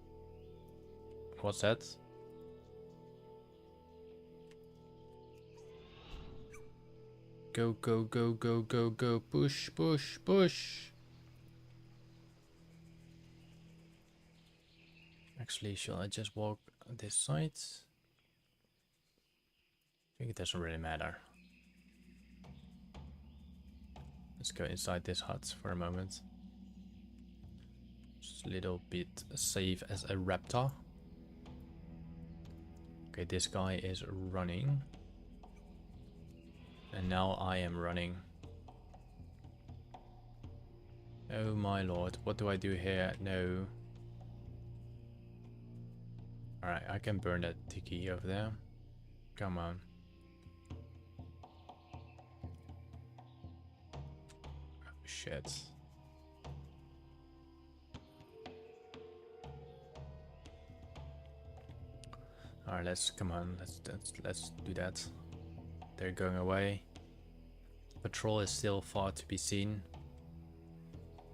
What's that? Go, go, go, go, go, go. Push, push, push. Actually, should I just walk this side? I think it doesn't really matter. Let's go inside this hut for a moment. Just a little bit safe as a raptor. Okay, this guy is running. And now I am running. Oh my lord, what do I do here? No. Alright, I can burn that tiki over there. Come on. Oh, shit. Alright, come on, let's do that. They're going away. Patrol is still far to be seen.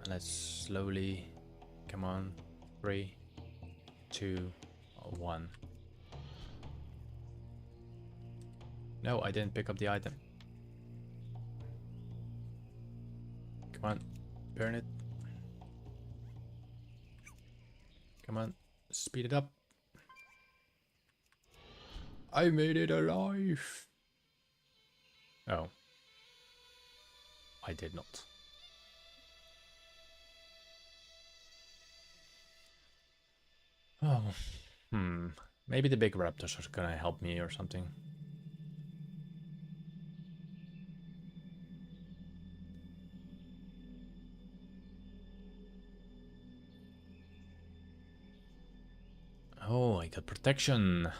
Let's slowly, come on, 3, 2, 1. No, I didn't pick up the item. Come on, burn it. Come on, speed it up. I made it alive. Oh. I did not. Oh, maybe the big raptors are gonna help me or something. Oh, I got protection.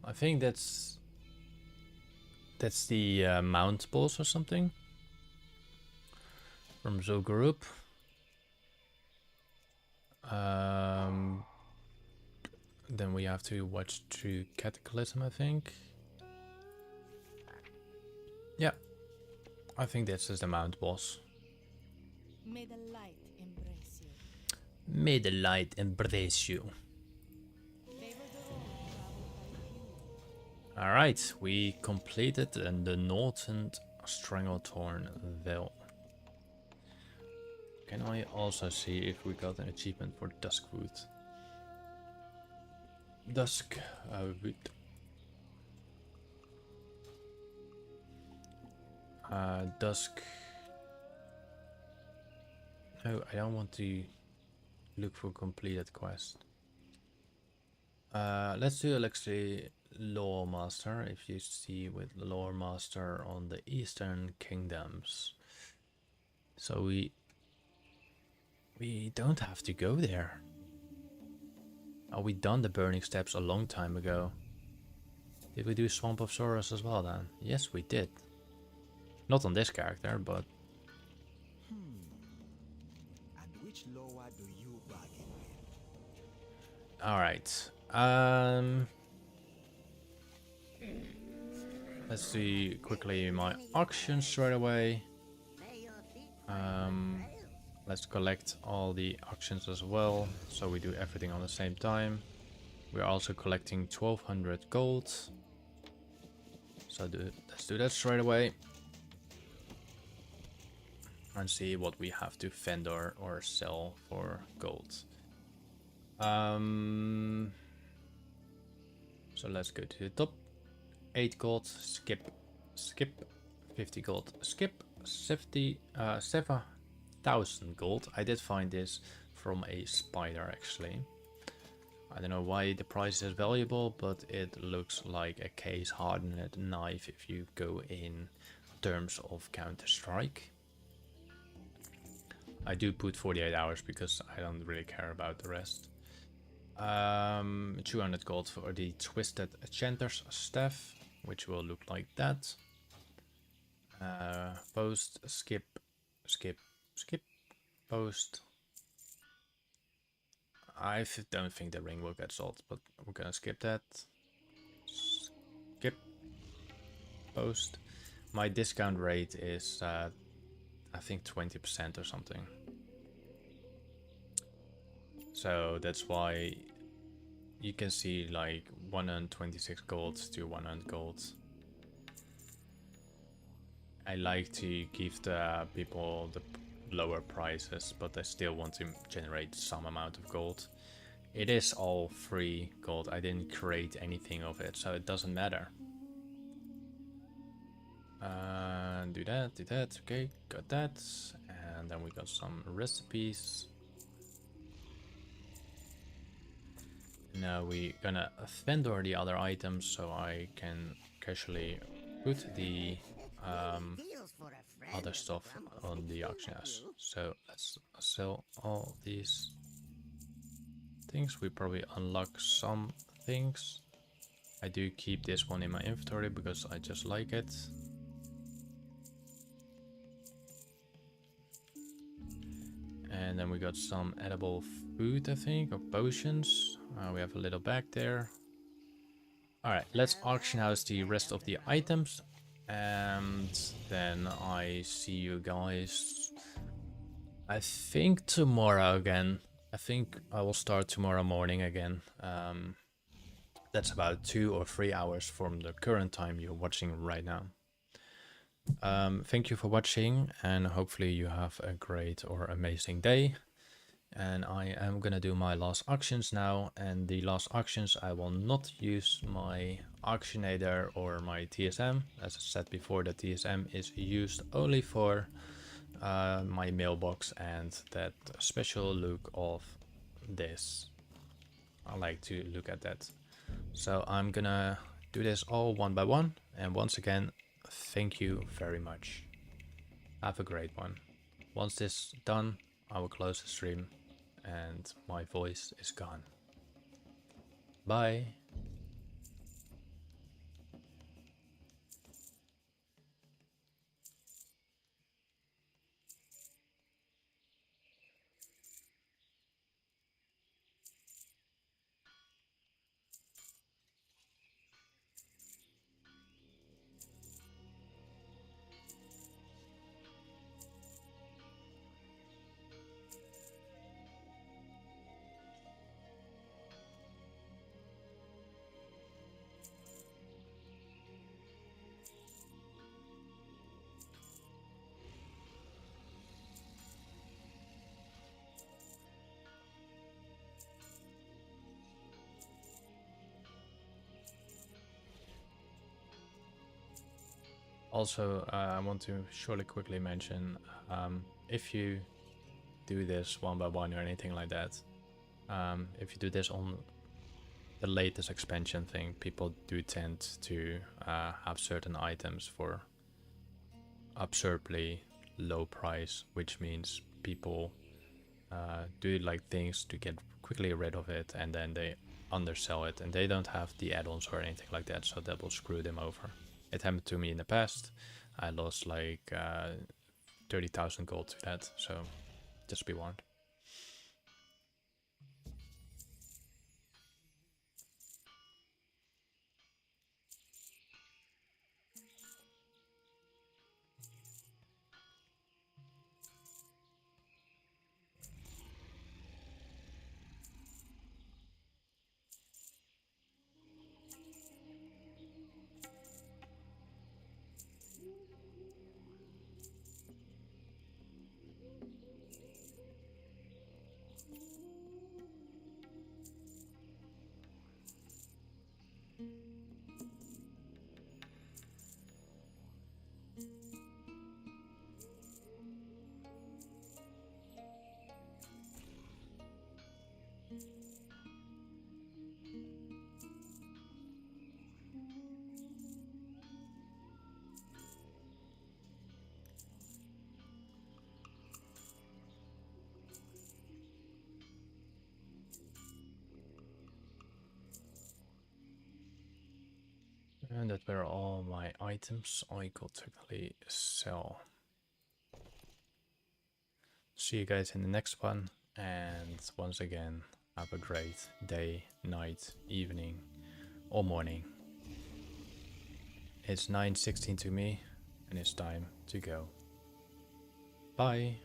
I think that's the mount boss or something from Zo Group. Then we have to watch through Cataclysm, I think. Yeah, I think this is the mount boss. May the light embrace you. May the light embrace you. Alright, we completed the Northern Stranglethorn Vale. Can I also see if we got an achievement for Duskwood? Duskwood. Dusk. No, I don't want to look for completed quest. Let's do actually Loremaster. If you see with Loremaster on the Eastern Kingdoms, so we don't have to go there. Oh, we done the Burning Steps a long time ago. Did we do Swamp of Sorrows as well then? Yes, we did. Not on this character, but. And which lower do you bargain with? All right. Let's see quickly my auctions straight away. Let's collect all the auctions as well, so we do everything on the same time. We're also collecting 1200 gold. So let's do that straight away. And see what we have to vendor or sell for gold. So let's go to the top. 8 gold, skip, 50 gold, skip, 7,000 gold. I did find this from a spider actually. I don't know why the price is valuable, but it looks like a case hardened knife if you go in terms of Counter-Strike. I do put 48 hours because I don't really care about the rest. 200 gold for the Twisted Enchanter's Staff, which will look like that. Post, skip, post. I don't think the ring will get sold, but we're gonna skip that. Skip, post. My discount rate is I think 20% or something. So that's why you can see like 126 gold to 100 gold. I like to give the people the lower prices, but I still want to generate some amount of gold. It is all free gold. I didn't create anything of it, so it doesn't matter. Do that. Okay, got that. And then we got some recipes. Now we're gonna vendor the other items so I can casually put the Feels for a friend other of the stuff Grumbles. on the Like auction house. you. So let's sell all these things. We probably unlock some things. I do keep this one in my inventory because I just like it. And then we got some edible food, I think, or potions. We have a little bag there. Alright, let's auction house the rest of the items. And then I see you guys, I think tomorrow again. I think I will start tomorrow morning again. That's about 2 or 3 hours from the current time you're watching right now. Thank you for watching, and hopefully you have a great or amazing day. And I am gonna do my last auctions now, and the last auctions I will not use my auctionator or my TSM. As I said before, the TSM is used only for my mailbox and that special look of this. I like to look at that. So I'm gonna do this all one by one, and once again, thank you very much. Have a great one. Once this is done, I will close the stream and my voice is gone. Bye. Also, I want to surely quickly mention, if you do this one by one or anything like that, if you do this on the latest expansion thing, people do tend to have certain items for absurdly low price, which means people do like things to get quickly rid of it, and then they undersell it, and they don't have the add-ons or anything like that, so that will screw them over. It happened to me in the past. I lost like 30,000 gold to that, so just be warned. And that were all my items I could technically sell. See you guys in the next one, and once again, have a great day, night, evening, or morning. It's 9:16 to me, and it's time to go. Bye!